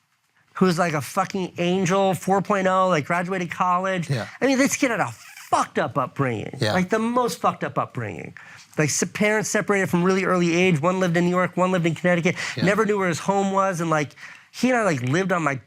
Speaker 1: who's like a fucking angel, 4.0, like graduated college.
Speaker 5: Yeah.
Speaker 1: I mean, this kid had a fucked up upbringing.
Speaker 5: Yeah.
Speaker 1: Like the most fucked up upbringing. Like parents separated from really early age. One lived in New York, one lived in Connecticut.
Speaker 5: Yeah.
Speaker 1: Never knew where his home was. And like, he and I like lived on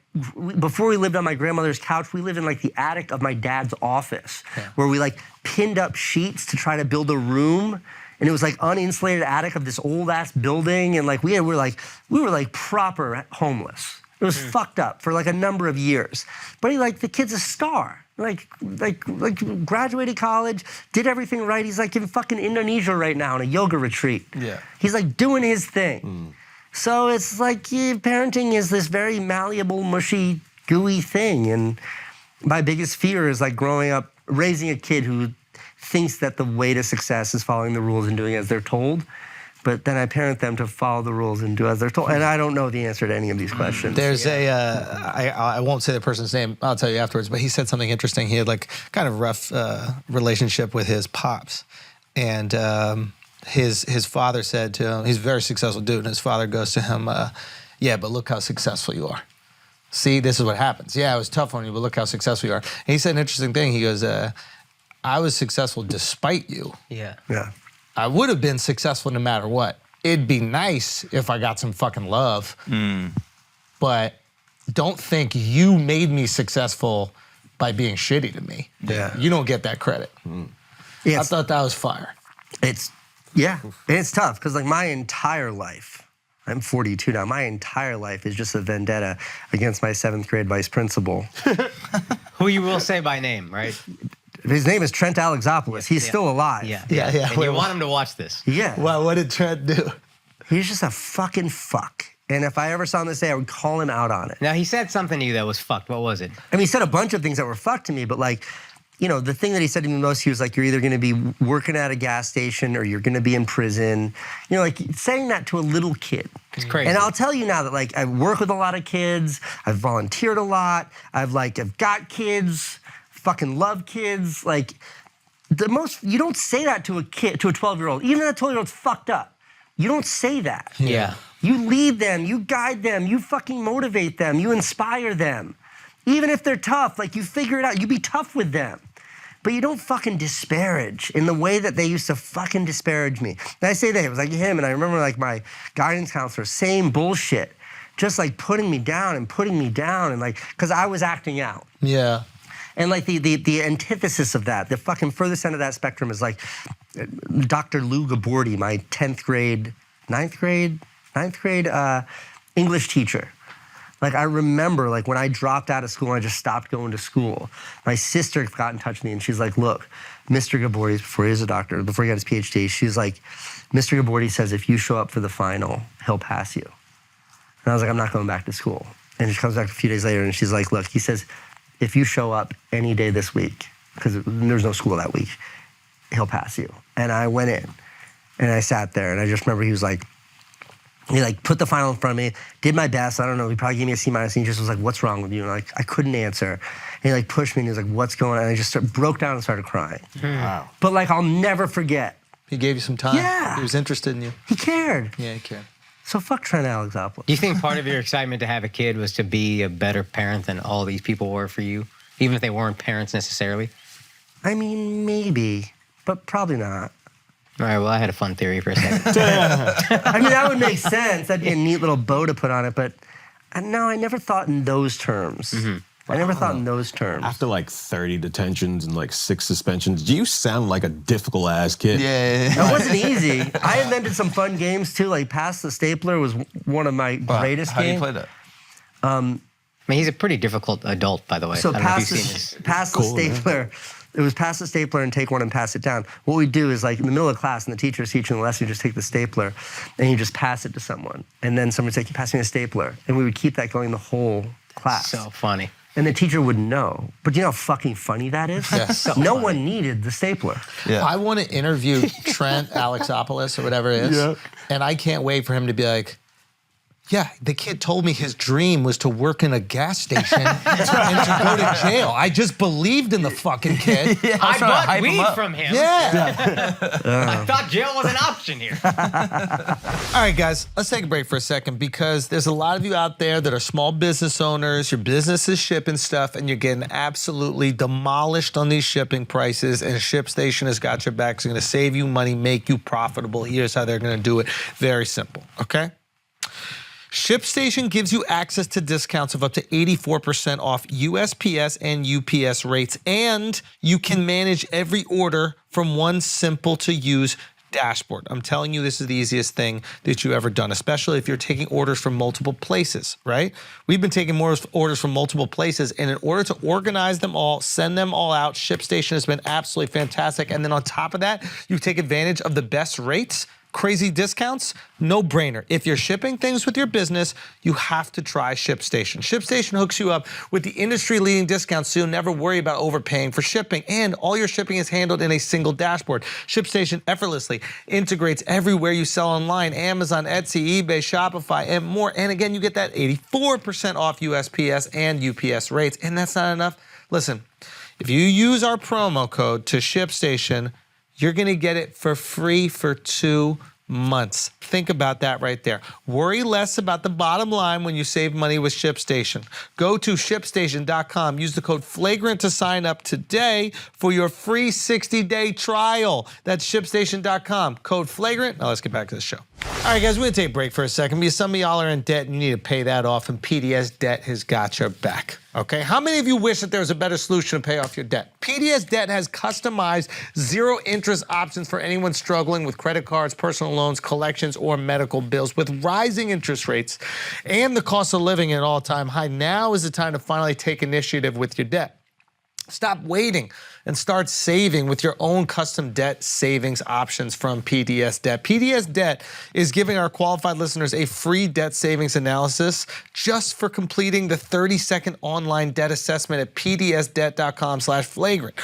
Speaker 1: before we lived on my grandmother's couch, we lived in like the attic of my dad's office, where we like pinned up sheets to try to build a room. And it was like uninsulated attic of this old ass building. And like we were like proper homeless. It was fucked up for like a number of years. But the kid's a star. Like graduated college, did everything right. He's like in fucking Indonesia right now on a yoga retreat.
Speaker 6: Yeah.
Speaker 1: He's like doing his thing. So it's like parenting is this very malleable, mushy, gooey thing. And my biggest fear is like growing up, raising a kid who thinks that the way to success is following the rules and doing as they're told. But then I parent them to follow the rules and do as they're told. And I don't know the answer to any of these questions.
Speaker 5: There's I won't say the person's name, I'll tell you afterwards, but he said something interesting. He had like kind of rough relationship with his pops. And his father said to him, he's a very successful dude, and his father goes to him, yeah, but look how successful you are. See, this is what happens. Yeah, it was tough on you, but look how successful you are. And he said an interesting thing. He goes, I was successful despite you.
Speaker 4: Yeah.
Speaker 1: Yeah.
Speaker 5: I would have been successful no matter what. It'd be nice if I got some fucking love, but don't think you made me successful by being shitty to me.
Speaker 1: Yeah.
Speaker 5: You don't get that credit. I thought that was fire.
Speaker 1: It's tough because like my entire life, I'm 42 now, my entire life is just a vendetta against my 7th grade vice principal.
Speaker 4: Who you will say by name, right?
Speaker 1: His name is Trent Alexopoulos. He's still alive.
Speaker 4: Yeah.
Speaker 5: Yeah.
Speaker 4: And you want him to watch this.
Speaker 1: Yeah.
Speaker 5: Well, what did Trent do?
Speaker 1: He's just a fucking fuck. And if I ever saw him this day, I would call him out on it.
Speaker 4: Now, he said something to you that was fucked. What was it?
Speaker 1: I mean, he said a bunch of things that were fucked to me, but like, you know, the thing that he said to me most, he was like, you're either going to be working at a gas station or you're going to be in prison. You know, like saying that to a little kid.
Speaker 4: It's crazy.
Speaker 1: And I'll tell you now that like I work with a lot of kids. I've volunteered a lot. I've got kids, fucking love kids. Like you don't say that to a kid, to a 12-year-old. Even that 12-year-old's fucked up. You don't say that.
Speaker 4: Yeah.
Speaker 1: You lead them, you guide them, you fucking motivate them, you inspire them. Even if they're tough, like you figure it out, you be tough with them. But you don't fucking disparage in the way that they used to fucking disparage me. And I say that, it was like him, and I remember like my guidance counselor, same bullshit. Just like putting me down, and like, because I was acting out.
Speaker 5: Yeah.
Speaker 1: And like the antithesis of that, the fucking furthest end of that spectrum is like Dr. Lou Gabordi, my 9th grade English teacher. Like I remember like when I dropped out of school and I just stopped going to school, my sister got in touch with me and she's like, look, Mr. Gabordi, before he was a doctor, before he got his PhD, she's like, Mr. Gabordi says if you show up for the final, he'll pass you. And I was like, I'm not going back to school. And she comes back a few days later and she's like, look, he says, if you show up any day this week, because there's no school that week, he'll pass you. And I went in and I sat there and I just remember he put the final in front of me, did my best. I don't know, he probably gave me a C-. And he just was like, what's wrong with you? And I couldn't answer. And he like pushed me and he was like, what's going on? And I just broke down and started crying.
Speaker 7: Wow.
Speaker 1: But like, I'll never forget.
Speaker 5: He gave you some time.
Speaker 1: Yeah.
Speaker 5: He was interested in you.
Speaker 1: He cared.
Speaker 5: Yeah, he cared.
Speaker 1: So fuck Trent Alexopoulos.
Speaker 4: Do you think part of your excitement to have a kid was to be a better parent than all these people were for you? Even if they weren't parents necessarily?
Speaker 1: I mean, maybe, but probably not.
Speaker 4: All right, well, I had a fun theory for a second.
Speaker 1: I mean, that would make sense. That'd be a neat little bow to put on it, but no, I never thought in those terms. I never thought in those terms.
Speaker 7: After like 30 detentions and like 6 suspensions, do you sound like a difficult ass kid?
Speaker 5: Yeah.
Speaker 1: That wasn't easy. I invented some fun games too, like Pass the Stapler was one of my greatest
Speaker 6: How do you
Speaker 1: games.
Speaker 6: play that?
Speaker 4: I mean, he's a pretty difficult adult, by the way.
Speaker 1: So
Speaker 4: I don't know if
Speaker 1: pass
Speaker 4: you've seen this.
Speaker 1: the stapler. It was pass the stapler and take one and pass it down. What we do is like in the middle of class and the teacher's teaching the lesson, you just take the stapler and you just pass it to someone. And then someone would say, pass me a stapler. And we would keep that going the whole class.
Speaker 4: So funny.
Speaker 1: And the teacher would know. But you know how fucking funny that is?
Speaker 5: Yeah.
Speaker 4: So
Speaker 1: no
Speaker 4: funny.
Speaker 1: one needed the stapler.
Speaker 6: Yeah.
Speaker 5: I want to interview Trent Alexopoulos or whatever it is.
Speaker 7: Yeah.
Speaker 5: And I can't wait for him to be like, yeah, the kid told me his dream was to work in a gas station and to go to jail. I just believed in the fucking kid.
Speaker 4: I bought weed from him.
Speaker 5: Yeah.
Speaker 4: I thought jail was an option here.
Speaker 5: All right, guys, let's take a break for a second because there's a lot of you out there that are small business owners. Your business is shipping stuff and you're getting absolutely demolished on these shipping prices, and ShipStation has got your back. It's going to save you money, make you profitable. Here's how they're going to do it. Very simple, okay? ShipStation gives you access to discounts of up to 84% off USPS and UPS rates, and you can manage every order from one simple-to-use dashboard. I'm telling you, this is the easiest thing that you've ever done, especially if you're taking orders from multiple places, right? We've been taking more orders from multiple places, and in order to organize them all, send them all out, ShipStation has been absolutely fantastic. And then on top of that, you take advantage of the best rates Crazy discounts? No brainer. If you're shipping things with your business, you have to try ShipStation. ShipStation hooks you up with the industry-leading discounts so you'll never worry about overpaying for shipping. And all your shipping is handled in a single dashboard. ShipStation effortlessly integrates everywhere you sell online: Amazon, Etsy, eBay, Shopify, and more. And again, you get that 84% off USPS and UPS rates. And that's not enough. Listen, if you use our promo code to ShipStation, you're going to get it for free for 2 months. Think about that right there. Worry less about the bottom line when you save money with ShipStation. Go to ShipStation.com. Use the code FLAGRANT to sign up today for your free 60-day trial. That's ShipStation.com. Code FLAGRANT. Now let's get back to the show. All right, guys, we're going to take a break for a second because some of y'all are in debt and you need to pay that off, and PDS Debt has got your back. Okay, how many of you wish that there was a better solution to pay off your debt? PDS Debt has customized zero-interest options for anyone struggling with credit cards, personal loans, collections, or medical bills. With rising interest rates and the cost of living at an all-time high, now is the time to finally take initiative with your debt. Stop waiting and start saving with your own custom debt savings options from PDS Debt. PDS Debt is giving our qualified listeners a free debt savings analysis just for completing the 30-second online debt assessment at pdsdebt.com/flagrant.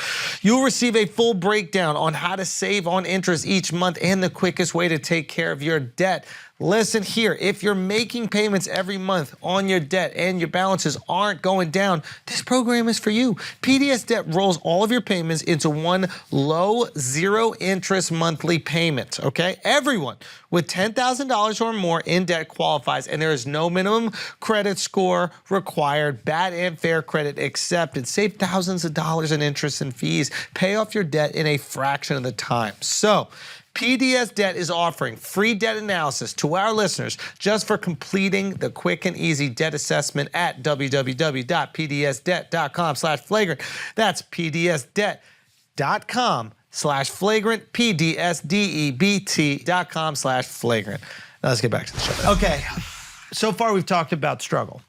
Speaker 5: You'll receive a full breakdown on how to save on interest each month and the quickest way to take care of your debt. Listen here, if you're making payments every month on your debt and your balances aren't going down, this program is for you. PDS Debt rolls all of your payments into one low, zero-interest monthly payment, okay? Everyone with $10,000 or more in debt qualifies, and there is no minimum credit score required, bad and fair credit accepted. Save thousands of dollars in interest and fees. Pay off your debt in a fraction of the time. So, PDS Debt is offering free debt analysis to our listeners just for completing the quick and easy debt assessment at www.pdsdebt.com/flagrant. That's pdsdebt.com/flagrant, pdsdebt.com/flagrant. Now let's get back to the show. Okay, so far we've talked about struggle.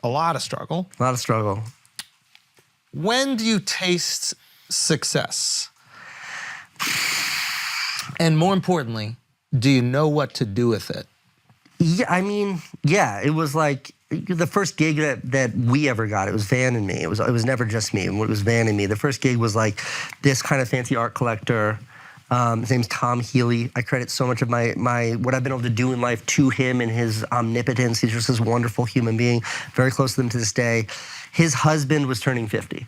Speaker 5: A lot of struggle.
Speaker 1: A lot of struggle.
Speaker 5: When do you taste success? And more importantly, do you know what to do with it?
Speaker 1: Yeah, I mean, yeah, it was like the first gig that we ever got. It was Van and me. It was never just me. It was Van and me. The first gig was like this kind of fancy art collector. His name's Tom Healy. I credit so much of my what I've been able to do in life to him and his omnipotence. He's just this wonderful human being. Very close to them to this day. His husband was turning 50,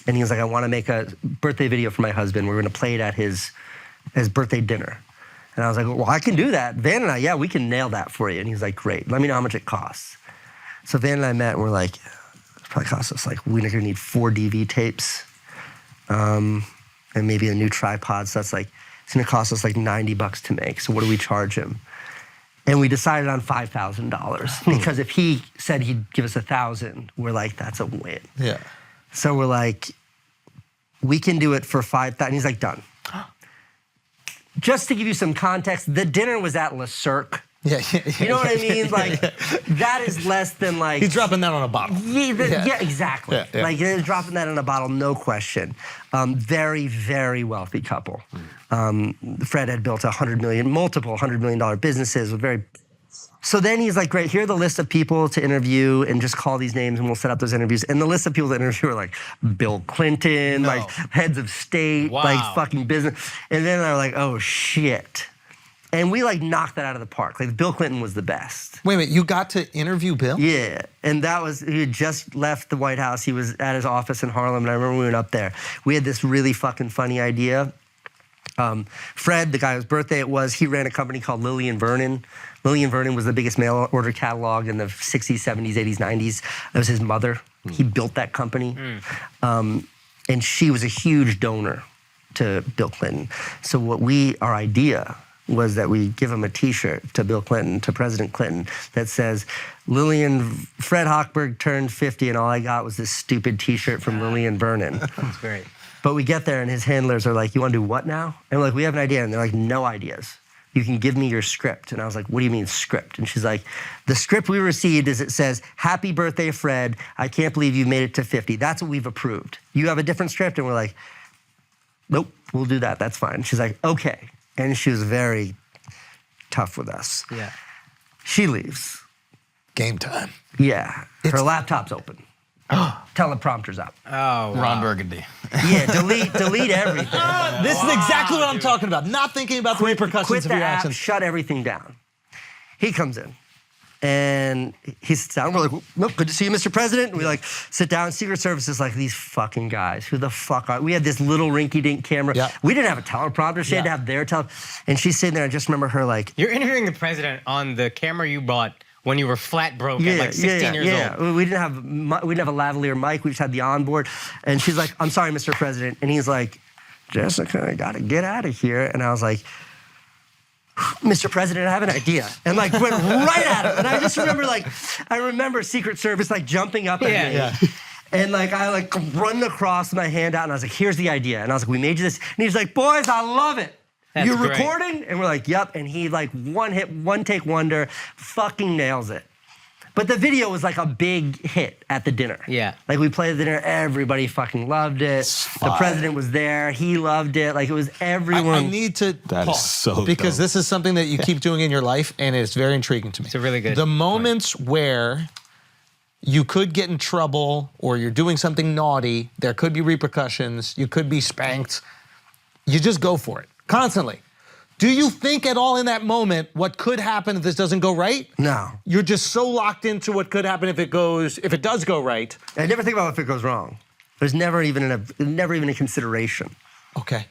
Speaker 1: and he was like, "I want to make a birthday video for my husband. We're going to play it at his birthday dinner." And I was like, "Well, I can do that. Van and I, yeah, we can nail that for you." And he's like, "Great, let me know how much it costs." So Van and I met and we're like, "It probably costs us like, we're gonna need 4 DV tapes and maybe a new tripod. So that's like, it's gonna cost us like $90 to make. So what do we charge him?" And we decided on $5,000 because if he said he'd give us 1,000, we're like, that's a win.
Speaker 5: Yeah.
Speaker 1: So we're like, we can do it for 5,000. He's like, done. Just to give you some context, the dinner was at Le Cirque.
Speaker 5: Yeah.
Speaker 1: You know what I mean? Like, that is less than like...
Speaker 5: He's dropping that on a bottle.
Speaker 1: Yeah, exactly.
Speaker 5: Yeah.
Speaker 1: Like, he's dropping that in a bottle, no question. Very, very wealthy couple. Fred had built multiple $100 million businesses with very... So then he's like, great, here are the list of people to interview and just call these names and we'll set up those interviews. And the list of people to interview are like Bill Clinton, like heads of state, like fucking business. And then they're like, oh shit. And we like knocked that out of the park. Like Bill Clinton was the best.
Speaker 5: Wait a minute, you got to interview Bill?
Speaker 1: Yeah, and he had just left the White House. He was at his office in Harlem, and I remember we went up there. We had this really fucking funny idea. Fred, the guy whose birthday it was, he ran a company called Lillian Vernon. Lillian Vernon was the biggest mail order catalog in the 60s, 70s, 80s, 90s. That was his mother. He built that company. And she was a huge donor to Bill Clinton. So our idea was that we give him a t-shirt to Bill Clinton, to President Clinton, that says, Fred Hochberg turned 50 and all I got was this stupid t-shirt from Lillian Vernon.
Speaker 4: That's great.
Speaker 1: But we get there and his handlers are like, you want to do what now? And we're like, we have an idea. And they're like, no ideas. You can give me your script. And I was like, what do you mean script? And she's like, the script we received is it says, happy birthday, Fred. I can't believe you made it to 50. That's what we've approved. You have a different script? And we're like, nope, we'll do that. That's fine. She's like, okay. And she was very tough with us.
Speaker 4: Yeah.
Speaker 1: She leaves.
Speaker 5: Game time.
Speaker 1: Yeah. Her laptop's open. Teleprompter's up.
Speaker 4: Oh, wow.
Speaker 6: Ron Burgundy.
Speaker 1: Yeah, delete everything.
Speaker 5: This is exactly what I'm talking about. Not thinking about the repercussions
Speaker 1: Quit
Speaker 5: of
Speaker 1: the
Speaker 5: your
Speaker 1: app,
Speaker 5: actions.
Speaker 1: shut everything down. He comes in. And he sits down. We're like, nope, good to see you, Mr. President. And we like sit down. Secret Service is like, these fucking guys. Who the fuck are we? Had this little rinky-dink camera.
Speaker 5: Yeah.
Speaker 1: We didn't have a teleprompter. She had to have their And she's sitting there. I just remember her like,
Speaker 4: You're interviewing the president on the camera you bought when you were flat broke at like 16 years old.
Speaker 1: We didn't have a lavalier mic. We just had the onboard. And she's like, I'm sorry, Mr. President. And he's like, Jessica, I gotta get out of here. And I was like, Mr. President, I have an idea. And like went right at him. And I just remember I remember Secret Service like jumping up at me.
Speaker 5: Yeah.
Speaker 1: And like I like run across my hand out and I was like, here's the idea. And I was like, we made you this. And he's like, boys, I love it.
Speaker 4: That's
Speaker 1: You're
Speaker 4: great.
Speaker 1: recording? And we're like, yep. And he like one take wonder, fucking nails it. But the video was like a big hit at the dinner.
Speaker 4: Yeah.
Speaker 1: Like we played the dinner, everybody fucking loved it. The president was there, he loved it. Like it was everyone.
Speaker 5: I need to
Speaker 7: That is
Speaker 5: pause
Speaker 7: so
Speaker 5: because
Speaker 7: dope.
Speaker 5: this is something that you keep doing in your life, and it's very intriguing to me.
Speaker 4: It's a really good
Speaker 5: The moments where you could get in trouble or you're doing something naughty, there could be repercussions, you could be spanked. You just go for it constantly. Do you think at all in that moment what could happen if this doesn't go right?
Speaker 1: No.
Speaker 5: You're just so locked into what could happen if it does go right.
Speaker 1: I never think about if it goes wrong. There's never even a consideration.
Speaker 5: Okay.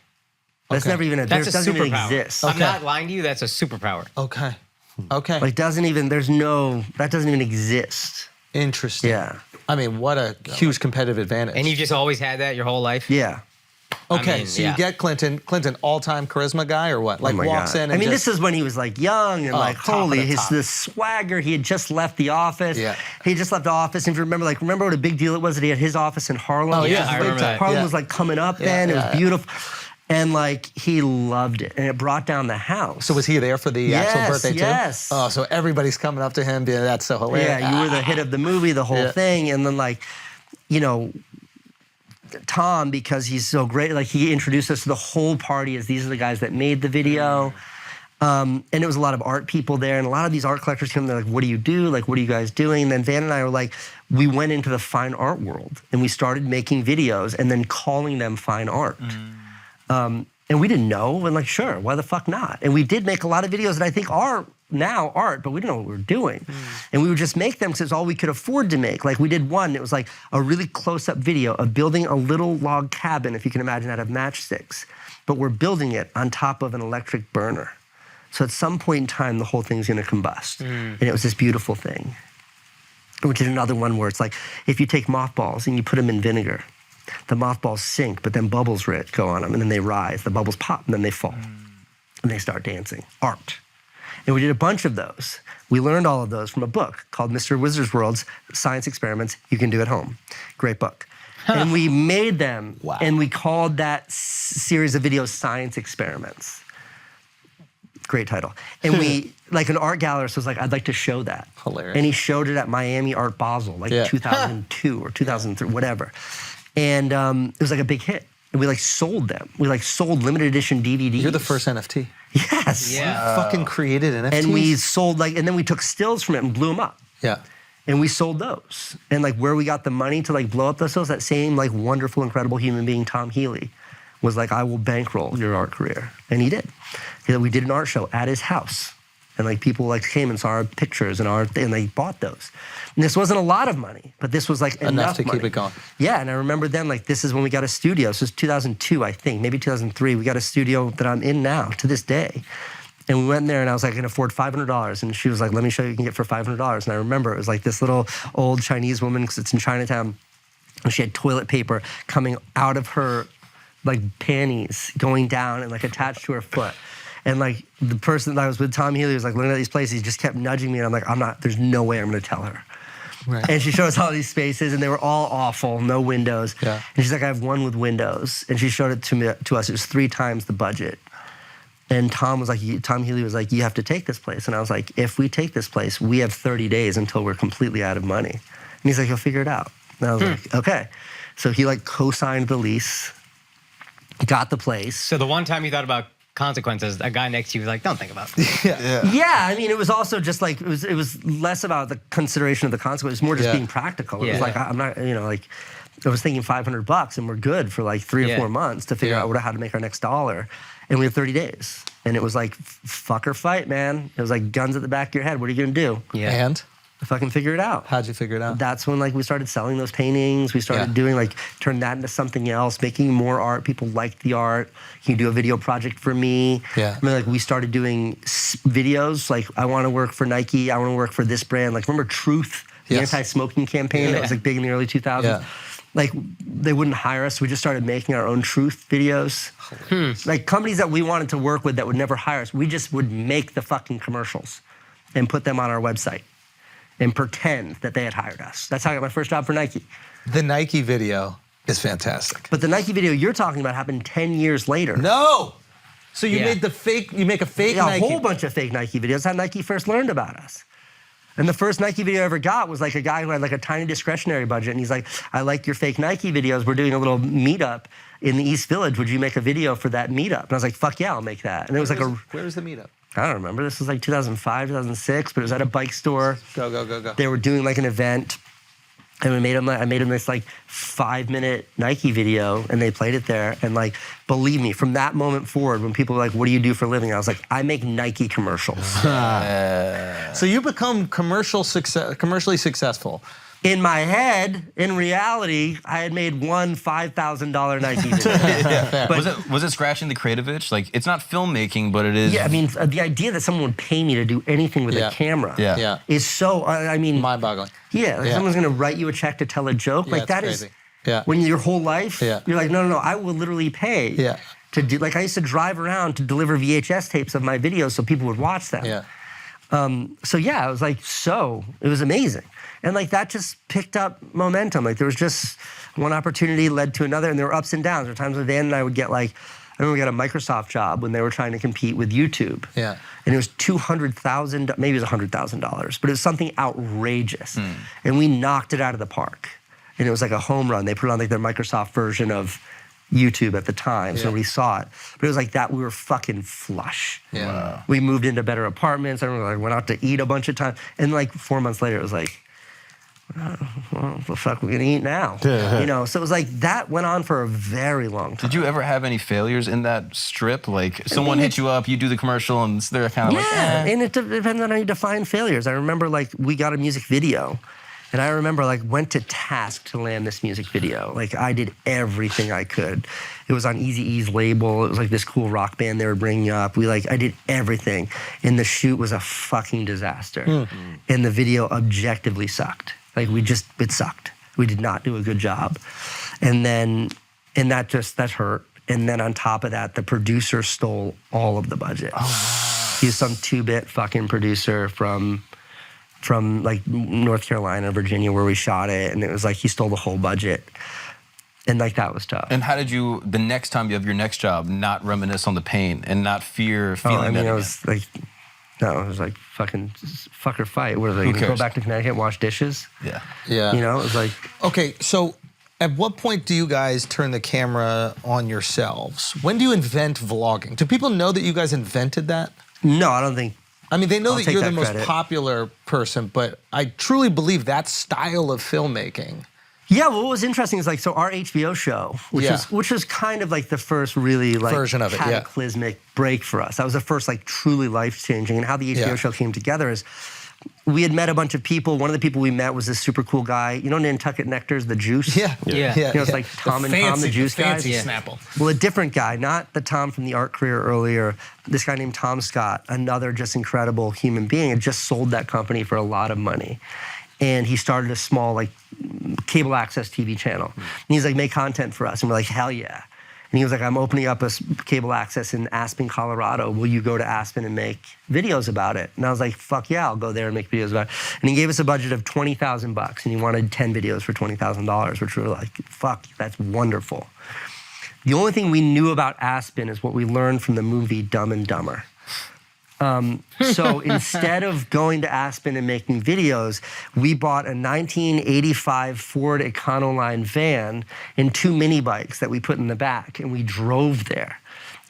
Speaker 1: That's
Speaker 5: Okay.
Speaker 1: never even
Speaker 4: That's a
Speaker 1: doesn't even
Speaker 4: superpower.
Speaker 1: exist.
Speaker 4: I'm
Speaker 5: Okay.
Speaker 4: not lying to you. That's a superpower.
Speaker 5: Okay. Okay.
Speaker 1: Like that doesn't even exist.
Speaker 5: Interesting.
Speaker 1: Yeah.
Speaker 5: I mean, what a huge competitive advantage.
Speaker 4: And you just always had that your whole life?
Speaker 1: Yeah.
Speaker 5: Okay,
Speaker 4: I mean,
Speaker 5: so
Speaker 4: yeah.
Speaker 5: you get Clinton all-time charisma guy or what? Like
Speaker 1: Oh my
Speaker 5: walks
Speaker 1: God.
Speaker 5: in and
Speaker 1: I mean,
Speaker 5: just,
Speaker 1: this is when he was like young and like
Speaker 5: top of
Speaker 1: holy,
Speaker 5: the top.
Speaker 1: the swagger. He had just left the office.
Speaker 5: Yeah.
Speaker 1: He had just left the office. And if you remember what a big deal it was that he had his office in Harlem.
Speaker 5: Oh, yeah,
Speaker 4: I remember that.
Speaker 1: Harlem
Speaker 5: Yeah.
Speaker 1: was like coming up then. It was
Speaker 5: yeah.
Speaker 1: beautiful. And like he loved it. And it brought down the house.
Speaker 5: So was he there for the actual
Speaker 1: Yes,
Speaker 5: birthday too?
Speaker 1: yes.
Speaker 5: Oh, so everybody's coming up to him being, that's so hilarious.
Speaker 1: Yeah, you were the hit of the movie, the whole
Speaker 5: Yeah.
Speaker 1: thing. And then like, you know, Tom, because he's so great, like he introduced us to the whole party as these are the guys that made the video. And it was a lot of art people there, and a lot of these art collectors came. They're like, "What do you do? Like, what are you guys doing?" And then Van and I were like, we went into the fine art world, and we started making videos, and then calling them fine art. And we didn't know, and like, sure, why the fuck not? And we did make a lot of videos that I think are now art, but we didn't know what we were doing. And we would just make them because it's all we could afford to make. Like we did one, it was like a really close-up video of building a little log cabin, if you can imagine, out of matchsticks. But we're building it on top of an electric burner. So at some point in time, the whole thing's gonna combust. And it was this beautiful thing. We did another one where it's like, if you take mothballs and you put them in vinegar, the mothballs sink, but then bubbles go on them, and then they rise. The bubbles pop, and then they fall. And they start dancing. Art. And we did a bunch of those. We learned all of those from a book called Mr. Wizard's World's Science Experiments You Can Do at Home. Great book. And we made them, and we called that series of videos Science Experiments. Great title. And we, like an art gallerist was like, I'd like to show that.
Speaker 5: Hilarious.
Speaker 1: And he showed it at Miami Art Basel, like 2002 or 2003, whatever. And it was like a big hit. And we like sold them. We like sold limited edition DVDs.
Speaker 5: You're the first NFT.
Speaker 1: Yes.
Speaker 4: Yeah.
Speaker 5: Fucking created NFTs.
Speaker 1: And we sold and then we took stills from it and blew them up.
Speaker 5: Yeah.
Speaker 1: And we sold those. And like where we got the money to like blow up those stills, that same like wonderful, incredible human being, Tom Healy, was like, I will bankroll your art career. And he did. We did an art show at his house. And like people like came and saw our pictures and they bought those. And this wasn't a lot of money, but this was like enough
Speaker 5: to
Speaker 1: money.
Speaker 5: keep it going.
Speaker 1: Yeah, and I remember then like this is when we got a studio. This was 2002, I think, maybe 2003. We got a studio that I'm in now to this day. And we went in there and I was like, I can afford $500. And she was like, let me show you what you can get for $500. And I remember it was like this little old Chinese woman, because it's in Chinatown. And she had toilet paper coming out of her like panties, going down and like attached to her foot. And like the person that I was with, Tom Healy, was like looking at these places, he just kept nudging me. And I'm like, there's no way I'm gonna tell her.
Speaker 5: Right.
Speaker 1: And she showed us all these spaces and they were all awful, no windows.
Speaker 5: Yeah.
Speaker 1: And she's like, I have one with windows. And she showed it to us. It was 3 times the budget. And Tom Healy was like, you have to take this place. And I was like, if we take this place, we have 30 days until we're completely out of money. And he's like, you'll figure it out. And I was like, okay. So he like co-signed the lease, got the place.
Speaker 4: So the one time you thought about consequences, a guy next to you was like, don't think about it.
Speaker 1: Yeah, I mean, it was also just like, it was less about the consideration of the consequences, more just being practical. It was like, I'm not, like, I was thinking $500 and we're good for like 3 or 4 months to figure out how to make our next dollar. And we had 30 days. And it was like, fuck or fight, man. It was like guns at the back of your head. What are you gonna do?
Speaker 5: And?
Speaker 1: Fucking figure it out.
Speaker 5: How'd you figure it out?
Speaker 1: That's when like we started selling those paintings. We started doing like, turn that into something else, making more art. People liked the art. Can you do a video project for me?
Speaker 5: Yeah.
Speaker 1: I mean, like we started doing videos. Like I want to work for Nike. I want to work for this brand. Like remember Truth, the anti-smoking campaign that was like big in the early 2000s?
Speaker 5: Yeah.
Speaker 1: Like they wouldn't hire us. We just started making our own Truth videos. Like companies that we wanted to work with that would never hire us, we just would make the fucking commercials and put them on our website and pretend that they had hired us. That's how I got my first job for Nike.
Speaker 5: The Nike video is fantastic.
Speaker 1: But the Nike video you're talking about happened 10 years later.
Speaker 5: No! So you made you make a fake Nike.
Speaker 1: A whole bunch of fake Nike videos. That's how Nike first learned about us. And the first Nike video I ever got was like a guy who had like a tiny discretionary budget, and he's like, I like your fake Nike videos. We're doing a little meetup in the East Village. Would you make a video for that meetup? And I was like, fuck yeah, I'll make that. And it was like
Speaker 5: Where was the meetup?
Speaker 1: I don't remember. This was like 2005, 2006, but it was at a bike store.
Speaker 5: Go.
Speaker 1: They were doing like an event, and I made them this like 5-minute Nike video, and they played it there. And like, believe me, from that moment forward, when people were like, "What do you do for a living?" I was like, "I make Nike commercials."
Speaker 5: So you become commercially successful.
Speaker 1: In my head, in reality, I had made one $5,000 Nike video.
Speaker 6: But was it scratching the creative itch? Like, it's not filmmaking, but it is.
Speaker 1: Yeah, I mean, the idea that someone would pay me to do anything with a camera is so, I mean.
Speaker 5: Mind-boggling.
Speaker 1: Yeah, like someone's gonna write you a check to tell a joke. Like that
Speaker 5: crazy.
Speaker 1: When your whole life, you're like, no, I will literally pay to do, like I used to drive around to deliver VHS tapes of my videos so people would watch them. So yeah, it was like, it was amazing. And like that just picked up momentum. Like there was just one opportunity led to another, and there were ups and downs. There were times when Dan and I would get like, I remember we got a Microsoft job when they were trying to compete with YouTube.
Speaker 5: Yeah.
Speaker 1: And it was $200,000, maybe it was $100,000, but it was something outrageous. And we knocked it out of the park. And it was like a home run. They put it on like their Microsoft version of YouTube at the time, so nobody saw it. But it was like that, we were fucking flush.
Speaker 5: Yeah. Wow.
Speaker 1: We moved into better apartments. I remember I went out to eat a bunch of times. And like 4 months later, it was like, what the fuck are we gonna eat now? You know, so it was like that went on for a very long time.
Speaker 6: Did you ever have any failures in that strip? Like someone hit you up, you do the commercial, and they're kind of like,
Speaker 1: and it depends on how you define failures. I remember like we got a music video, and I remember like went to task to land this music video. Like I did everything I could. It was on Eazy-E's label. It was like this cool rock band they were bringing up. I did everything, and the shoot was a fucking disaster. And the video objectively sucked. Like it sucked. We did not do a good job. And that hurt. And then on top of that, the producer stole all of the budget. He was some 2-bit fucking producer from like North Carolina, Virginia, where we shot it. And it was like, he stole the whole budget. And like, that was tough.
Speaker 6: And how did you, the next time you have your next job, not reminisce on the pain and not feeling that?
Speaker 1: I was like, no, it was like fuck or fight. What are they? Go back to Connecticut and wash dishes?
Speaker 5: Yeah.
Speaker 1: You know, it was like.
Speaker 5: Okay, so at what point do you guys turn the camera on yourselves? When do you invent vlogging? Do people know that you guys invented that?
Speaker 1: No, I don't think.
Speaker 5: I mean, they know that you're the most
Speaker 1: credit.
Speaker 5: popular person, but I truly believe that style of filmmaking.
Speaker 1: Yeah, well, what was interesting is like, so our HBO show, which was kind of like the first really like
Speaker 5: version of it,
Speaker 1: cataclysmic break for us. That was the first like truly life-changing. And how the HBO show came together is we had met a bunch of people. One of the people we met was this super cool guy. You know Nantucket Nectar's The Juice?
Speaker 4: Yeah.
Speaker 1: You know, it's like Tom and Tom, the Juice guys.
Speaker 5: Fancy Snapple.
Speaker 1: Well, a different guy, not the Tom from the art career earlier. This guy named Tom Scott, another just incredible human being, had just sold that company for a lot of money. And he started a small like cable access TV channel. And he's like, make content for us. And we're like, hell yeah. And he was like, I'm opening up a cable access in Aspen, Colorado. Will you go to Aspen and make videos about it? And I was like, fuck yeah, I'll go there and make videos about it. And he gave us a budget of $20,000 and he wanted 10 videos for $20,000, which we were like, fuck, that's wonderful. The only thing we knew about Aspen is what we learned from the movie Dumb and Dumber. So instead of going to Aspen and making videos, we bought a 1985 Ford Econoline van and 2 mini bikes that we put in the back, and we drove there.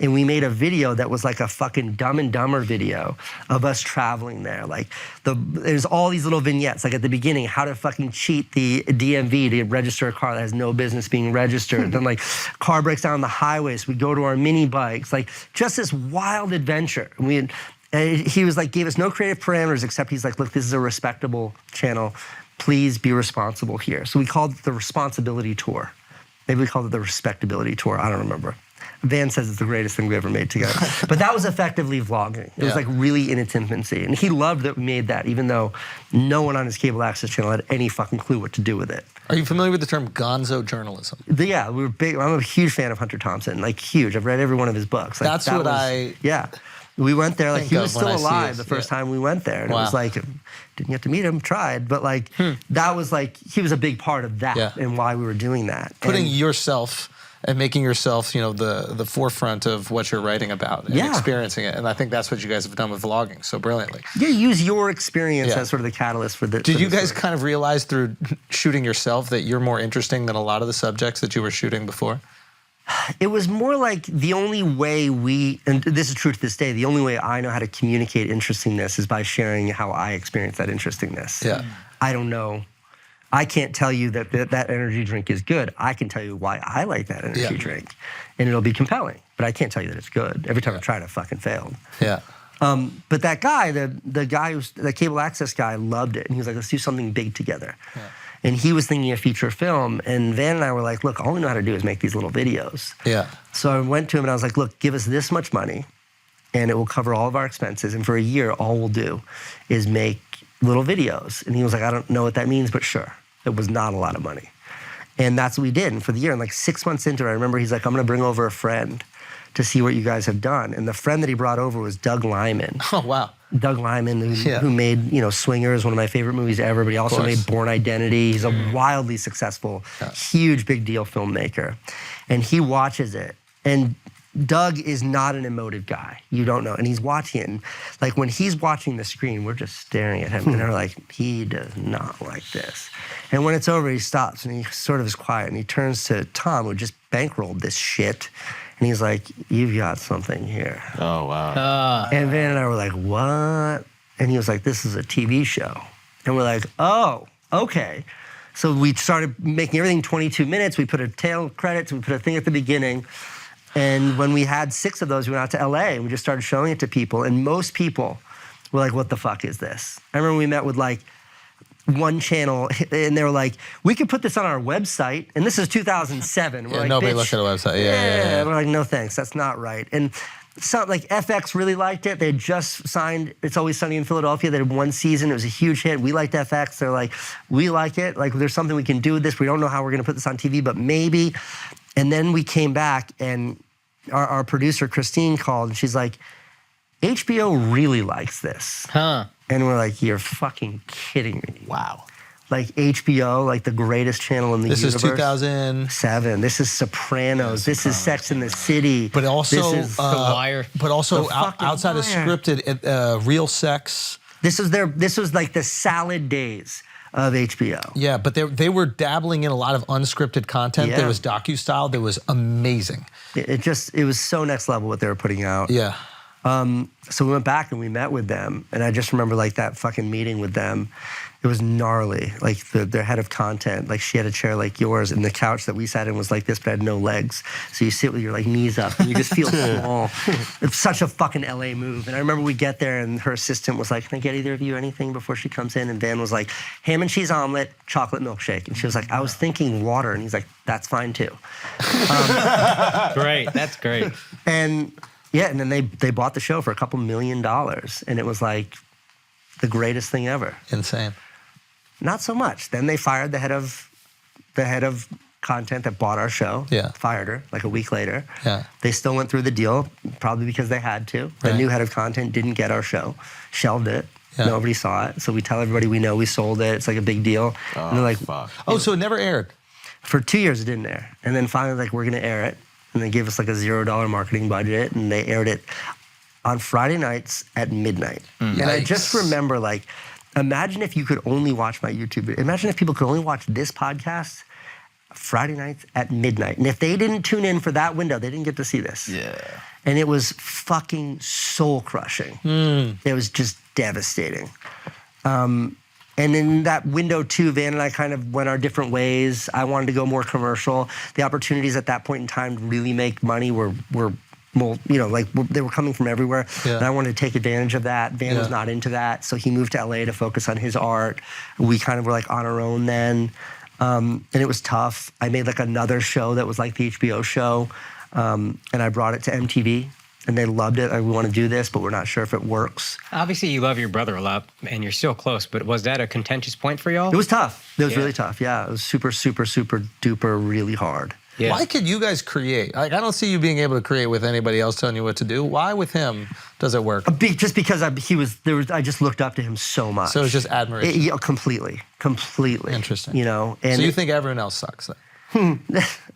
Speaker 1: And we made a video that was like a fucking Dumb and Dumber video of us traveling there. Like there's all these little vignettes, like at the beginning, how to fucking cheat the DMV to register a car that has no business being registered. Then like car breaks down the highway, so we go to our mini bikes, like just this wild adventure. And he was like, gave us no creative parameters except he's like, look, this is a respectable channel. Please be responsible here. So we called it the Responsibility Tour. Maybe we called it the Respectability Tour. I don't remember. Van says it's the greatest thing we ever made together. But that was effectively vlogging. It was like really in its infancy. And he loved that we made that, even though no one on his cable access channel had any fucking clue what to do with it.
Speaker 5: Are you familiar with the term gonzo journalism?
Speaker 1: Yeah, we were big. I'm a huge fan of Hunter Thompson, like huge. I've read every one of his books. Like,
Speaker 5: That's what I...
Speaker 1: Yeah. We went there, like he was still alive the
Speaker 5: his,
Speaker 1: first time we went there. And
Speaker 5: Wow.
Speaker 1: it was like, didn't get to meet him, tried. But like, that was like, he was a big part of that and why we were doing that.
Speaker 5: Putting
Speaker 1: And
Speaker 5: yourself and making yourself, you know, the forefront of what you're writing about and experiencing it. And I think that's what you guys have done with vlogging so brilliantly.
Speaker 1: yeah, use your experience as sort of the catalyst for the.
Speaker 5: Did you guys kind of realize through shooting yourself that you're more interesting than a lot of the subjects that you were shooting before?
Speaker 1: It was more like the only way and this is true to this day, the only way I know how to communicate interestingness is by sharing how I experience that interestingness.
Speaker 5: Yeah.
Speaker 1: I don't know. I can't tell you that that energy drink is good. I can tell you why I like that energy drink. And it'll be compelling. But I can't tell you that it's good. Every time I tried, I fucking failed.
Speaker 5: Yeah.
Speaker 1: But that guy, the guy the cable access guy loved it. And he was like, let's do something big together. Yeah. And he was thinking of feature film. And Van and I were like, look, all we know how to do is make these little videos.
Speaker 5: Yeah.
Speaker 1: So I went to him and I was like, look, give us this much money and it will cover all of our expenses. And for a year, all we'll do is make little videos. And he was like, I don't know what that means, but sure. It was not a lot of money. And that's what we did. And for the year, and like 6 months into it, I remember he's like, I'm gonna bring over a friend to see what you guys have done. And the friend that he brought over was Doug Liman.
Speaker 5: Oh, wow.
Speaker 1: Doug Liman, who made, you know, Swingers, one of my favorite movies ever, but he also made Born Identity. He's a wildly successful, huge, big deal filmmaker. And he watches it. And Doug is not an emotive guy. You don't know. And he's watching it. And like when he's watching the screen, we're just staring at him and they're like, he does not like this. And when it's over, he stops and he sort of is quiet and he turns to Tom, who just bankrolled this shit. And he's like, you've got something here.
Speaker 7: Oh, wow.
Speaker 1: And Van and I were like, what? And he was like, this is a TV show. And we're like, oh, okay. So we started making everything 22 minutes. We put a tail credits, we put a thing at the beginning. And when we had 6 of those, we went out to LA and we just started showing it to people. And most people were like, what the fuck is this? I remember we met with like one channel and they were like, we could put this on our website. And this is 2007. We're like,
Speaker 5: nobody
Speaker 1: bitch,
Speaker 5: looked at a website. Yeah.
Speaker 1: We're like, no thanks, that's not right. And so, like FX really liked it. They had just signed It's Always Sunny in Philadelphia. They had 1 season. It was a huge hit. We liked FX. They're like, we like it. Like there's something we can do with this. We don't know how we're gonna put this on TV, but maybe. And then we came back and our producer, Christine, called and she's like, HBO really likes this.
Speaker 4: Huh.
Speaker 1: And we're like, you're fucking kidding me.
Speaker 5: Wow.
Speaker 1: Like HBO, like the greatest channel in the universe.
Speaker 5: This is 2007.
Speaker 1: This is Sopranos. This is Sex and the City.
Speaker 5: But also,
Speaker 1: this is
Speaker 4: The Wire.
Speaker 5: But also
Speaker 1: fucking
Speaker 5: outside of
Speaker 1: Wire.
Speaker 5: scripted, real sex.
Speaker 1: This was like the salad days of HBO.
Speaker 5: Yeah, but they were dabbling in a lot of unscripted content.
Speaker 1: Yeah.
Speaker 5: There was docu-style that was amazing.
Speaker 1: It was so next level what they were putting out.
Speaker 5: Yeah.
Speaker 1: So we went back and we met with them, and I just remember like that fucking meeting with them. It was gnarly. Like their head of content, like she had a chair like yours, and the couch that we sat in was like this, but had no legs. So you sit with your like knees up, and you just feel small. It's such a fucking LA move. And I remember we get there, and her assistant was like, "Can I get either of you anything before she comes in?" And Van was like, "Ham and cheese omelet, chocolate milkshake." And she was like, "I was thinking water," and he's like, "That's fine too."
Speaker 4: Great. That's great.
Speaker 1: And yeah, and then they bought the show for $2 million, and it was like the greatest thing ever.
Speaker 5: Insane.
Speaker 1: Not so much. Then they fired the head of content that bought our show.
Speaker 5: Yeah.
Speaker 1: Fired her like a week later.
Speaker 5: Yeah.
Speaker 1: They still went through the deal, probably because they had to. The
Speaker 5: Right.
Speaker 1: new head of content didn't get our show, shelved it.
Speaker 5: Yeah.
Speaker 1: Nobody saw it. So we tell everybody we know we sold it. It's like a big deal. And they're like,
Speaker 7: Fuck.
Speaker 5: Oh, so it never aired.
Speaker 1: for 2 years it didn't air. And then finally, like, we're gonna air it. And they gave us like a $0 marketing budget, and they aired it on Friday nights at midnight. And I just remember, like, imagine if you could only watch my YouTube video. Imagine if people could only watch this podcast Friday nights at midnight. And if they didn't tune in for that window, they didn't get to see this.
Speaker 6: Yeah.
Speaker 1: And it was fucking soul crushing. It was just devastating. And in that window too, Van and I kind of went our different ways. I wanted to go more commercial. The opportunities at that point in time to really make money were more, you know, like they were coming from everywhere.
Speaker 5: Yeah.
Speaker 1: And I wanted to take advantage of that. Van was not into that. So he moved to LA to focus on his art. We kind of were like on our own then. And it was tough. I made like another show that was like the HBO show. And I brought it to MTV. And they loved it. Like, we want to do this, but we're not sure if it works.
Speaker 4: Obviously, you love your brother a lot, and you're still close, but was that a contentious point for y'all?
Speaker 1: It was tough. It was really tough. Yeah, it was super, super, super duper really hard.
Speaker 4: Yeah.
Speaker 5: Why could you guys create? Like, I don't see you being able to create with anybody else telling you what to do. Why with him does it work?
Speaker 1: Just because I just looked up to him so much.
Speaker 5: So it's just admiration.
Speaker 1: Yeah, completely.
Speaker 5: Interesting.
Speaker 1: You know, and
Speaker 5: So you think everyone else sucks then?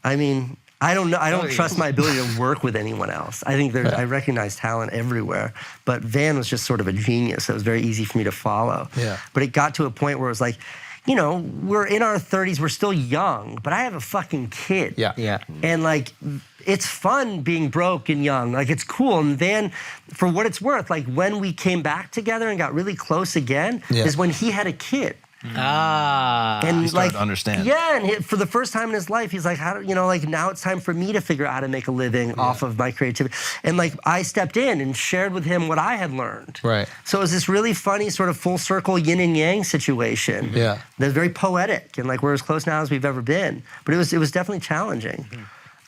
Speaker 1: I mean, I don't know. I don't trust my ability to work with anyone else. I think I recognize talent everywhere. But Van was just sort of a genius. So it was very easy for me to follow.
Speaker 5: Yeah.
Speaker 1: But it got to a point where it was like, you know, we're in our 30s, we're still young, but I have a fucking kid.
Speaker 5: Yeah.
Speaker 4: Yeah.
Speaker 1: And like, it's fun being broke and young. Like, it's cool. And Van, for what it's worth, like when we came back together and got really close again, is when he had a kid. And
Speaker 6: He started to understand.
Speaker 1: Yeah, and for the first time in his life, he's like, how do, you know, like now it's time for me to figure out how to make a living off of my creativity. And like I stepped in and shared with him what I had learned.
Speaker 5: Right.
Speaker 1: So it was this really funny sort of full circle yin and yang situation.
Speaker 5: Yeah.
Speaker 1: That's very poetic, and like we're as close now as we've ever been. But it was definitely challenging.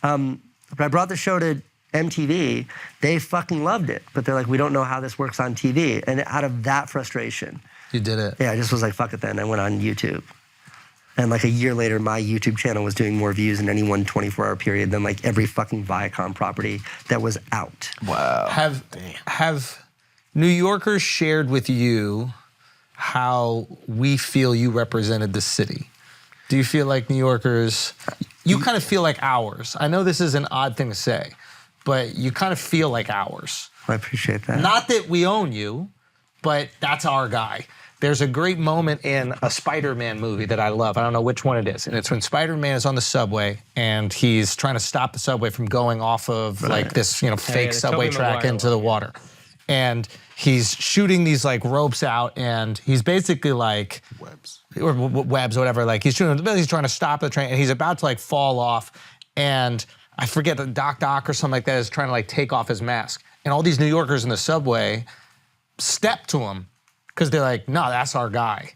Speaker 1: But I brought the show to MTV. They fucking loved it, but they're like, we don't know how this works on TV. And out of that frustration,
Speaker 5: You did it.
Speaker 1: yeah, I just was like, fuck it then. I went on YouTube. And like a year later, my YouTube channel was doing more views in any one 24-hour period than like every fucking Viacom property that was out.
Speaker 6: Wow.
Speaker 5: Have New Yorkers shared with you how we feel you represented the city? Do you feel like New Yorkers, you kind of feel like ours? I know this is an odd thing to say, but you kind of feel like ours.
Speaker 1: I appreciate that.
Speaker 5: Not that we own you, but that's our guy. There's a great moment in a Spider-Man movie that I love. I don't know which one it is. And it's when Spider-Man is on the subway and he's trying to stop the subway from going off of like this, you know, fake
Speaker 4: the
Speaker 5: subway
Speaker 4: Tobey
Speaker 5: track
Speaker 4: Maguire
Speaker 5: into the water. And he's shooting these like ropes out and he's basically like webs or whatever. Like he's trying to stop the train and he's about to like fall off. And I forget the Doc or something like that is trying to like take off his mask. And all these New Yorkers in the subway step to him because they're like, no, that's our guy.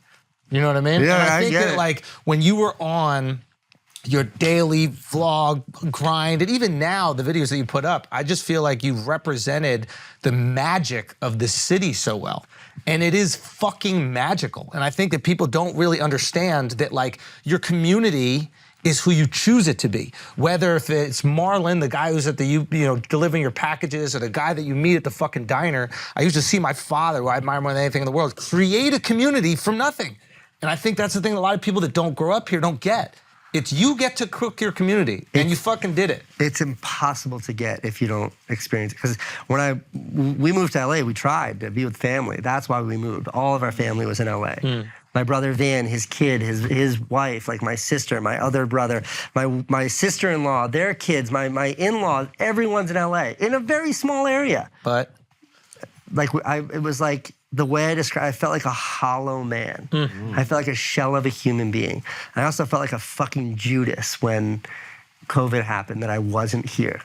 Speaker 5: You know what I mean?
Speaker 1: Yeah,
Speaker 5: and I
Speaker 1: I
Speaker 5: think
Speaker 1: get
Speaker 5: that
Speaker 1: it.
Speaker 5: like when you were on your daily vlog grind, and even now the videos that you put up, I just feel like you've represented the magic of the city so well. And it is fucking magical. And I think that people don't really understand that like your community is who you choose it to be. Whether if it's Marlon, the guy who's at the, you know, delivering your packages, or the guy that you meet at the fucking diner. I used to see my father, who I admire more than anything in the world, create a community from nothing. And I think that's the thing a lot of people that don't grow up here don't get. It's you get to cook your community, and you fucking did it.
Speaker 1: It's impossible to get if you don't experience it. Because when we moved to LA, we tried to be with family. That's why we moved. All of our family was in LA. My brother Van, his kid, his wife, like my sister, my other brother, my sister-in-law, their kids, my in-laws, everyone's in LA in a very small area.
Speaker 5: But
Speaker 1: Like it was like the way I describe, I felt like a hollow man. I felt like a shell of a human being. I also felt like a fucking Judas when COVID happened, that I wasn't here.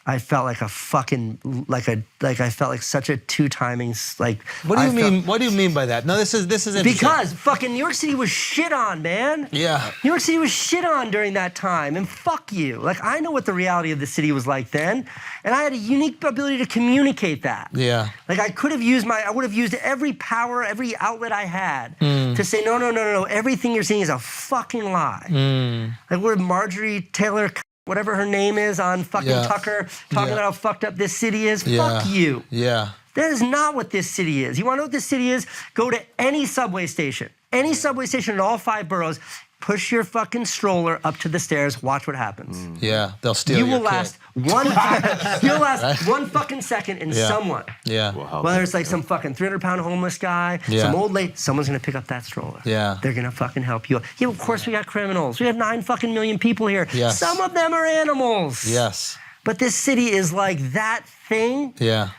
Speaker 1: I felt like a fucking I felt like such a two-timing like.
Speaker 5: what do you mean? What do you mean by that? No, this is interesting.
Speaker 1: Because fucking New York City was shit on, man.
Speaker 5: Yeah.
Speaker 1: New York City was shit on during that time, and fuck you. Like, I know what the reality of the city was like then, and I had a unique ability to communicate that.
Speaker 5: Yeah.
Speaker 1: Like, I would have used every power, every outlet I had to say, no, everything you're seeing is a fucking lie. Like, we're Marjorie Taylor, whatever her name is, on fucking Tucker, talking about how fucked up this city is. Fuck you.
Speaker 5: Yeah.
Speaker 1: That is not what this city is. You want to know what this city is? Go to any subway station in all 5 boroughs, push your fucking stroller up to the stairs, watch what happens.
Speaker 5: Yeah. They'll steal
Speaker 1: You
Speaker 5: your
Speaker 1: will last You'll last 1 fucking second in someone.
Speaker 5: Yeah.
Speaker 1: Whether it's like some fucking 300-pound homeless guy, some old lady, someone's gonna pick up that stroller.
Speaker 5: Yeah.
Speaker 1: They're gonna fucking help you. Yeah, of course we got criminals. We have 9 fucking million people here.
Speaker 5: Yes.
Speaker 1: Some of them are animals.
Speaker 5: Yes.
Speaker 1: But this city is like that thing.
Speaker 5: Yeah.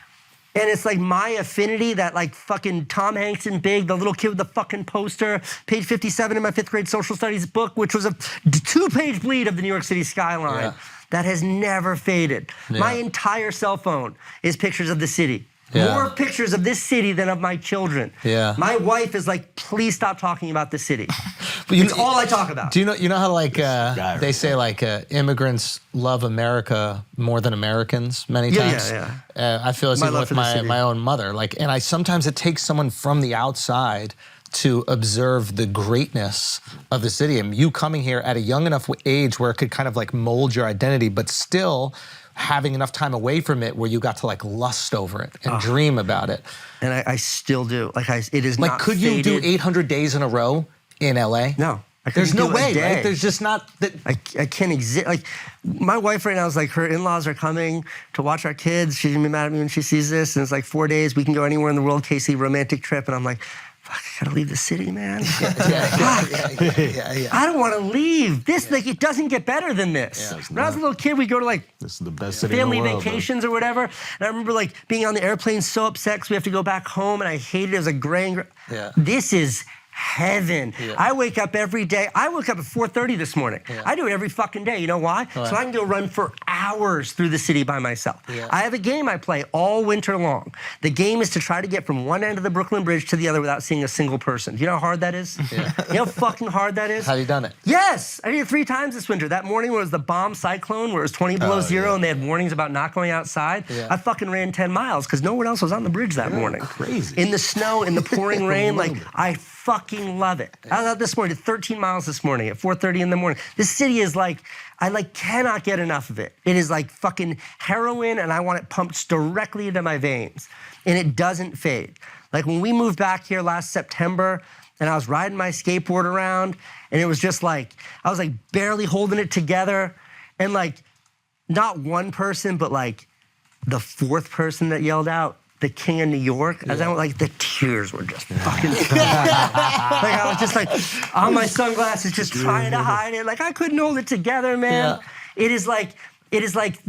Speaker 1: And it's like my affinity, that like fucking Tom Hanks in Big, the little kid with the fucking poster, page 57 in my 5th grade social studies book, which was a 2-page bleed of the New York City skyline.
Speaker 5: Yeah.
Speaker 1: That has never faded.
Speaker 5: Yeah.
Speaker 1: My entire cell phone is pictures of the city.
Speaker 5: Yeah.
Speaker 1: More pictures of this city than of my children.
Speaker 5: Yeah.
Speaker 1: My wife is like, please stop talking about the city.
Speaker 5: But
Speaker 1: It's all I talk about.
Speaker 5: Do you know how like they say like immigrants love America more than Americans many times?
Speaker 1: Yeah.
Speaker 5: I feel it's
Speaker 1: My
Speaker 5: even
Speaker 1: love
Speaker 5: with
Speaker 1: for the city.
Speaker 5: my own mother. Like, and sometimes it takes someone from the outside to observe the greatness of the city. And you coming here at a young enough age where it could kind of like mold your identity, but still having enough time away from it where you got to like lust over it and dream about it.
Speaker 1: And I still do. Like it is
Speaker 5: Like,
Speaker 1: not
Speaker 5: could you do
Speaker 1: faded.
Speaker 5: 800 days in a row in LA?
Speaker 1: No. I
Speaker 5: There's
Speaker 1: couldn't
Speaker 5: no
Speaker 1: do a
Speaker 5: way,
Speaker 1: day.
Speaker 5: right? There's just not that.
Speaker 1: I can't exist. Like, my wife right now is like, her in-laws are coming to watch our kids. She's gonna be mad at me when she sees this. And it's like 4 days. We can go anywhere in the world, Casey, romantic trip. And I'm like, fuck, I gotta leave the city, man.
Speaker 5: Yeah.
Speaker 1: I don't want to leave. This, like, it doesn't get better than this.
Speaker 7: Yeah, it's
Speaker 1: When I was a
Speaker 7: not.
Speaker 1: little kid, we'd go to like
Speaker 7: This is the best city
Speaker 1: family
Speaker 7: in the world.
Speaker 1: vacations or whatever. And I remember like being on the airplane so upset because we have to go back home, and I hated it. It was a gray.
Speaker 5: Yeah.
Speaker 1: This is heaven.
Speaker 5: Yeah.
Speaker 1: I wake up every day. I woke up at 4:30 this morning. I do it every fucking day. You know why? So I can go run for hours through the city by myself.
Speaker 5: Yeah.
Speaker 1: I have a game I play all winter long. The game is to try to get from one end of the Brooklyn Bridge to the other without seeing a single person. Do you know how hard that is?
Speaker 5: Yeah.
Speaker 1: You know how fucking hard that is?
Speaker 5: Have you done it?
Speaker 1: Yes, I did it 3 times this winter. That morning was the bomb cyclone where it was 20 below zero and they had warnings about not going outside.
Speaker 5: Yeah.
Speaker 1: I fucking ran 10 miles because no one else was on the bridge that morning.
Speaker 7: Crazy.
Speaker 1: In the snow, in the pouring rain, like I fucking love it. I was out this morning, did 13 miles this morning at 4:30 in the morning. This city is like, I like cannot get enough of it. It is like fucking heroin, and I want it pumped directly into my veins. And it doesn't fade. Like when we moved back here last September, and I was riding my skateboard around, and it was just like, I was like barely holding it together, and like not one person, but like the 4th person that yelled out, the King of New York, as I went, like the tears were just fucking like I was just like on my sunglasses, just trying to hide it. Like I couldn't hold it together, man.
Speaker 5: Yeah.
Speaker 1: It is like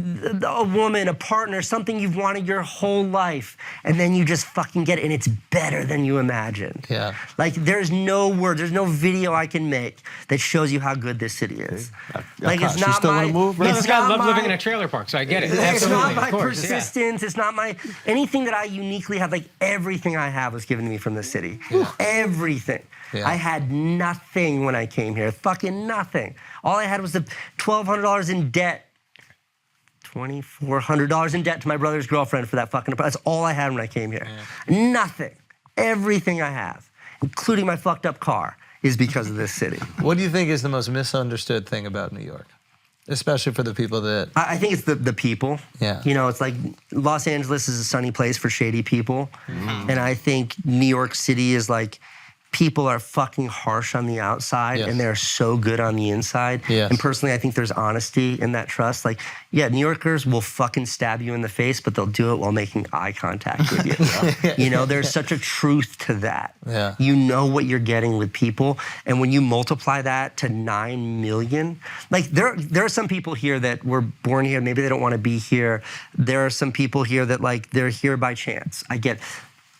Speaker 1: a woman, a partner, something you've wanted your whole life, and then you just fucking get it, and it's better than you imagined.
Speaker 5: Yeah.
Speaker 1: Like there's no word, there's no video I can make that shows you how good this city is. Like it's
Speaker 7: Akash, you
Speaker 1: not
Speaker 7: still
Speaker 1: my.
Speaker 7: wanna move, bro?
Speaker 1: it's
Speaker 4: This guy
Speaker 1: not
Speaker 4: loved
Speaker 1: my-
Speaker 4: living in a trailer park, so I get it.
Speaker 1: It's
Speaker 4: Absolutely,
Speaker 1: not my
Speaker 4: of course, yeah.
Speaker 1: persistence. It's not my anything that I uniquely have. Like everything I have was given to me from the city. Everything.
Speaker 5: Yeah.
Speaker 1: I had nothing when I came here. Fucking nothing. All I had was the $1,200 in debt. $2,400 in debt to my brother's girlfriend for that fucking apartment. That's all I had when I came here. Nothing. Everything I have, including my fucked up car, is because of this city.
Speaker 5: What do you think is the most misunderstood thing about New York? Especially for the people that...
Speaker 1: I think it's the people.
Speaker 5: Yeah.
Speaker 1: You know, it's like Los Angeles is a sunny place for shady people. And I think New York City is like, people are fucking harsh on the outside and they're so good on the inside.
Speaker 5: Yes.
Speaker 1: And personally, I think there's honesty in that trust. Like, yeah, New Yorkers will fucking stab you in the face, but they'll do it while making eye contact with you. You know, there's such a truth to that.
Speaker 5: Yeah.
Speaker 1: You know what you're getting with people. And when you multiply that to 9 million, like there are some people here that were born here, maybe they don't want to be here. There are some people here that like, they're here by chance. I get,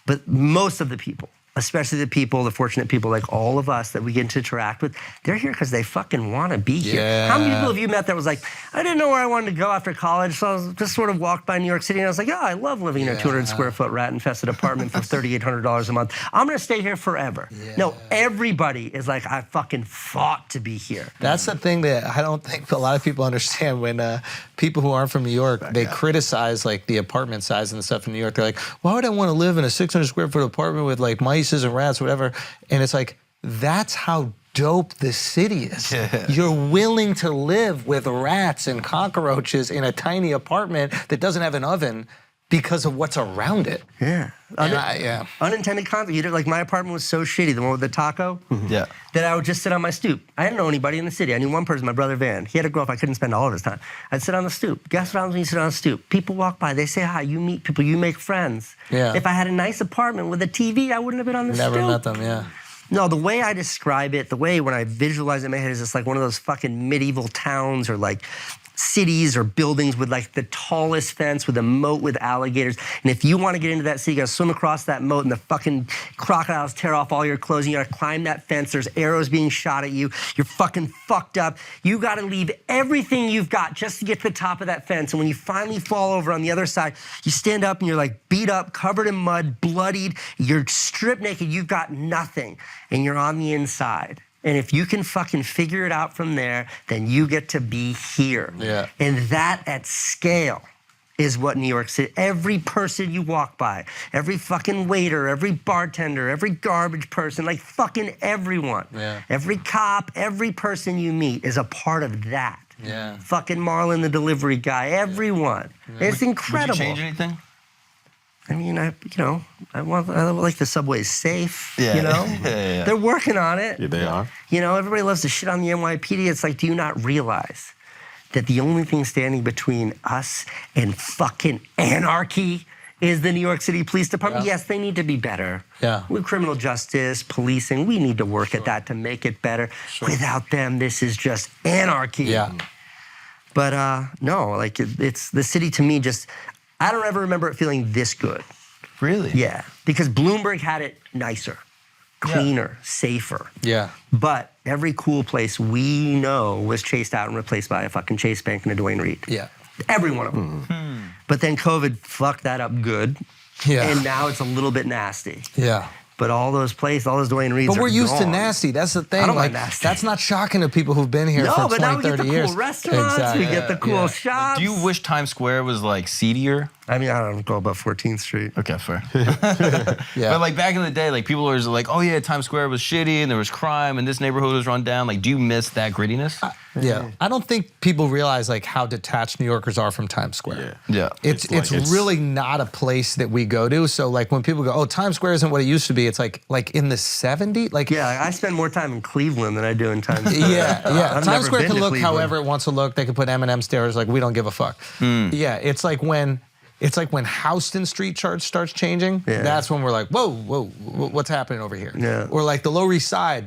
Speaker 1: but most of the people, especially the people, the fortunate people like all of us that we get to interact with, they're here because they fucking want to be here.
Speaker 5: Yeah.
Speaker 1: How many people have you met that was like, I didn't know where I wanted to go after college, so I was just sort of walked by New York City and I was like, oh, I love living in a 200 square foot rat infested apartment for $3,800 a month. I'm going to stay here forever. No, everybody is like, I fucking fought to be here.
Speaker 5: That's the thing that I don't think a lot of people understand when people who aren't from New York, they criticize like the apartment size and stuff in New York. They're like, why would I want to live in a 600 square foot apartment with like mice and rats, whatever? And it's like, that's how dope this city is. You're willing to live with rats and cockroaches in a tiny apartment that doesn't have an oven because of what's around it.
Speaker 1: Yeah.
Speaker 5: Yeah.
Speaker 1: Unintended consequences. Like my apartment was so shitty, the one with the taco,
Speaker 6: Yeah.
Speaker 1: that I would just sit on my stoop. I didn't know anybody in the city. I knew one person, my brother Van. He had to grow up. I couldn't spend all of his time. I'd sit on the stoop. Guess what happens when you sit on the stoop? People walk by. They say hi. You meet people. You make friends.
Speaker 5: Yeah.
Speaker 1: If I had a nice apartment with a TV, I wouldn't have been on the stoop.
Speaker 5: Never met them, yeah.
Speaker 1: No, the way I describe it, the way when I visualize it in my head is just like one of those fucking medieval towns or like cities or buildings with like the tallest fence with a moat with alligators. And if you want to get into that city, you gotta swim across that moat and the fucking crocodiles tear off all your clothes and you gotta climb that fence. There's arrows being shot at you. You're fucking fucked up. You gotta leave everything you've got just to get to the top of that fence. And when you finally fall over on the other side, you stand up and you're like beat up, covered in mud, bloodied. You're stripped naked. You've got nothing. And you're on the inside. And if you can fucking figure it out from there, then you get to be here.
Speaker 5: Yeah.
Speaker 1: And that at scale is what New York City, every person you walk by, every fucking waiter, every bartender, every garbage person, like fucking everyone.
Speaker 5: Yeah.
Speaker 1: Every cop, every person you meet is a part of that.
Speaker 5: Yeah.
Speaker 1: Fucking Marlon, the delivery guy, everyone. Yeah. It's incredible.
Speaker 6: Would you change anything?
Speaker 1: I mean, I like the subways safe,
Speaker 6: Yeah.
Speaker 1: you know?
Speaker 6: Yeah.
Speaker 1: They're working on it.
Speaker 7: Yeah, they are.
Speaker 1: You know, everybody loves to shit on the NYPD. It's like, do you not realize that the only thing standing between us and fucking anarchy is the New York City Police Department?
Speaker 5: Yeah.
Speaker 1: Yes, they need to be better.
Speaker 5: Yeah.
Speaker 1: With criminal justice, policing, we need to work at that to make it better. Without them, this is just anarchy.
Speaker 5: Yeah.
Speaker 1: But no, like it's the city to me just, I don't ever remember it feeling this good.
Speaker 6: Really?
Speaker 1: Yeah, because Bloomberg had it nicer, cleaner, safer.
Speaker 5: Yeah.
Speaker 1: But every cool place we know was chased out and replaced by a fucking Chase Bank and a Dwayne Reed.
Speaker 5: Yeah.
Speaker 1: Every one of them. But then COVID fucked that up good.
Speaker 5: Yeah.
Speaker 1: And now it's a little bit nasty.
Speaker 5: Yeah.
Speaker 1: But all those places, all those Dwayne Reeds
Speaker 5: But we're
Speaker 1: are
Speaker 5: used to
Speaker 1: gone.
Speaker 5: nasty. That's the thing.
Speaker 1: I don't
Speaker 5: like
Speaker 1: like nasty.
Speaker 5: That's not shocking to people who've been here
Speaker 1: No,
Speaker 5: for
Speaker 1: but
Speaker 5: 20,
Speaker 1: now we get
Speaker 5: 30
Speaker 1: the
Speaker 5: years.
Speaker 1: cool restaurants, we get the cool shops.
Speaker 6: Do you wish Times Square was like seedier?
Speaker 1: I mean, I don't go above 14th Street.
Speaker 6: Okay, fair.
Speaker 5: Yeah.
Speaker 6: But like back in the day, like people were always like, oh yeah, Times Square was shitty and there was crime and this neighborhood was run down. Like, do you miss that grittiness?
Speaker 5: Yeah. I don't think people realize like how detached New Yorkers are from Times Square.
Speaker 6: Yeah.
Speaker 5: It's
Speaker 7: like-
Speaker 5: really not a place that we go to. So like when people go, oh, Times Square isn't what it used to be. It's like in the 70s. Like
Speaker 1: Yeah, I spend more time in Cleveland than I do in Times Square.
Speaker 5: yeah.
Speaker 1: I've
Speaker 5: Times
Speaker 1: never
Speaker 5: Square
Speaker 1: been
Speaker 5: can
Speaker 1: to
Speaker 5: look
Speaker 1: Cleveland.
Speaker 5: however it wants to look. They can put M&M stairs. Like we don't give a fuck. Yeah. It's like when Houston Street starts changing.
Speaker 1: Yeah.
Speaker 5: That's when we're like, whoa, what's happening over here?
Speaker 1: Yeah.
Speaker 5: Or like the Lower East Side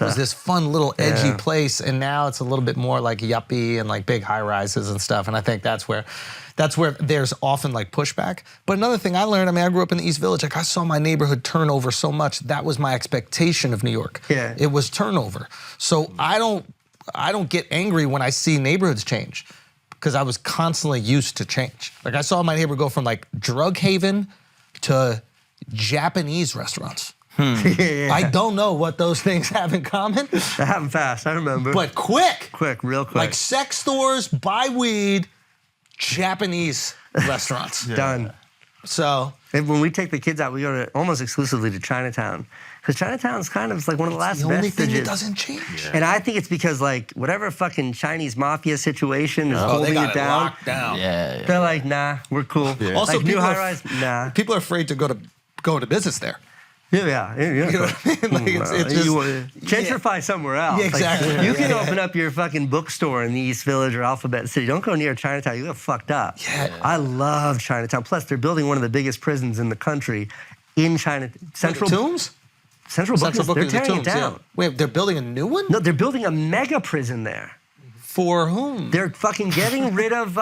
Speaker 5: was this fun little edgy place, and now it's a little bit more like yuppie and like big high rises and stuff. And I think that's where there's often like pushback. But another thing I learned, I mean, I grew up in the East Village. Like I saw my neighborhood turn over so much. That was my expectation of New York.
Speaker 1: Yeah.
Speaker 5: It was turnover. So I don't get angry when I see neighborhoods change, because I was constantly used to change. Like I saw my neighbor go from like drug haven to Japanese restaurants. I don't know what those things have in common,
Speaker 1: That happened fast, I remember.
Speaker 5: but quick.
Speaker 1: real quick.
Speaker 5: Like sex stores, buy weed, Japanese restaurants.
Speaker 1: Done.
Speaker 5: So
Speaker 1: And when we take the kids out, we go to almost exclusively to Chinatown. Because Chinatown's kind of like one of the last
Speaker 5: the only thing
Speaker 1: vestiges.
Speaker 5: that doesn't change.
Speaker 1: And I think it's because like whatever fucking Chinese mafia situation is
Speaker 5: Oh,
Speaker 1: holding
Speaker 5: they got
Speaker 1: it down.
Speaker 5: locked down.
Speaker 6: Yeah.
Speaker 1: They're like, nah, we're cool.
Speaker 5: Also,
Speaker 1: like new
Speaker 5: people are-
Speaker 1: high rise, nah.
Speaker 5: People are afraid to go into business there.
Speaker 1: Yeah.
Speaker 5: You know what I mean? Like it's just,
Speaker 1: gentrify somewhere else.
Speaker 5: Yeah, exactly.
Speaker 1: Like, you can
Speaker 5: Yeah.
Speaker 1: open up your fucking bookstore in the East Village or Alphabet City. Don't go near Chinatown. You get fucked up.
Speaker 5: Yeah.
Speaker 1: I love Chinatown. Plus, they're building one of the biggest prisons in the country in China.
Speaker 5: Central Tombs?
Speaker 1: Central Book
Speaker 5: Central Book
Speaker 1: they're
Speaker 5: of the
Speaker 1: tearing
Speaker 5: Tombs,
Speaker 1: it down.
Speaker 5: yeah. Wait, they're building a new one?
Speaker 1: No, they're building a mega prison there.
Speaker 5: For whom?
Speaker 1: They're fucking getting rid of.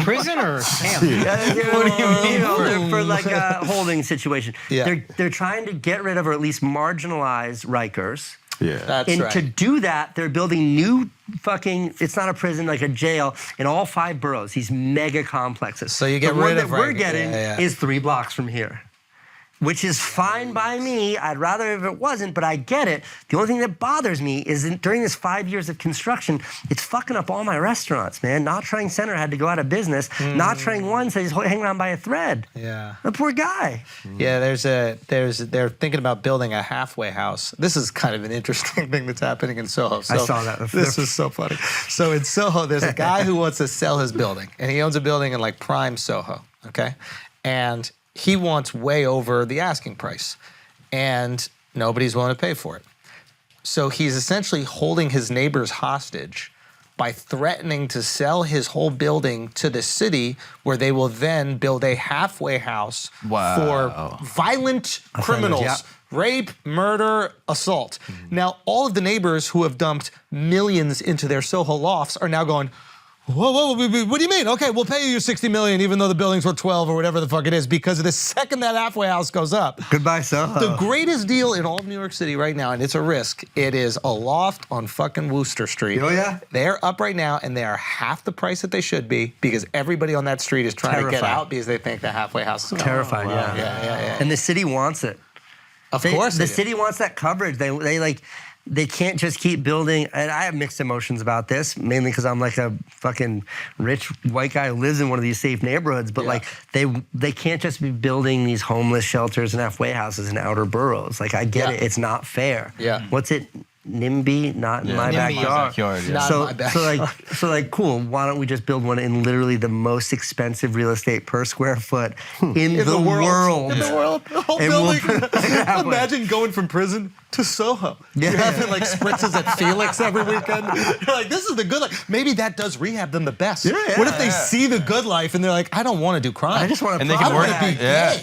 Speaker 4: Prisoners. Damn.
Speaker 1: What do you mean? For like a holding situation.
Speaker 5: Yeah.
Speaker 1: They're trying to get rid of or at least marginalize Rikers.
Speaker 7: Yeah.
Speaker 5: That's
Speaker 1: And
Speaker 5: right.
Speaker 1: to do that, they're building new fucking, it's not a prison, like a jail in all 5 boroughs, these mega complexes.
Speaker 5: So you get
Speaker 1: the one
Speaker 5: rid
Speaker 1: that
Speaker 5: of
Speaker 1: we're
Speaker 5: Rikers.
Speaker 1: getting
Speaker 5: Yeah.
Speaker 1: is 3 blocks from here. Which is fine by me. I'd rather if it wasn't, but I get it. The only thing that bothers me is during this 5 years of construction, it's fucking up all my restaurants, man. Not Trying Center had to go out of business. Not Trying One says he's hanging around by a thread.
Speaker 5: Yeah.
Speaker 1: The poor guy.
Speaker 5: Yeah, they're thinking about building a halfway house. This is kind of an interesting thing that's happening in Soho.
Speaker 1: I saw that.
Speaker 5: This is so funny. So in Soho, there's a guy who wants to sell his building, and he owns a building in like prime Soho. okay? And he wants way over the asking price, and nobody's willing to pay for it. So he's essentially holding his neighbors hostage by threatening to sell his whole building to the city, where they will then build a halfway house for violent criminals.
Speaker 1: Yeah.
Speaker 5: Rape, murder, assault. Now, all of the neighbors who have dumped millions into their Soho lofts are now going, whoa, what do you mean? Okay, we'll pay you $60 million even though the buildings were 12 or whatever the fuck it is, because the second that halfway house goes up.
Speaker 1: Goodbye, Soho.
Speaker 5: The greatest deal in all of New York City right now, and it's a risk, it is a loft on fucking Wooster Street.
Speaker 1: Oh, yeah?
Speaker 5: They're up right now, and they are half the price that they should be, because everybody on that street is trying to get out because they think the halfway house is coming.
Speaker 1: Terrified, yeah.
Speaker 5: Yeah.
Speaker 1: And the city wants it.
Speaker 5: Of course
Speaker 1: the city wants that coverage. They can't just keep building. And I have mixed emotions about this, mainly because I'm like a fucking rich white guy who lives in one of these safe neighborhoods. But like they can't just be building these homeless shelters and halfway houses in outer boroughs. Like I get it, it's not fair.
Speaker 5: Yeah.
Speaker 1: What's it? NIMBY, not in my backyard.
Speaker 5: Not in my backyard.
Speaker 1: So cool. Why don't we just build one in literally the most expensive real estate per square foot in the world?
Speaker 5: In the world. The whole
Speaker 1: And
Speaker 5: building.
Speaker 1: we'll
Speaker 5: Imagine going from prison to Soho.
Speaker 1: Yeah.
Speaker 5: You're having like spritzes at Felix every weekend. You're like, this is the good life. Maybe that does rehab them the best. What if they see the good life and they're like, I don't want to do crime.
Speaker 1: I just want to.
Speaker 6: And they can work.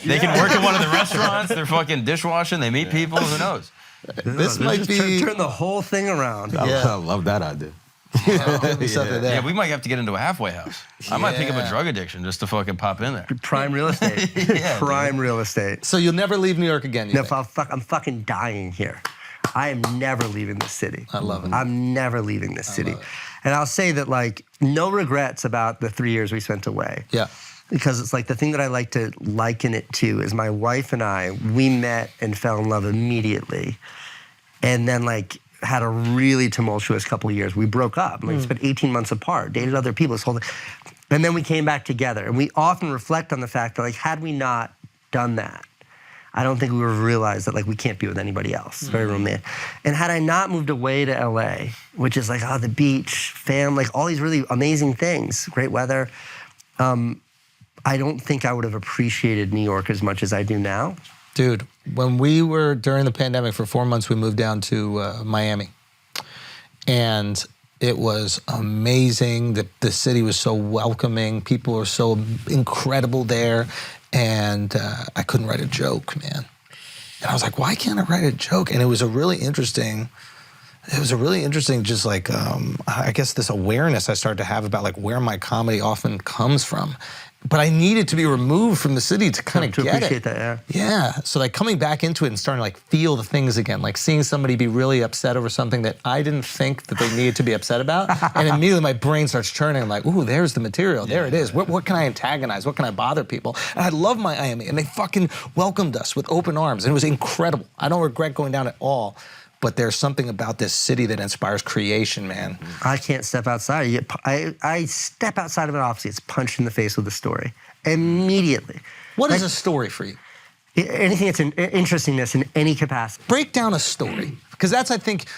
Speaker 6: They can work in one of the restaurants. They're fucking dishwashing. They meet people. Who knows?
Speaker 5: This might be
Speaker 1: turn the whole thing around.
Speaker 7: I love that idea.
Speaker 6: Yeah, we might have to get into a halfway house. I might pick up a drug addiction just to fucking pop in there.
Speaker 1: Prime real estate. Prime real estate.
Speaker 5: So you'll never leave New York again, you
Speaker 1: No,
Speaker 5: think?
Speaker 1: I'm fucking dying here. I am never leaving this city.
Speaker 5: I love it.
Speaker 1: I'm never leaving this city. And I'll say that, like, no regrets about the 3 years we spent away.
Speaker 5: Yeah.
Speaker 1: Because it's like the thing that I like to liken it to is my wife and I, we met and fell in love immediately. And then, like, had a really tumultuous couple of years. We broke up. Like, spent 18 months apart, dated other people, this whole thing. And then we came back together. And we often reflect on the fact that, like, had we not done that, I don't think we would have realized that, like, we can't be with anybody else. It's very romantic. And had I not moved away to LA, which is like, oh, the beach, fam, like all these really amazing things, great weather, I don't think I would have appreciated New York as much as I do now.
Speaker 5: Dude, when we were during the pandemic for 4 months, we moved down to Miami. And it was amazing. The city was so welcoming. People were so incredible there. And I couldn't write a joke, man. And I was like, why can't I write a joke? And it was a really interesting, just like, I guess this awareness I started to have about like where my comedy often comes from. But I needed to be removed from the city to kind of get it.
Speaker 1: To appreciate that, yeah.
Speaker 5: Yeah, so like coming back into it and starting to like feel the things again, like seeing somebody be really upset over something that I didn't think that they needed to be upset about, and immediately my brain starts churning. I'm like, ooh, there's the material, there it is. What can I antagonize? What can I bother people? And I love Miami, and they fucking welcomed us with open arms, and it was incredible. I don't regret going down at all. But there's something about this city that inspires creation, man.
Speaker 1: I can't step outside. I step outside of an office, it's punched in the face with a story. Immediately.
Speaker 5: What is a story for you?
Speaker 1: Anything that's an interestingness in any capacity.
Speaker 5: Break down a story. Because that's, I think,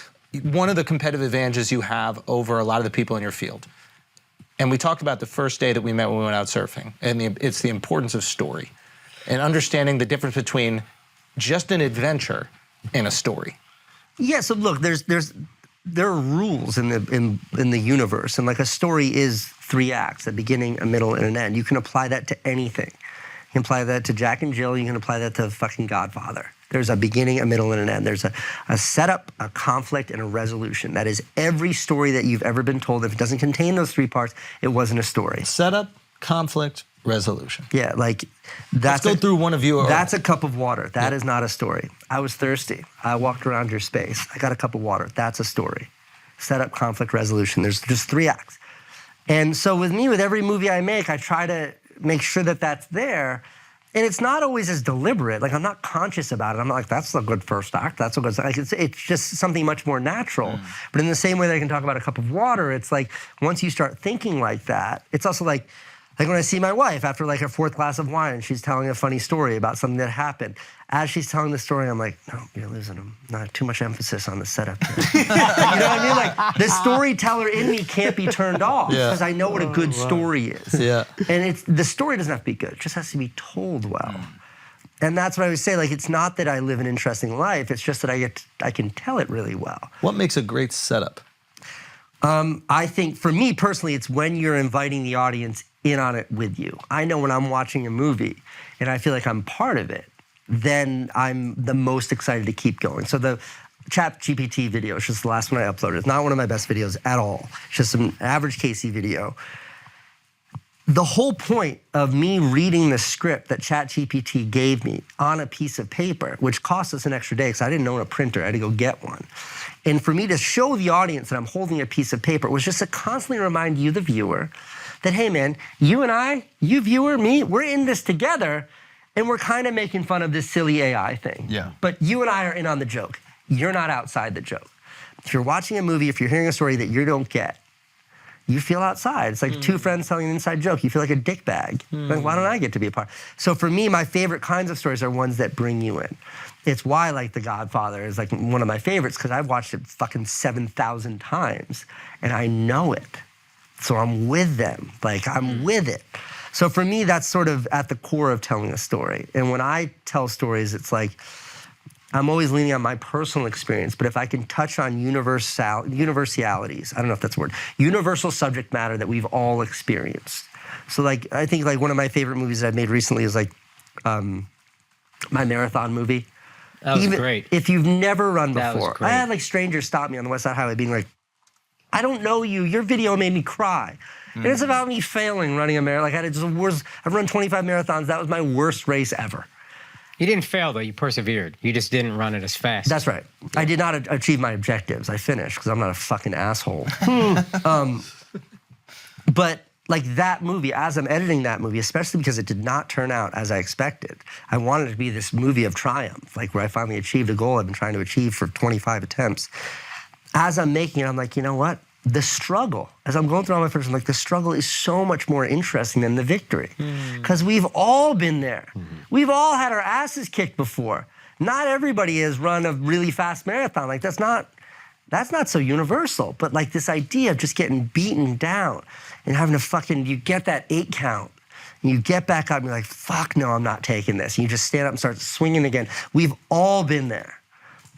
Speaker 5: one of the competitive advantages you have over a lot of the people in your field. And we talked about the first day that we met when we went out surfing. And it's the importance of story. And understanding the difference between just an adventure and a story.
Speaker 1: Yeah, so look, there are rules in the universe, and like a story is 3 acts: a beginning, a middle, and an end. You can apply that to anything. You can apply that to Jack and Jill. You can apply that to fucking Godfather. There's a beginning, a middle, and an end. There's a setup, a conflict, and a resolution. That is every story that you've ever been told. If it doesn't contain those 3 parts, it wasn't a story.
Speaker 5: Setup, conflict, resolution.
Speaker 1: Yeah, like that's.
Speaker 5: Let's go through one of you.
Speaker 1: That's a cup of water. That is not a story. I was thirsty. I walked around your space. I got a cup of water. That's a story. Setup, conflict, resolution. There's just 3 acts. And so with me, with every movie I make, I try to make sure that that's there. And it's not always as deliberate. Like, I'm not conscious about it. I'm not like, that's a good first act. That's a good, like, it's just something much more natural. But in the same way that I can talk about a cup of water, it's like, once you start thinking like that, it's also like, Like when I see my wife after like her 4th glass of wine and she's telling a funny story about something that happened. As she's telling the story, I'm like, no, you're losing them. Not too much emphasis on the setup here. You know what I mean? Like the storyteller in me can't be turned off because I know what a good story is.
Speaker 5: Yeah.
Speaker 1: And the story doesn't have to be good. It just has to be told well. And that's what I would say. Like, it's not that I live an interesting life. It's just that I can tell it really well.
Speaker 5: What makes a great setup?
Speaker 1: I think for me personally, it's when you're inviting the audience in on it with you. I know when I'm watching a movie and I feel like I'm part of it, then I'm the most excited to keep going. So the ChatGPT video, it's just the last one I uploaded. It's not one of my best videos at all. It's just an average Casey video. The whole point of me reading the script that ChatGPT gave me on a piece of paper, which cost us an extra day because I didn't own a printer, I had to go get one. And for me to show the audience that I'm holding a piece of paper was just to constantly remind you, the viewer, that, hey man, you and I, you viewer, me, we're in this together and we're kind of making fun of this silly AI thing.
Speaker 3: Yeah.
Speaker 1: But you and I are in on the joke. You're not outside the joke. If you're watching a movie, if you're hearing a story that you don't get, you feel outside. It's like two friends telling an inside joke. You feel like a dick bag. Like, why don't I get to be a part? So for me, my favorite kinds of stories are ones that bring you in. It's why, like, The Godfather is like one of my favorites because I've watched it fucking 7,000 times and I know it. So I'm with them. Like, I'm with it. So for me, that's sort of at the core of telling a story. And when I tell stories, it's like, I'm always leaning on my personal experience, but if I can touch on universalities, I don't know if that's a word, universal subject matter that we've all experienced. So like, I think like one of my favorite movies I've made recently is like my marathon movie.
Speaker 4: That was great.
Speaker 1: If you've never run
Speaker 4: That was
Speaker 1: before,
Speaker 4: great.
Speaker 1: I had like strangers stop me on the West Side Highway being like, I don't know you, your video made me cry. And it's about me failing running a marathon. Like I've run 25 marathons, that was my worst race ever.
Speaker 4: You didn't fail, though. You persevered. You just didn't run it as fast.
Speaker 1: That's right. I did not achieve my objectives. I finished because I'm not a fucking asshole. But like that movie, as I'm editing that movie, especially because it did not turn out as I expected, I wanted it to be this movie of triumph, like where I finally achieved a goal I've been trying to achieve for 25 attempts. As I'm making it, I'm like, you know what? The struggle, as I'm going through all my first, I'm like, the struggle is so much more interesting than the victory. Because we've all been there. We've all had our asses kicked before. Not everybody has run a really fast marathon. Like, that's not so universal. But like this idea of just getting beaten down and having to you get that 8 count, and you get back up and you're like, fuck no, I'm not taking this. And you just stand up and start swinging again. We've all been there.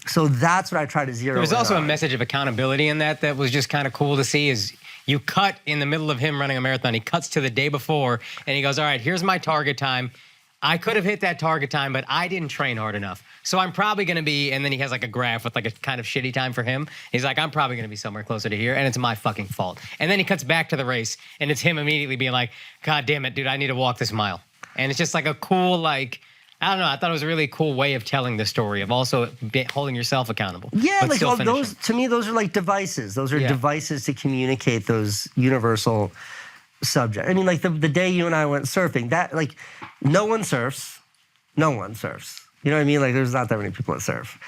Speaker 1: So that's what I try to zero in on.
Speaker 4: There was also a message of accountability in that was just kind of cool to see is you cut in the middle of him running a marathon. He cuts to the day before and he goes, all right, here's my target time. I could have hit that target time, but I didn't train hard enough. So I'm probably going to be, and then he has like a graph with like a kind of shitty time for him. He's like, I'm probably going to be somewhere closer to here and it's my fucking fault. And then he cuts back to the race and it's him immediately being like, God damn it, dude, I need to walk this mile. And it's just like a cool, like, I don't know. I thought it was a really cool way of telling the story of also holding yourself accountable.
Speaker 1: Yeah,
Speaker 4: but
Speaker 1: like
Speaker 4: still
Speaker 1: those, to me, those are like devices. Those are devices to communicate those universal subjects. I mean, like the day you and I went surfing, that like no one surfs. No one surfs. You know what I mean? Like there's not that many people that surf.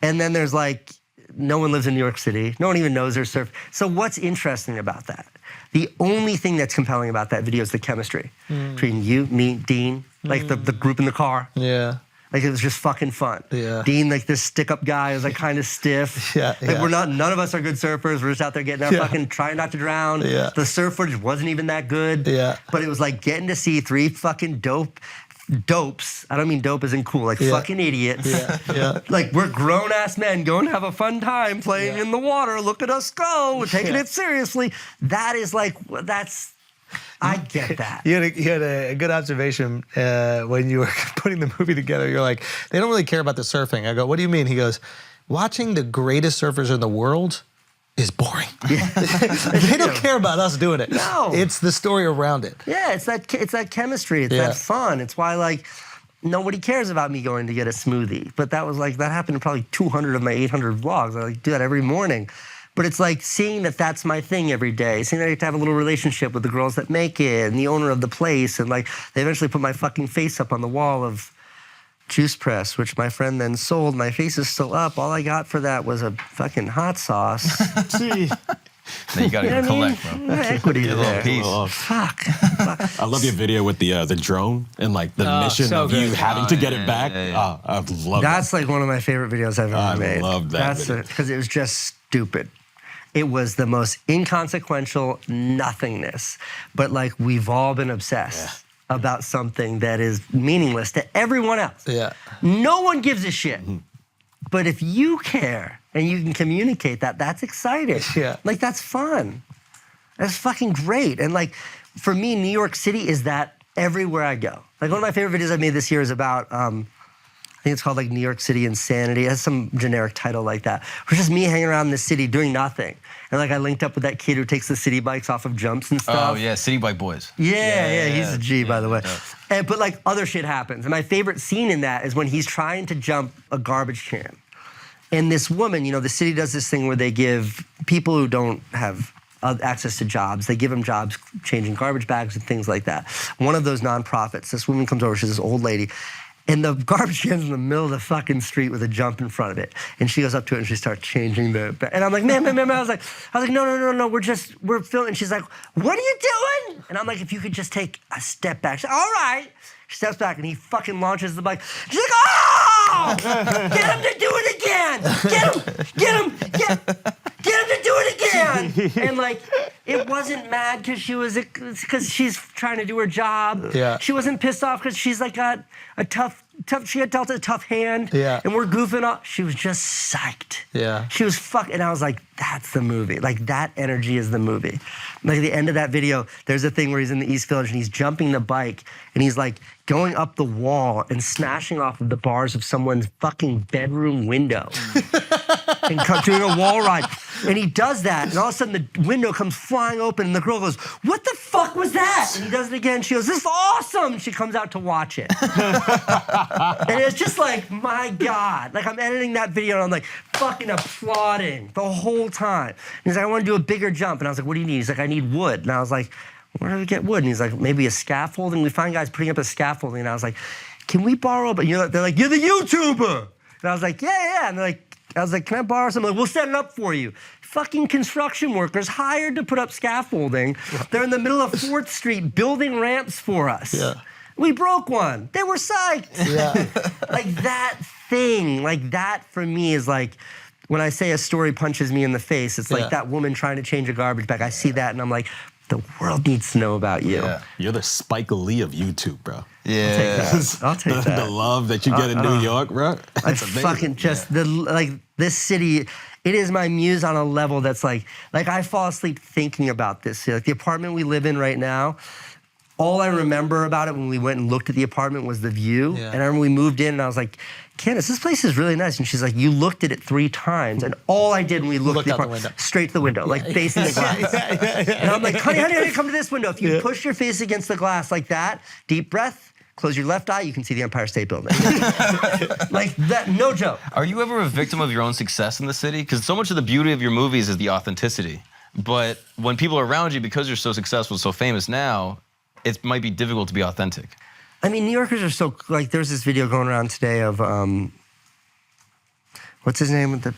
Speaker 1: And then there's like, no one lives in New York City. No one even knows there's surf. So what's interesting about that? The only thing that's compelling about that video is the chemistry between you, me, Dean, like the group in the car.
Speaker 5: Yeah.
Speaker 1: Like it was just fucking fun.
Speaker 5: Yeah.
Speaker 1: Dean, like this stick-up guy, was like kind of stiff.
Speaker 5: Yeah,
Speaker 1: Like
Speaker 5: yeah.
Speaker 1: none of us are good surfers. We're just out there getting our fucking trying not to drown.
Speaker 5: Yeah.
Speaker 1: The surf footage wasn't even that good.
Speaker 5: Yeah.
Speaker 1: But it was like getting to see 3 fucking dopes. I don't mean dope as in cool, like fucking idiots.
Speaker 5: Yeah.
Speaker 1: Like we're grown-ass men going to have a fun time playing in the water. Look at us go. We're taking it seriously. That is like, I get that.
Speaker 5: You had a good observation when you were putting the movie together. You're like, they don't really care about the surfing. I go, what do you mean? He goes, watching the greatest surfers in the world is boring. They don't care about us doing it.
Speaker 1: No.
Speaker 5: It's the story around it.
Speaker 1: Yeah, it's that chemistry. It's that fun. It's why like nobody cares about me going to get a smoothie. But that happened in probably 200 of my 800 vlogs. I like do that every morning. But it's like seeing that that's my thing every day. Seeing that I get to have a little relationship with the girls that make it and the owner of the place. And like they eventually put my fucking face up on the wall of Juice Press, which my friend then sold. My face is still up. All I got for that was a fucking hot sauce.
Speaker 6: Now you gotta
Speaker 1: You know
Speaker 6: go
Speaker 1: what I
Speaker 6: collect,
Speaker 1: mean?
Speaker 6: bro.
Speaker 1: Equity
Speaker 6: Get a little
Speaker 1: there.
Speaker 6: piece.
Speaker 1: Fuck.
Speaker 7: I love your video with the drone and like the mission
Speaker 4: so
Speaker 7: of you
Speaker 4: good.
Speaker 7: having to get it back.
Speaker 6: yeah.
Speaker 7: I love
Speaker 1: That's like one of my favorite videos I've ever
Speaker 7: I
Speaker 1: made.
Speaker 7: love that video.
Speaker 1: Because it was just stupid. It was the most inconsequential nothingness. But like we've all been obsessed about something that is meaningless to everyone else.
Speaker 5: Yeah.
Speaker 1: No one gives a shit. But if you care and you can communicate that, that's exciting.
Speaker 5: Yeah.
Speaker 1: Like that's fun. That's fucking great. And like for me, New York City is that everywhere I go. Like one of my favorite videos I made this year is about I think it's called like New York City Insanity. It has some generic title like that. It's just me hanging around in the city doing nothing. And like I linked up with that kid who takes the city bikes off of jumps and stuff.
Speaker 6: Oh yeah, City Bike Boys.
Speaker 1: Yeah, he's a G, by the way.
Speaker 6: Yeah.
Speaker 1: But like other shit happens. And my favorite scene in that is when he's trying to jump a garbage can. And this woman, you know, the city does this thing where they give people who don't have access to jobs, they give them jobs changing garbage bags and things like that. One of those nonprofits, this woman comes over, she's this old lady, and the garbage can's in the middle of the fucking street with a jump in front of it. And she goes up to it and she starts changing and I'm like, man, I was like, no, we're filming. And she's like, what are you doing? And I'm like, if you could just take a step back. She's like, all right. She steps back and he fucking launches the bike. She's like, oh! Get him to do it again! Get him to do it again! And like, it wasn't mad because she's trying to do her job.
Speaker 5: Yeah.
Speaker 1: She wasn't pissed off because she's like got a tough, she had dealt a tough hand.
Speaker 5: Yeah.
Speaker 1: And we're goofing off. She was just psyched.
Speaker 5: Yeah.
Speaker 1: She was and I was like, that's the movie. Like that energy is the movie. Like at the end of that video, there's a thing where he's in the East Village and he's jumping the bike and he's like going up the wall and smashing off of the bars of someone's fucking bedroom window and doing a wall ride. And he does that and all of a sudden the window comes flying open and the girl goes, what the fuck was that? And he does it again. She goes, this is awesome. She comes out to watch it. And it's just like, my God. Like I'm editing that video and I'm like fucking applauding the whole time. And he's like, I want to do a bigger jump. And I was like, what do you need? He's like, I need wood. And I was like, where do we get wood? And he's like, maybe a scaffolding. We find guys putting up a scaffolding. And I was like, can we borrow? But they're like, you're the YouTuber. And I was like, yeah. And I was like, can I borrow something? Like, we'll set it up for you. Fucking construction workers hired to put up scaffolding. They're in the middle of 4th Street building ramps for us.
Speaker 5: Yeah.
Speaker 1: We broke one. They were psyched.
Speaker 5: Yeah.
Speaker 1: Like that thing, like that for me is like, when I say a story punches me in the face, it's like that woman trying to change a garbage bag. I see that and I'm like, the world needs to know about you.
Speaker 6: Yeah.
Speaker 7: You're the Spike Lee of YouTube, bro.
Speaker 6: Yeah.
Speaker 1: I'll take that.
Speaker 7: The love that you get in New York, bro.
Speaker 1: I
Speaker 7: It's amazing.
Speaker 1: fucking just this city. It is my muse on a level that's like I fall asleep thinking about this. Like the apartment we live in right now. All I remember about it when we went and looked at the apartment was the view.
Speaker 5: Yeah.
Speaker 1: And I remember we moved in and I was like, Candace, this place is really nice. And she's like, you looked at it 3 times. And all I did when we looked at the
Speaker 5: out the
Speaker 1: apartment,
Speaker 5: window.
Speaker 1: straight to the window, like facing the glass. And I'm like, honey, come to this window. If you push your face against the glass like that, deep breath, close your left eye, you can see the Empire State Building. Like that, no joke.
Speaker 6: Are you ever a victim of your own success in the city? Because so much of the beauty of your movies is the authenticity. But when people are around you, because you're so successful, so famous now, it might be difficult to be authentic.
Speaker 1: I mean, New Yorkers are so, like, there's this video going around today of, what's his name with the,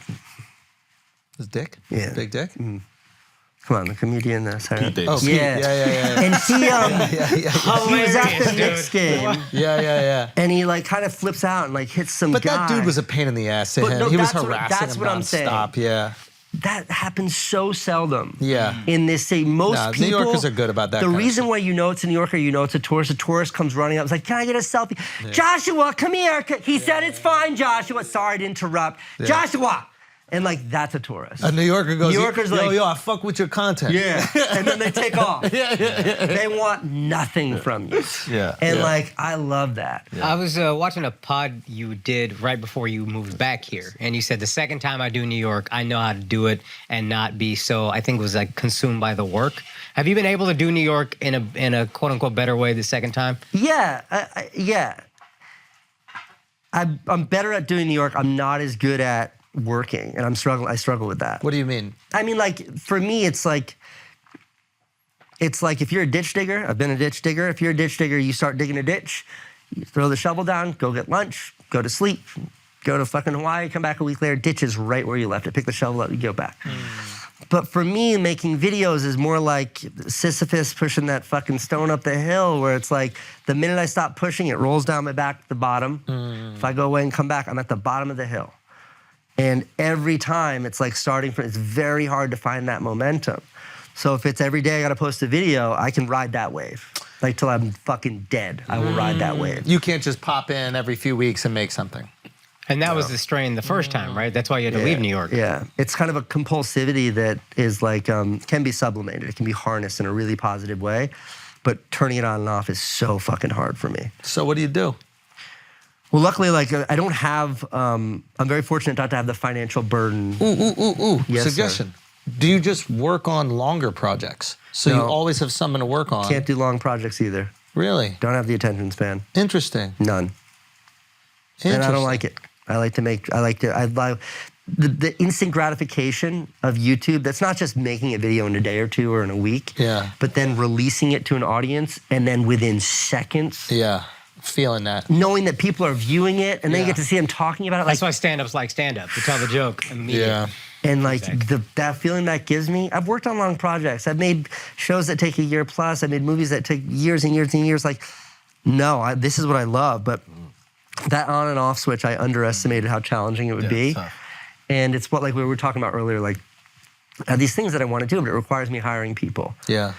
Speaker 5: His dick?
Speaker 1: Yeah.
Speaker 5: Big dick?
Speaker 1: come on, the comedian,
Speaker 7: Pete Davidson.
Speaker 5: Oh, Pete.
Speaker 1: Yeah.
Speaker 5: Yeah.
Speaker 1: And he was at the
Speaker 4: Hilarious,
Speaker 1: Knicks game,
Speaker 5: Yeah.
Speaker 1: and he like kind of flips out and like hits some
Speaker 5: But
Speaker 1: guy.
Speaker 5: that dude was a pain in the ass to
Speaker 1: But
Speaker 5: him.
Speaker 1: no,
Speaker 5: He was
Speaker 1: that's what-
Speaker 5: harassing
Speaker 1: that's
Speaker 5: him
Speaker 1: what I'm saying.
Speaker 5: nonstop. Yeah.
Speaker 1: That happens so seldom.
Speaker 5: Yeah.
Speaker 1: In this city, most
Speaker 5: Nah, New
Speaker 1: people.
Speaker 5: Yorkers are good about that
Speaker 1: The
Speaker 5: kind of
Speaker 1: reason
Speaker 5: stuff.
Speaker 1: why you know it's a New Yorker, you know it's a tourist. A tourist comes running up, it's like, can I get a selfie? Joshua, come here. He said it's fine, Joshua. Sorry to interrupt. Joshua. And like, that's a tourist.
Speaker 5: A New Yorker goes,
Speaker 1: New Yorker's
Speaker 5: yo,
Speaker 1: like,
Speaker 5: I fuck with your content.
Speaker 1: yeah. And then they take off. They want nothing from you.
Speaker 6: Yeah.
Speaker 1: And like, I love that.
Speaker 4: I was watching a pod you did right before you moved back here, and you said the second time I do New York, I know how to do it and not be so, I think it was like consumed by the work. Have you been able to do New York in a quote unquote better way the second time?
Speaker 1: Yeah, yeah. I'm better at doing New York. I'm not as good at working, and I struggle with that.
Speaker 5: What do you mean?
Speaker 1: I mean, like, for me, it's like if you're a ditch digger, I've been a ditch digger. If you're a ditch digger, you start digging a ditch, you throw the shovel down, go get lunch, go to sleep, go to fucking Hawaii, come back a week later, ditch is right where you left it. Pick the shovel up, you go back. But for me, making videos is more like Sisyphus pushing that fucking stone up the hill, where it's like the minute I stop pushing, it rolls down my back to the bottom. If I go away and come back, I'm at the bottom of the hill. And every time it's like it's very hard to find that momentum. So if it's every day I gotta post a video, I can ride that wave. Like till I'm fucking dead, I will ride that wave.
Speaker 5: You can't just pop in every few weeks and make something.
Speaker 4: And that was the strain the first time, right? That's why you had to leave New York.
Speaker 1: Yeah, it's kind of a compulsivity that is like, can be sublimated. It can be harnessed in a really positive way, but turning it on and off is so fucking hard for me.
Speaker 5: So what do you do?
Speaker 1: Well, luckily, like I don't have, I'm very fortunate not to have the financial burden. Yes,
Speaker 5: Suggestion. Do you just work on longer projects? So you always have something to work on?
Speaker 1: Can't do long projects either.
Speaker 5: Really?
Speaker 1: Don't have the attention span.
Speaker 5: Interesting.
Speaker 1: None. And I don't like it. The instant gratification of YouTube, that's not just making a video in a day or two or in a week, but then releasing it to an audience and then within seconds.
Speaker 5: Yeah, feeling that.
Speaker 1: Knowing that people are viewing it and then you get to see them talking about it.
Speaker 4: That's why stand-up's like stand-up, to tell the joke immediately.
Speaker 5: Yeah.
Speaker 1: And like that feeling that gives me, I've worked on long projects. I've made shows that take a year plus. I've made movies that take years and years and years. Like, no, this is what I love, but that on and off switch, I underestimated how challenging it would be. And it's what like we were talking about earlier, like these things that I want to do, but it requires me hiring people.
Speaker 5: Yeah.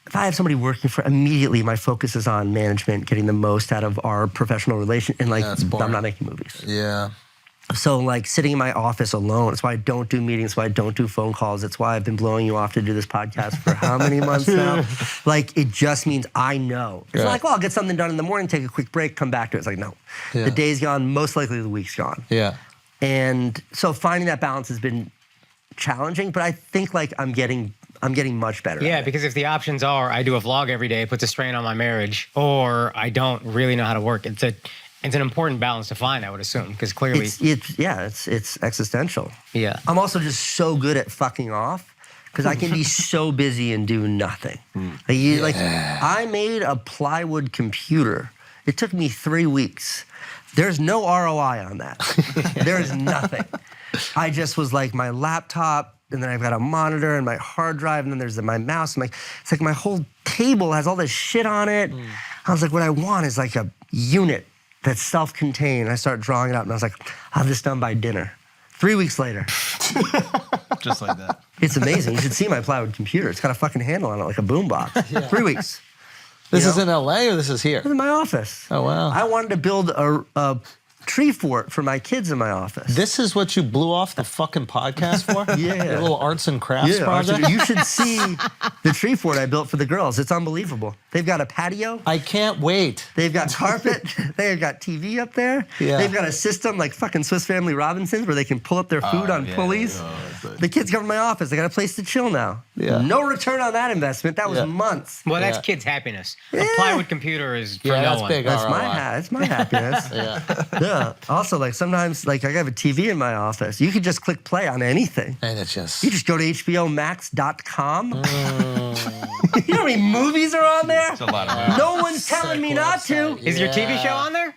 Speaker 1: If I have somebody working for, immediately my focus is on management, getting the most out of our professional relation, and like I'm not making movies.
Speaker 5: Yeah.
Speaker 1: So like sitting in my office alone, it's why I don't do meetings, it's why I don't do phone calls, it's why I've been blowing you off to do this podcast for how many months now? Like it just means I know. It's not like, well, I'll get something done in the morning, take a quick break, come back to it. It's like, no. The day's gone, most likely the week's gone.
Speaker 5: Yeah.
Speaker 1: And so finding that balance has been challenging, but I think like I'm getting much better.
Speaker 4: Yeah, because if the options are I do a vlog every day, it puts a strain on my marriage, or I don't really know how to work, it's an important balance to find, I would assume, because clearly...
Speaker 1: It's existential.
Speaker 4: Yeah.
Speaker 1: I'm also just so good at fucking off, because I can be so busy and do nothing. I made a plywood computer. It took me 3 weeks. There's no ROI on that. There is nothing. I just was like my laptop, and then I've got a monitor and my hard drive, and then there's my mouse. It's like my whole table has all this shit on it. I was like, what I want is like a unit that's self-contained. I started drawing it up, and I was like, I'll have this done by dinner. 3 weeks later.
Speaker 6: Just like that.
Speaker 1: It's amazing. You should see my plywood computer. It's got a fucking handle on it like a boombox. 3 weeks.
Speaker 5: This is in LA or this is here?
Speaker 1: This is in my office.
Speaker 5: Oh, wow.
Speaker 1: I wanted to build a tree fort for my kids in my office.
Speaker 5: This is what you blew off the fucking podcast for?
Speaker 1: Yeah.
Speaker 5: Your little arts and crafts project?
Speaker 1: You should see the tree fort I built for the girls. It's unbelievable. They've got a patio.
Speaker 5: I can't wait.
Speaker 1: They've got carpet. They've got TV up there.
Speaker 5: Yeah.
Speaker 1: They've got a system like fucking Swiss Family Robinsons where they can pull up their food on pulleys. The kids come to my office. They got a place to chill now.
Speaker 5: Yeah.
Speaker 1: No return on that investment. That was months.
Speaker 4: Well, that's kids' happiness. A plywood computer is for no
Speaker 5: that's
Speaker 4: one.
Speaker 5: big.
Speaker 1: That's
Speaker 5: ROI.
Speaker 1: that's my happiness. Yeah. Also, like sometimes, like I have a TV in my office. You could just click play on anything.
Speaker 5: And it's just...
Speaker 1: You just go to HBOMax.com. You know how many movies are on there?
Speaker 6: It's a lot of movies.
Speaker 1: No one's telling me not to.
Speaker 4: Is your TV show on there?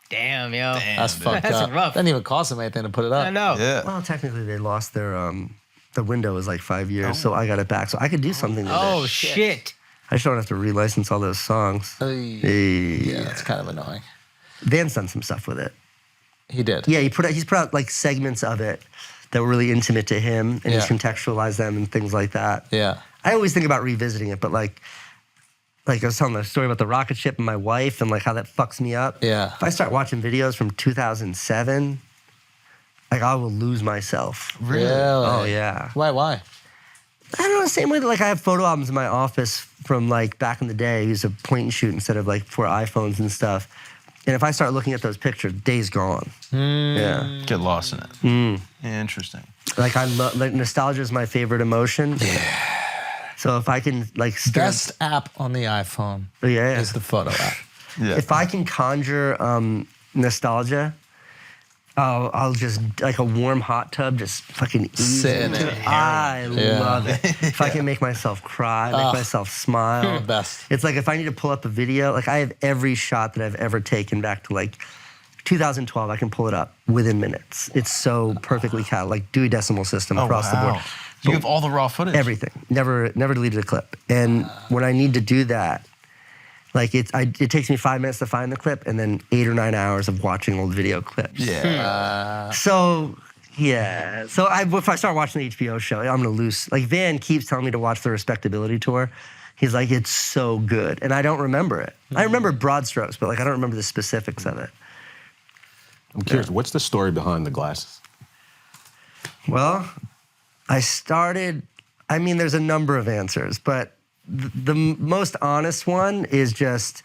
Speaker 4: Damn, yo.
Speaker 5: That's fucked
Speaker 4: That's
Speaker 5: up.
Speaker 4: rough.
Speaker 5: Doesn't even cost them anything to put it up.
Speaker 4: I know.
Speaker 6: Yeah.
Speaker 1: Well, technically they lost their, the window was like 5 years, so I got it back. So I could do something with it.
Speaker 4: Oh, shit.
Speaker 1: I just don't have to relicense all those songs.
Speaker 5: Yeah, that's kind of annoying.
Speaker 1: Van's done some stuff with it.
Speaker 5: He did.
Speaker 1: Yeah, he's put out like segments of it that were really intimate to him, and he's contextualized them and things like that.
Speaker 5: Yeah.
Speaker 1: I always think about revisiting it, but like I was telling the story about the rocket ship and my wife and like how that fucks me up.
Speaker 5: Yeah.
Speaker 1: If I start watching videos from 2007, like I will lose myself.
Speaker 5: Really?
Speaker 1: Oh yeah.
Speaker 5: Why?
Speaker 1: I don't know, the same way that like I have photo albums in my office from like back in the day. I used to point and shoot instead of like before iPhones and stuff. And if I start looking at those pictures, day's gone. Yeah.
Speaker 6: Get lost in it. Interesting.
Speaker 1: Like I love, like nostalgia is my favorite emotion. Yeah. So if I can like
Speaker 5: Best app on the iPhone is the photo app.
Speaker 6: Yeah.
Speaker 1: If I can conjure nostalgia, I'll just like a warm hot tub, just fucking ease
Speaker 5: Sit in
Speaker 1: into
Speaker 5: it.
Speaker 1: it. I love it. If I can make myself cry, make myself smile.
Speaker 5: Best.
Speaker 1: It's like if I need to pull up a video, like I have every shot that I've ever taken back to like 2012. I can pull it up within minutes. It's so perfectly cal, like Dewey Decimal System across the board.
Speaker 6: You have all the raw footage.
Speaker 1: Everything. Never deleted a clip. And when I need to do that, like it takes me 5 minutes to find the clip, and then 8 or 9 hours of watching old video clips.
Speaker 6: Yeah.
Speaker 1: So if I start watching the HBO show, I'm gonna lose. Like Van keeps telling me to watch the Respectability Tour. He's like, it's so good, and I don't remember it. I remember broad strokes, but like I don't remember the specifics of it.
Speaker 7: I'm curious, what's the story behind the glasses?
Speaker 1: Well, there's a number of answers, but the most honest one is just,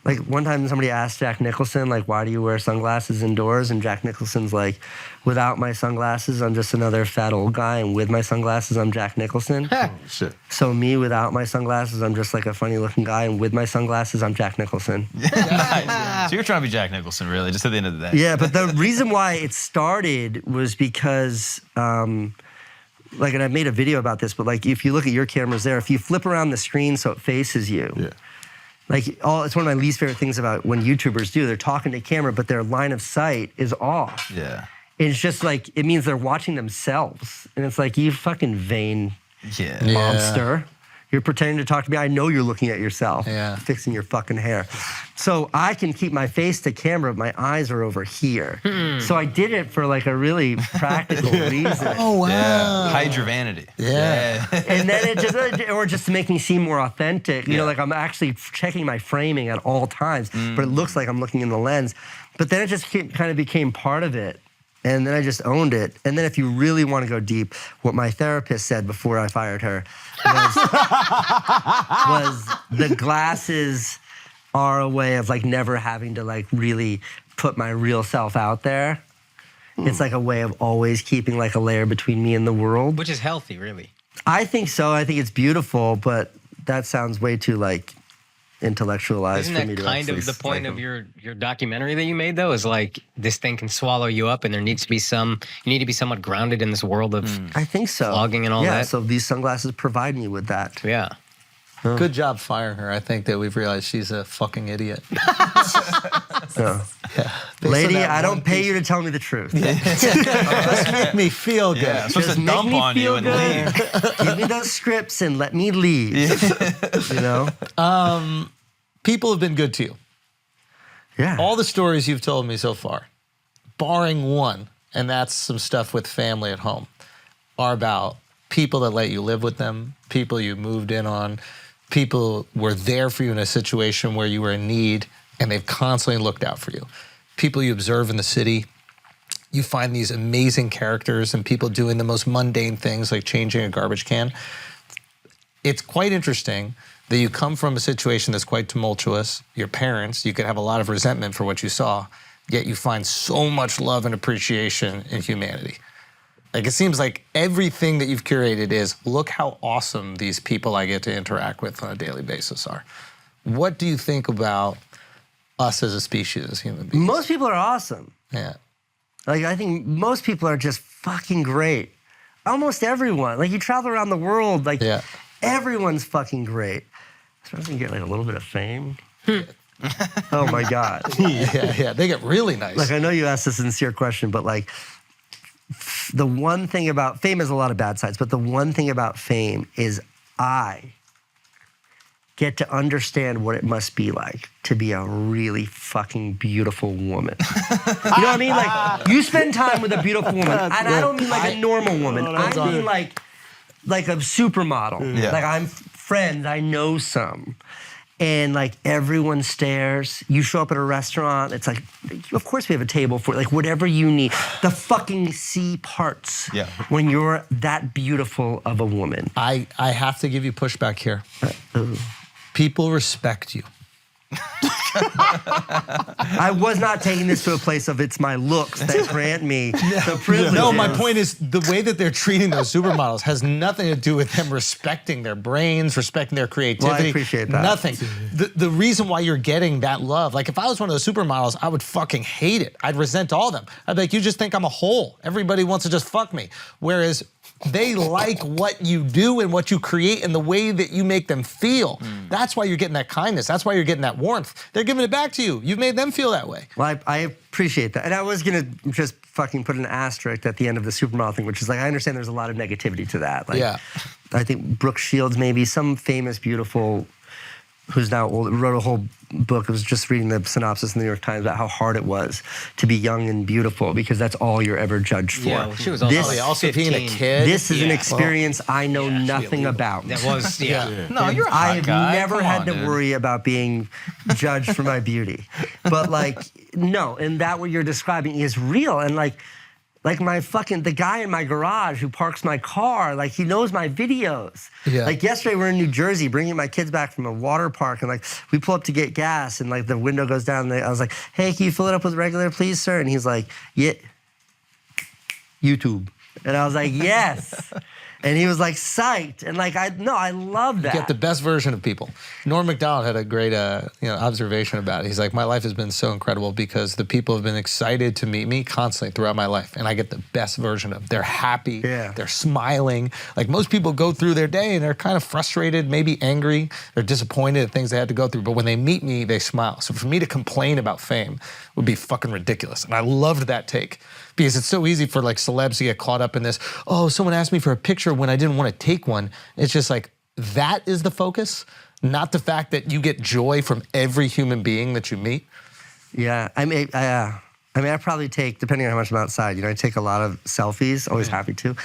Speaker 1: like one time somebody asked Jack Nicholson, like, why do you wear sunglasses indoors? And Jack Nicholson's like, without my sunglasses, I'm just another fat old guy, and with my sunglasses, I'm Jack Nicholson.
Speaker 7: Oh, shit.
Speaker 1: So me, without my sunglasses, I'm just like a funny looking guy, and with my sunglasses, I'm Jack Nicholson.
Speaker 6: Nice. So you're trying to be Jack Nicholson, really, just at the end of the day.
Speaker 1: Yeah, but the reason why it started was because, like, and I made a video about this, but like, if you look at your cameras there, if you flip around the screen so it faces you, like, it's one of my least favorite things about when YouTubers do. They're talking to camera, but their line of sight is off.
Speaker 6: Yeah.
Speaker 1: It's just like, it means they're watching themselves. And it's like, you fucking vain monster. You're pretending to talk to me. I know you're looking at yourself, fixing your fucking hair. So I can keep my face to camera, but my eyes are over here. So I did it for like a really practical reason.
Speaker 5: Oh, wow.
Speaker 6: Yeah. Hide your vanity.
Speaker 5: Yeah.
Speaker 1: And then it just to make me seem more authentic. You know, like I'm actually checking my framing at all times, but it looks like I'm looking in the lens. But then it just kind of became part of it. And then I just owned it. And then if you really want to go deep, what my therapist said before I fired her was the glasses are a way of like never having to like really put my real self out there. It's like a way of always keeping like a layer between me and the world.
Speaker 4: Which is healthy, really.
Speaker 1: I think so. I think it's beautiful, but that sounds way too like intellectualized
Speaker 4: Isn't
Speaker 1: for me
Speaker 4: that
Speaker 1: to
Speaker 4: kind of the point of your documentary that you made, though? Is like this thing can swallow you up, and there needs to be you need to be somewhat grounded in this world of
Speaker 1: I think so.
Speaker 4: vlogging and all that.
Speaker 1: Yeah, so these sunglasses provide me with that.
Speaker 4: Yeah.
Speaker 5: Good job firing her. I think that we've realized she's a fucking idiot.
Speaker 1: So, lady, I don't pay you to tell me the truth.
Speaker 5: Just make me feel good.
Speaker 6: Yeah, I'm supposed
Speaker 1: Just
Speaker 6: to
Speaker 1: make
Speaker 6: dump
Speaker 1: me
Speaker 6: on you
Speaker 1: feel
Speaker 6: and
Speaker 1: good.
Speaker 6: leave.
Speaker 1: Give me those scripts and let me leave. You know?
Speaker 5: People have been good to you.
Speaker 1: Yeah.
Speaker 5: All the stories you've told me so far, barring one, and that's some stuff with family at home, are about people that let you live with them, people you moved in on, people were there for you in a situation where you were in need, and they've constantly looked out for you. People you observe in the city. You find these amazing characters and people doing the most mundane things like changing a garbage can. It's quite interesting that you come from a situation that's quite tumultuous. Your parents, you could have a lot of resentment for what you saw, yet you find so much love and appreciation in humanity. Like, it seems like everything that you've curated is, look how awesome these people I get to interact with on a daily basis are. What do you think about us as a species, as human beings?
Speaker 1: Most people are awesome.
Speaker 5: Yeah.
Speaker 1: Like, I think most people are just fucking great. Almost everyone. Like, you travel around the world, like, everyone's fucking great. Especially when you get, like, a little bit of fame. Oh, my God.
Speaker 5: Yeah. They get really nice.
Speaker 1: Like, I know you asked a sincere question, but, like, the one thing about fame has a lot of bad sides, but the one thing about fame is I get to understand what it must be like to be a really fucking beautiful woman. You know what I mean? Like, you spend time with a beautiful woman, and I don't mean like a normal woman. I mean like a supermodel.
Speaker 6: Yeah.
Speaker 1: Like, I'm friends, I know some. And like everyone stares. You show up at a restaurant, it's like, of course we have a table for it, like whatever you need. The fucking C parts when you're that beautiful of a woman.
Speaker 5: I have to give you pushback here. People respect you.
Speaker 1: I was not taking this to a place of it's my looks that grant me the privilege.
Speaker 5: No, my point is the way that they're treating those supermodels has nothing to do with them respecting their brains, respecting their creativity.
Speaker 1: Well, I appreciate that.
Speaker 5: Nothing. The reason why you're getting that love, like if I was one of those supermodels, I would fucking hate it. I'd resent all of them. I'd be like, you just think I'm a hole. Everybody wants to just fuck me. Whereas They like what you do and what you create and the way that you make them feel. That's why you're getting that kindness. That's why you're getting that warmth. They're giving it back to you. You've made them feel that way.
Speaker 1: Well, I appreciate that. And I was going to just fucking put an asterisk at the end of the supermodel thing, which is like, I understand there's a lot of negativity to that. Like,
Speaker 5: Yeah.
Speaker 1: I think Brooke Shields, maybe, some famous, beautiful, who's now old, wrote a whole book. I was just reading the synopsis in the New York Times about how hard it was to be young and beautiful because that's all you're ever judged for.
Speaker 4: Yeah, well, she was also,
Speaker 1: This-
Speaker 5: Also being a
Speaker 4: 15.
Speaker 5: kid.
Speaker 1: This is an experience I know nothing about.
Speaker 4: That was,
Speaker 3: No, you're a hot
Speaker 1: I've
Speaker 3: guy.
Speaker 1: never
Speaker 3: Come
Speaker 1: had
Speaker 3: on,
Speaker 1: to
Speaker 3: dude.
Speaker 1: worry about being judged for my beauty. But like, no, and that what you're describing is real. And like the guy in my garage who parks my car, like he knows my videos.
Speaker 5: Yeah.
Speaker 1: Like yesterday we're in New Jersey bringing my kids back from a water park and like we pull up to get gas and like the window goes down and I was like, hey, can you fill it up with regular please, sir? And he's like, yeah, YouTube. And I was like, yes. And he was like psyched. And like, I love that.
Speaker 5: Get the best version of people. Norm Macdonald had a great observation about it. He's like, my life has been so incredible because the people have been excited to meet me constantly throughout my life. And I get the best version of them. They're happy.
Speaker 1: Yeah.
Speaker 5: They're smiling. Like most people go through their day and they're kind of frustrated, maybe angry. They're disappointed at things they had to go through. But when they meet me, they smile. So for me to complain about fame would be fucking ridiculous. And I loved that take. Because it's so easy for like celebs to get caught up in this, oh, someone asked me for a picture when I didn't want to take one. It's just like, that is the focus, not the fact that you get joy from every human being that you meet.
Speaker 1: Yeah, I probably take, depending on how much I'm outside, I take a lot of selfies, always happy to.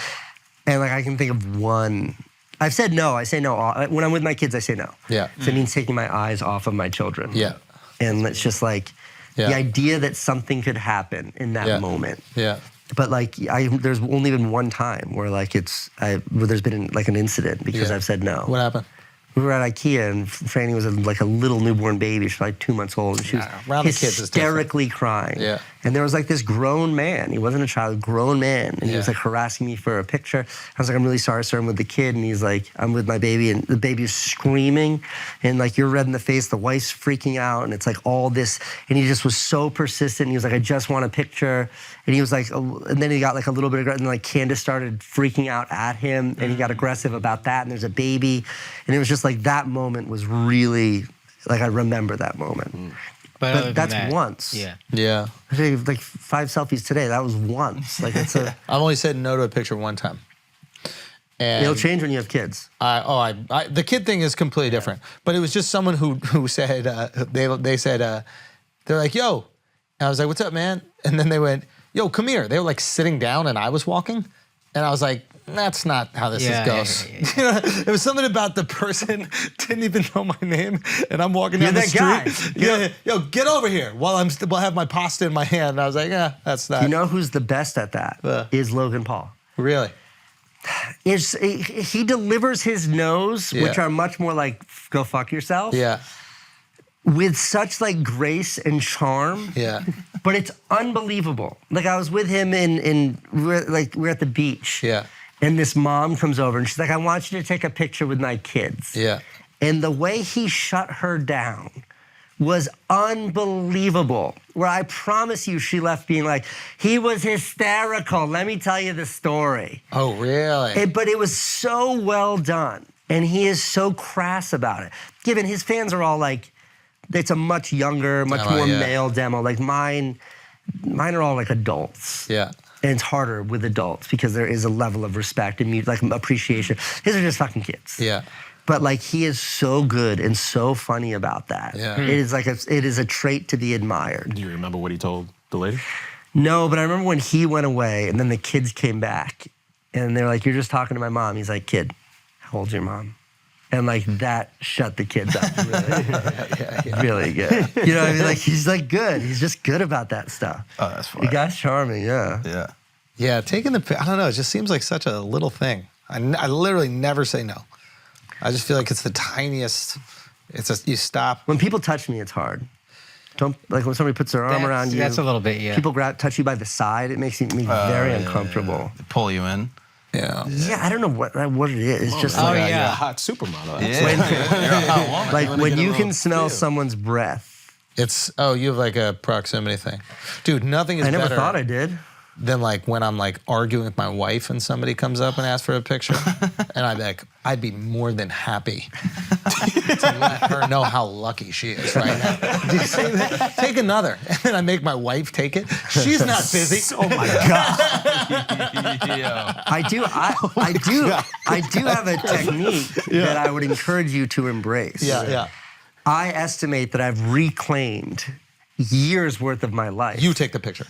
Speaker 1: And like I can think of one. I've said no, I say no. When I'm with my kids, I say no.
Speaker 5: Yeah.
Speaker 1: So it means taking my eyes off of my children.
Speaker 5: Yeah.
Speaker 1: And it's just like,
Speaker 5: Yeah.
Speaker 1: the idea that something could happen in that moment.
Speaker 5: Yeah.
Speaker 1: But like, there's only been one time where like where there's been like an incident because
Speaker 5: Yeah.
Speaker 1: I've said no.
Speaker 5: What happened?
Speaker 1: We were at IKEA and Franny was like a little newborn baby. She was like 2 months old. And she was
Speaker 5: around the kids is different.
Speaker 1: hysterically crying.
Speaker 5: Yeah.
Speaker 1: And there was like this grown man. He wasn't a child, grown man. And he was
Speaker 5: Yeah.
Speaker 1: like harassing me for a picture. I was like, I'm really sorry, sir. I'm with the kid. And he's like, I'm with my baby. And the baby's screaming. And like, you're red in the face. The wife's freaking out. And it's like all this. And he just was so persistent. He was like, I just want a picture. And he was like, and then he got like a little bit aggressive. And like Candace started freaking out at him. And he got aggressive about that. And there's a baby. And it was just like that moment was really, like I remember that moment.
Speaker 4: But other than
Speaker 1: that's
Speaker 4: that,
Speaker 1: once.
Speaker 4: Yeah.
Speaker 5: Yeah.
Speaker 1: I think like 5 selfies today. That was once. Like it's a.
Speaker 5: I've only said no to a picture one time. And
Speaker 1: It'll change when you have kids.
Speaker 5: the kid thing is completely different. But it was just someone who said, they said, they're like, yo. And I was like, what's up, man? And then they went, yo, come here. They were like sitting down and I was walking. And I was like, that's not how this goes.
Speaker 4: Yeah.
Speaker 5: It was something about the person didn't even know my name, and I'm walking down
Speaker 1: You're
Speaker 5: the
Speaker 1: that
Speaker 5: street.
Speaker 1: guy.
Speaker 5: Yeah, yo, get over here while I have my pasta in my hand. And I was like, yeah, that's not.
Speaker 1: You know who's the best at that? Is Logan Paul.
Speaker 5: Really?
Speaker 1: He delivers his no's, which are much more like go fuck yourself.
Speaker 5: Yeah.
Speaker 1: With such like grace and charm.
Speaker 5: Yeah.
Speaker 1: But it's unbelievable. Like I was with him we're at the beach.
Speaker 5: Yeah.
Speaker 1: And this mom comes over and she's like, I want you to take a picture with my kids.
Speaker 5: Yeah.
Speaker 1: And the way he shut her down was unbelievable. Where I promise you, she left being like, he was hysterical. Let me tell you the story.
Speaker 5: Oh, really?
Speaker 1: But it was so well done. And he is so crass about it. Given his fans are all like, it's a much younger, much more male demo. Like mine are all like adults.
Speaker 5: Yeah.
Speaker 1: And it's harder with adults because there is a level of respect and like appreciation. His are just fucking kids.
Speaker 5: Yeah.
Speaker 1: But like he is so good and so funny about that.
Speaker 5: Yeah.
Speaker 1: It is a trait to be admired.
Speaker 7: Do you remember what he told the lady?
Speaker 1: No, but I remember when he went away and then the kids came back and they're like, you're just talking to my mom. He's like, kid, how old's your mom? And like that shut the kids up really, really good. You know what I mean? Like he's like good. He's just good about that stuff.
Speaker 3: Oh, that's funny.
Speaker 1: The guy's charming, yeah.
Speaker 3: Yeah.
Speaker 5: Yeah, taking I don't know, it just seems like such a little thing. I literally never say no. I just feel like it's the tiniest, you stop.
Speaker 1: When people touch me, it's hard. Don't, like when somebody puts their arm around you.
Speaker 4: That's a little bit, yeah.
Speaker 1: People touch you by the side, it makes me very uncomfortable.
Speaker 3: They pull you in.
Speaker 5: Yeah.
Speaker 1: Yeah, I don't know what it is. It's just
Speaker 4: Oh,
Speaker 1: like,
Speaker 4: yeah.
Speaker 7: You're a hot supermodel.
Speaker 3: Yeah. You're a hot woman.
Speaker 1: like when
Speaker 7: get a
Speaker 1: you
Speaker 7: little
Speaker 1: can smell
Speaker 7: feel.
Speaker 1: someone's breath.
Speaker 5: You have like a proximity thing. Dude, nothing is
Speaker 1: I never
Speaker 5: better.
Speaker 1: thought I did.
Speaker 5: than like when I'm like arguing with my wife and somebody comes up and asks for a picture, and I'd be more than happy to let her know how lucky she is right now. Do you see that? Take another, and then I make my wife take it. She's not busy.
Speaker 7: Oh my God.
Speaker 1: I do have a technique that I would encourage you to embrace.
Speaker 5: Yeah.
Speaker 1: I estimate that I've reclaimed years worth of my life.
Speaker 5: You take the picture.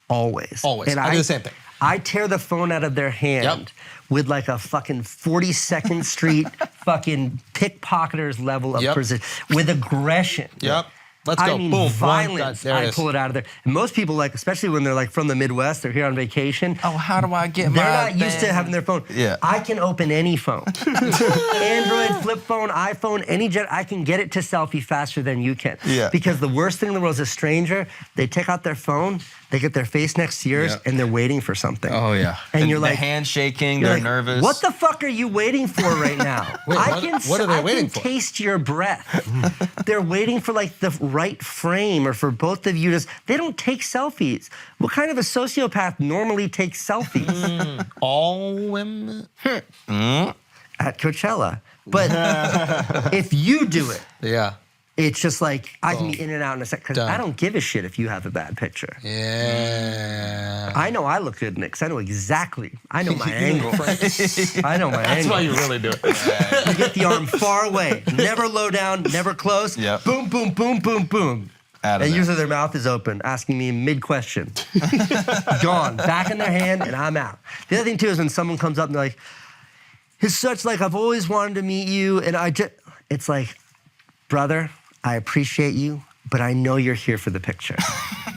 Speaker 1: Always.
Speaker 5: And I do the same thing.
Speaker 1: I tear the phone out of their hand with like a fucking 42nd Street fucking pickpocketers level of precision, with aggression.
Speaker 5: Yep. Let's go.
Speaker 1: I mean,
Speaker 5: Boom.
Speaker 1: violence.
Speaker 5: There it
Speaker 1: I
Speaker 5: is.
Speaker 1: pull it out of there. And most people, like, especially when they're like from the Midwest, they're here on vacation.
Speaker 3: Oh, how do I get my
Speaker 1: They're not used to
Speaker 3: thing?
Speaker 1: having their phone.
Speaker 6: Yeah.
Speaker 1: I can open any phone. Android, flip phone, iPhone, I can get it to selfie faster than you can.
Speaker 6: Yeah.
Speaker 1: Because the worst thing in the world is a stranger, they take out their phone, they get their face next to yours, and they're waiting for something.
Speaker 6: Oh yeah.
Speaker 1: And you're
Speaker 6: the
Speaker 1: like,
Speaker 6: handshaking,
Speaker 1: you're
Speaker 6: they're
Speaker 1: like,
Speaker 6: nervous.
Speaker 1: What the fuck are you waiting for right now?
Speaker 5: Wait, what are they waiting for?
Speaker 1: I can taste your breath. They're waiting for like the right frame or for both of you to. They don't take selfies. What kind of a sociopath normally takes selfies?
Speaker 5: All women.
Speaker 1: At Coachella. But if you do it,
Speaker 5: Yeah.
Speaker 1: it's just like I can be in and out in a second because
Speaker 5: Done.
Speaker 1: I don't give a shit if you have a bad picture.
Speaker 5: Yeah.
Speaker 1: I know I look good in it because I know exactly. I know my angle. I know my
Speaker 5: That's
Speaker 1: angle.
Speaker 5: why you really do it.
Speaker 1: You get the arm far away, never low down, never close.
Speaker 6: Yep.
Speaker 1: Boom, boom, boom, boom, boom.
Speaker 6: Out of
Speaker 1: And
Speaker 6: there.
Speaker 1: usually their mouth is open, asking me mid-question. Gone, back in their hand, and I'm out. The other thing too is when someone comes up and they're like, "It's such like I've always wanted to meet you," and it's like, brother, I appreciate you, but I know you're here for the picture.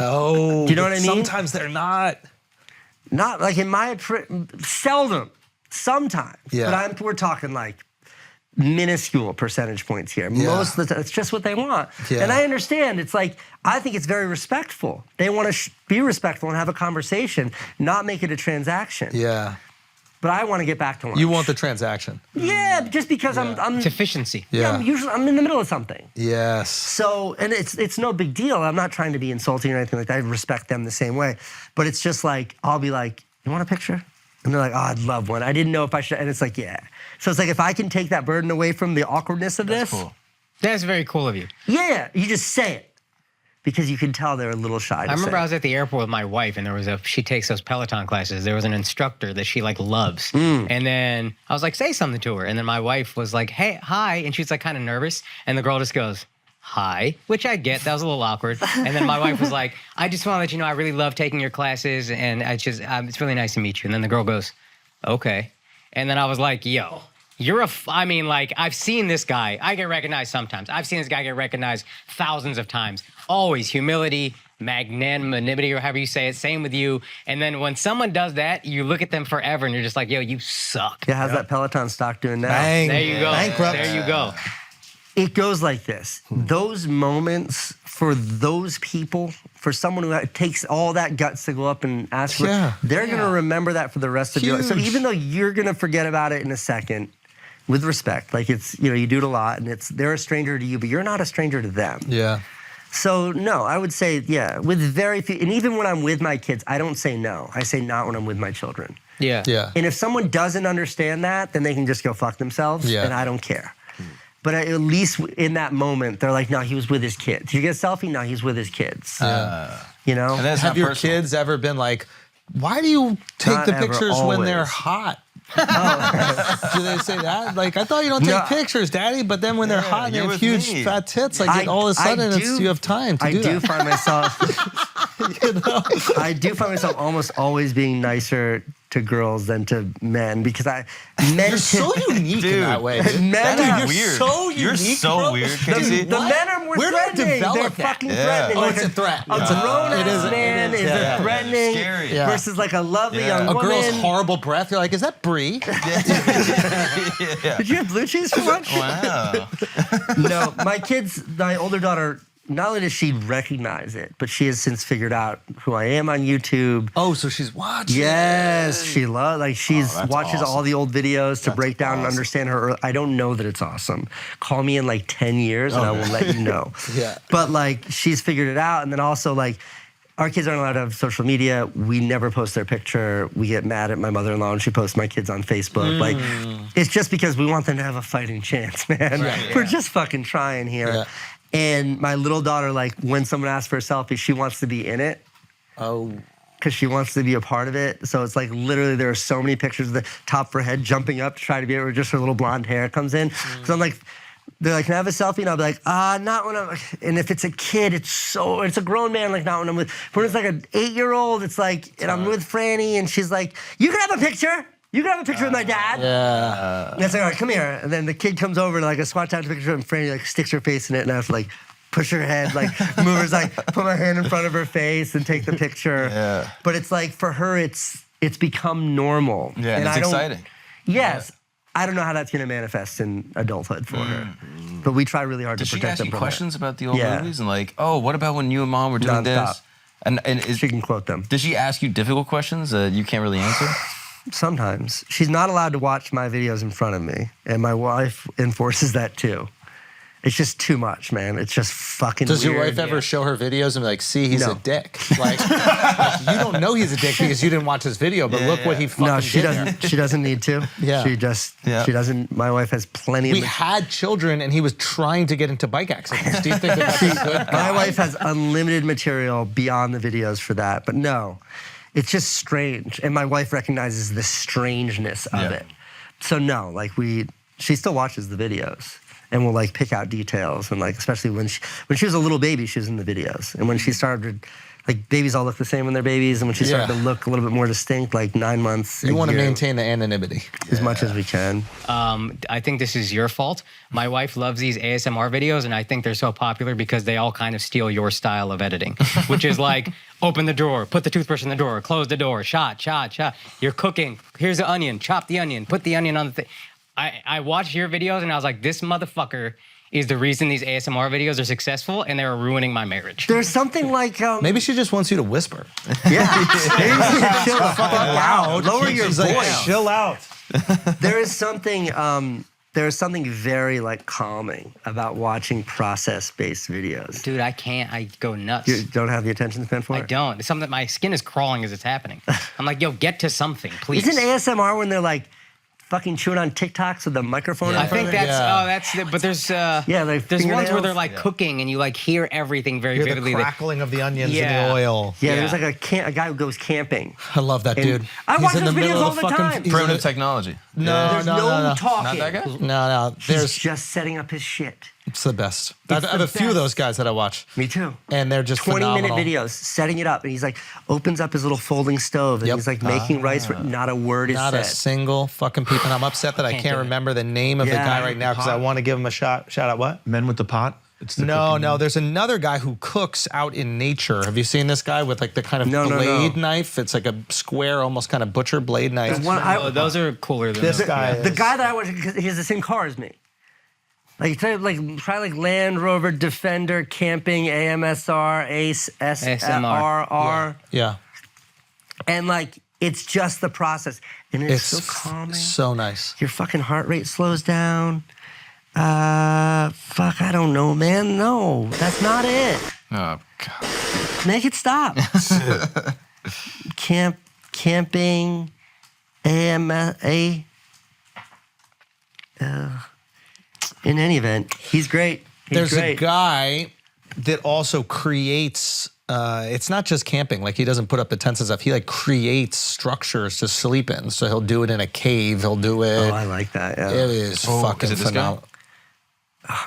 Speaker 5: Oh.
Speaker 1: Do you know what I mean?
Speaker 5: Sometimes they're not.
Speaker 1: Not like in my seldom, sometimes.
Speaker 5: Yeah.
Speaker 1: But we're talking like minuscule percentage points here.
Speaker 5: Yeah.
Speaker 1: Most of the time, it's just what they want.
Speaker 5: Yeah.
Speaker 1: And I understand. It's like, I think it's very respectful. They want to be respectful and have a conversation, not make it a transaction.
Speaker 5: Yeah.
Speaker 1: But I want to get back to lunch.
Speaker 5: You want the transaction.
Speaker 1: Yeah, just because I'm
Speaker 4: It's efficiency.
Speaker 1: yeah,
Speaker 5: Yeah.
Speaker 1: I'm in the middle of something.
Speaker 5: Yes.
Speaker 1: So, and it's no big deal. I'm not trying to be insulting or anything like that. I respect them the same way. But it's just like, I'll be like, "You want a picture?" And they're like, "Oh, I'd love one. I didn't know if I should." And it's like, yeah. So it's like, if I can take that burden away from the awkwardness of this,
Speaker 6: Cool.
Speaker 4: That's very cool of you.
Speaker 1: yeah, you just say it. Because you can tell they're a little shy to
Speaker 4: I remember
Speaker 1: say
Speaker 4: I was at the airport with my wife, and she takes those Peloton classes. There was an instructor that she like loves, and then I was like, say something to her, and then my wife was like, "Hey, hi," and she's like kind of nervous, and the girl just goes, "Hi," which I get. That was a little awkward, and then my wife was like, "I just want to let you know I really love taking your classes, and it's really nice to meet you." And then the girl goes, "Okay," and then I was like, "Yo." I mean, like, I've seen this guy. I get recognized sometimes. I've seen this guy get recognized thousands of times. Always humility, magnanimity, or however you say it. Same with you. And then when someone does that, you look at them forever and you're just like, yo, you suck.
Speaker 1: Yeah, how's that Peloton stock doing now?
Speaker 5: Bang.
Speaker 4: There you go.
Speaker 5: Bankrupt.
Speaker 4: There you go.
Speaker 1: It goes like this. Those moments for those people, for someone who takes all that guts to go up and ask for
Speaker 5: Yeah.
Speaker 1: they're going to remember that for the rest of your life. So
Speaker 5: Huge.
Speaker 1: even though you're going to forget about it in a second, with respect, like it's, you do it a lot and they're a stranger to you, but you're not a stranger to them.
Speaker 5: Yeah.
Speaker 1: So no, I would say, yeah, with very few, and even when I'm with my kids, I don't say no. I say not when I'm with my children.
Speaker 4: Yeah.
Speaker 5: Yeah.
Speaker 1: And if someone doesn't understand that, then they can just go fuck themselves,
Speaker 5: Yeah.
Speaker 1: and I don't care. But at least in that moment, they're like, no, he was with his kids. Did you get a selfie? No, he's with his kids. You know?
Speaker 6: And that's
Speaker 5: Have
Speaker 6: not
Speaker 5: your
Speaker 6: personal.
Speaker 5: kids ever been like, why do you take
Speaker 1: Not
Speaker 5: the
Speaker 1: ever,
Speaker 5: pictures when they're
Speaker 1: always.
Speaker 5: hot? Do they say that? Like, I thought you don't take
Speaker 1: No.
Speaker 5: pictures, Daddy, but then when they're hot and they
Speaker 6: you're
Speaker 5: have
Speaker 6: with
Speaker 5: huge
Speaker 6: me.
Speaker 5: fat tits, like all of a sudden you have time to do that.
Speaker 1: I do find myself I do find myself almost always being nicer to girls than to men because
Speaker 5: You're so unique in that way. Dude.
Speaker 1: Men
Speaker 5: That
Speaker 1: are
Speaker 5: is
Speaker 6: weird.
Speaker 5: so unique.
Speaker 6: You're so
Speaker 5: bro.
Speaker 6: weird,
Speaker 1: The
Speaker 6: Casey.
Speaker 1: men are more
Speaker 5: Where do you
Speaker 1: threatening.
Speaker 5: develop
Speaker 1: They're
Speaker 5: that?
Speaker 1: fucking
Speaker 6: Yeah.
Speaker 1: threatening.
Speaker 5: Oh,
Speaker 1: Like
Speaker 5: it's a threat.
Speaker 1: A
Speaker 5: Yeah.
Speaker 1: grown-ass
Speaker 5: It is.
Speaker 1: man is
Speaker 5: Yeah.
Speaker 1: a threatening
Speaker 6: Scary.
Speaker 5: Yeah.
Speaker 1: versus like a lovely
Speaker 6: Yeah.
Speaker 1: young
Speaker 5: A
Speaker 1: woman.
Speaker 5: girl's horrible breath. You're like, is that Brie?
Speaker 1: Did you have blue cheese for lunch?
Speaker 6: Wow.
Speaker 1: No, my kids, my older daughter, not only does she recognize it, but she has since figured out who I am on YouTube.
Speaker 5: Oh, so she's watching.
Speaker 1: Yes, she loves, like she's
Speaker 7: that's
Speaker 1: watches
Speaker 7: awesome.
Speaker 1: all the old videos to
Speaker 7: That's
Speaker 1: break down and
Speaker 7: awesome.
Speaker 1: understand her. I don't know that it's awesome. Call me in like 10 years and I will let you know.
Speaker 5: Yeah.
Speaker 1: But like she's figured it out. And then also like our kids aren't allowed to have social media. We never post their picture. We get mad at my mother-in-law when she posts my kids on Facebook. Like, it's just because we want them to have a fighting chance, man. We're just fucking trying here.
Speaker 5: Yeah.
Speaker 1: And my little daughter, like, when someone asks for a selfie, she wants to be in it.
Speaker 5: Oh.
Speaker 1: Because she wants to be a part of it. So it's like literally there are so many pictures of the top of her head jumping up to try to be able to, just her little blonde hair comes in. So I'm like, they're like, can I have a selfie? And I'll be like, not when I'm, and if it's a kid, it's a grown man, like not when I'm with, when it's like an 8-year-old, it's like, and I'm with Franny and she's like, you can have a picture. You can have a picture with my dad.
Speaker 5: Yeah.
Speaker 1: And it's like, all right, come here. And then the kid comes over and like a swat time picture and Franny like sticks her face in it and I have to like push her head, like move her, like put my hand in front of her face and take the picture.
Speaker 6: Yeah.
Speaker 1: But it's like for her, it's become normal.
Speaker 6: Yeah, and it's exciting.
Speaker 1: Yes. I don't know how that's going to manifest in adulthood for her. But we try really hard
Speaker 6: Did
Speaker 1: to
Speaker 6: she
Speaker 1: protect
Speaker 6: ask
Speaker 1: them
Speaker 6: you
Speaker 1: from
Speaker 6: questions
Speaker 1: it.
Speaker 6: about the old
Speaker 1: Yeah.
Speaker 6: movies and like, oh, what about when you and mom were doing
Speaker 1: Non-stop.
Speaker 6: this? And
Speaker 1: She can quote them.
Speaker 6: did she ask you difficult questions that you can't really answer?
Speaker 1: Sometimes. She's not allowed to watch my videos in front of me. And my wife enforces that too. It's just too much, man. It's just fucking
Speaker 5: Does
Speaker 1: weird.
Speaker 5: your wife ever show her videos and be like, see, he's
Speaker 1: No.
Speaker 5: a dick? Like, you don't know he's a dick because you didn't watch his video, but look what he fucking
Speaker 1: No, she
Speaker 5: did
Speaker 1: doesn't. She doesn't need to.
Speaker 5: Yeah.
Speaker 1: She doesn't. My wife has plenty
Speaker 5: We
Speaker 1: of.
Speaker 5: had children and he was trying to get into bike accidents. Do you think that's a good
Speaker 1: My wife has unlimited material beyond the videos for that. But no, it's just strange. And my wife recognizes the strangeness of it. So no, like she still watches the videos. And we'll like pick out details and like especially when she was a little baby, she was in the videos. And when she started, like babies all look the same when they're babies, and when she started to look a little bit more distinct, like 9 months.
Speaker 5: You want to
Speaker 1: year,
Speaker 5: maintain the anonymity.
Speaker 1: as much as we can.
Speaker 4: I think this is your fault. My wife loves these ASMR videos, and I think they're so popular because they all kind of steal your style of editing, which is like, open the drawer, put the toothbrush in the drawer, close the door, shot. You're cooking. Here's the onion, chop the onion, put the onion on the thing. I watched your videos, and I was like, this motherfucker is the reason these ASMR videos are successful, and they're ruining my marriage.
Speaker 1: There's something like
Speaker 5: Maybe she just wants you to whisper.
Speaker 1: yeah. Maybe you should chill the fuck out. Lower your
Speaker 5: She's like,
Speaker 1: voice.
Speaker 2: Chill out.
Speaker 1: There is something very like calming about watching process-based videos.
Speaker 4: Dude, I can't. I go nuts.
Speaker 1: You don't have the attention span for it?
Speaker 4: I don't. It's something that my skin is crawling as it's happening. I'm like, yo, get to something, please.
Speaker 1: Isn't ASMR when they're like fucking chewing on TikToks with the microphone in
Speaker 4: I
Speaker 1: front
Speaker 4: think
Speaker 1: of it?
Speaker 4: that's but there's
Speaker 1: like
Speaker 4: there's ones where
Speaker 1: fingernails.
Speaker 4: they're like cooking and you like hear everything very
Speaker 5: Hear the
Speaker 4: vividly.
Speaker 5: crackling of the onions in
Speaker 4: Yeah.
Speaker 5: the oil.
Speaker 1: Yeah, there's like a guy who goes camping.
Speaker 5: I love that
Speaker 1: And
Speaker 5: dude.
Speaker 1: I
Speaker 5: He's
Speaker 1: watch
Speaker 5: in
Speaker 1: those
Speaker 5: the middle
Speaker 1: videos
Speaker 5: of
Speaker 1: all the
Speaker 5: fucking-
Speaker 1: time.
Speaker 5: he's in
Speaker 6: Primitive
Speaker 5: the-
Speaker 6: technology.
Speaker 5: No,
Speaker 1: There's
Speaker 5: no,
Speaker 1: no
Speaker 5: no, no.
Speaker 1: talking.
Speaker 6: Not that guy?
Speaker 5: No,
Speaker 1: He's
Speaker 5: there's
Speaker 1: just setting up his shit.
Speaker 5: it's the best. I
Speaker 1: It's
Speaker 5: have
Speaker 1: the
Speaker 5: a few of
Speaker 1: best.
Speaker 5: those guys that I watch,
Speaker 1: Me too.
Speaker 5: and they're just
Speaker 1: 20-minute
Speaker 5: phenomenal.
Speaker 1: videos setting it up, and he's like opens up his little folding stove, and
Speaker 5: Yep.
Speaker 1: he's like making rice. Not a word is
Speaker 5: Not
Speaker 1: said.
Speaker 5: a single fucking peep, and I'm upset that I
Speaker 4: Can't
Speaker 5: can't
Speaker 4: do it.
Speaker 5: remember the name of the
Speaker 1: Yeah.
Speaker 5: guy right now because I want to give him a shot. Shout out what?
Speaker 8: Men with the pot. It's the
Speaker 5: No,
Speaker 8: cooking.
Speaker 5: no. There's another guy who cooks out in nature. Have you seen this guy with like the kind of
Speaker 1: No, no,
Speaker 5: blade
Speaker 1: no.
Speaker 5: knife? It's like a square, almost kind of butcher blade knife.
Speaker 4: Oh, those are cooler than
Speaker 5: This
Speaker 4: that.
Speaker 5: guy.
Speaker 1: The
Speaker 5: is-
Speaker 1: guy that I watch, because he has the same car as me. Like try Land Rover, Defender, camping, AMSR, Ace, SRR,
Speaker 5: Yeah.
Speaker 1: and like it's just the process, and it's
Speaker 5: It's
Speaker 1: so calming.
Speaker 5: so nice.
Speaker 1: Your fucking heart rate slows down. Fuck, I don't know, man. No, that's not it.
Speaker 6: Oh, God.
Speaker 1: Make it stop. Camping, in any event, he's great. He's
Speaker 5: There's
Speaker 1: great.
Speaker 5: a guy that also creates. It's not just camping. Like he doesn't put up the tents and stuff. He like creates structures to sleep in. So he'll do it in a cave. He'll do it.
Speaker 1: Oh, I like that. Yeah.
Speaker 5: It is fucking
Speaker 6: is it this guy?
Speaker 5: phenomenal.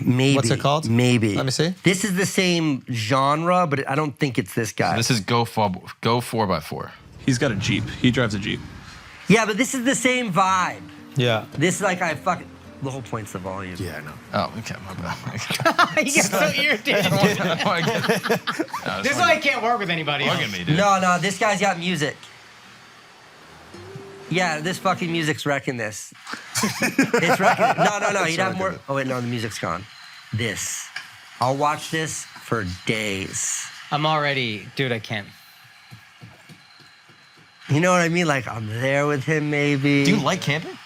Speaker 1: Maybe.
Speaker 5: What's it called?
Speaker 1: Maybe.
Speaker 5: Let me see.
Speaker 1: This is the same genre, but I don't think it's this guy.
Speaker 6: This is Go 4x4.
Speaker 9: He's got a Jeep. He drives a Jeep.
Speaker 1: Yeah, but this is the same vibe.
Speaker 5: Yeah.
Speaker 1: This is like the whole point's the volume.
Speaker 7: Yeah, I know.
Speaker 6: Oh, okay, my bad.
Speaker 4: He gets so irritated.
Speaker 6: I wanna get-
Speaker 4: This is why I can't work with anybody else.
Speaker 6: Look at me, dude.
Speaker 1: No, this guy's got music. Yeah, this fucking music's wrecking this. It's wrecking it. No, you'd have more. Oh, wait, no, the music's gone. This. I'll watch this for days.
Speaker 4: I'm already, dude, I can't.
Speaker 1: You know what I mean? Like, I'm there with him, maybe.
Speaker 6: Do you like camping?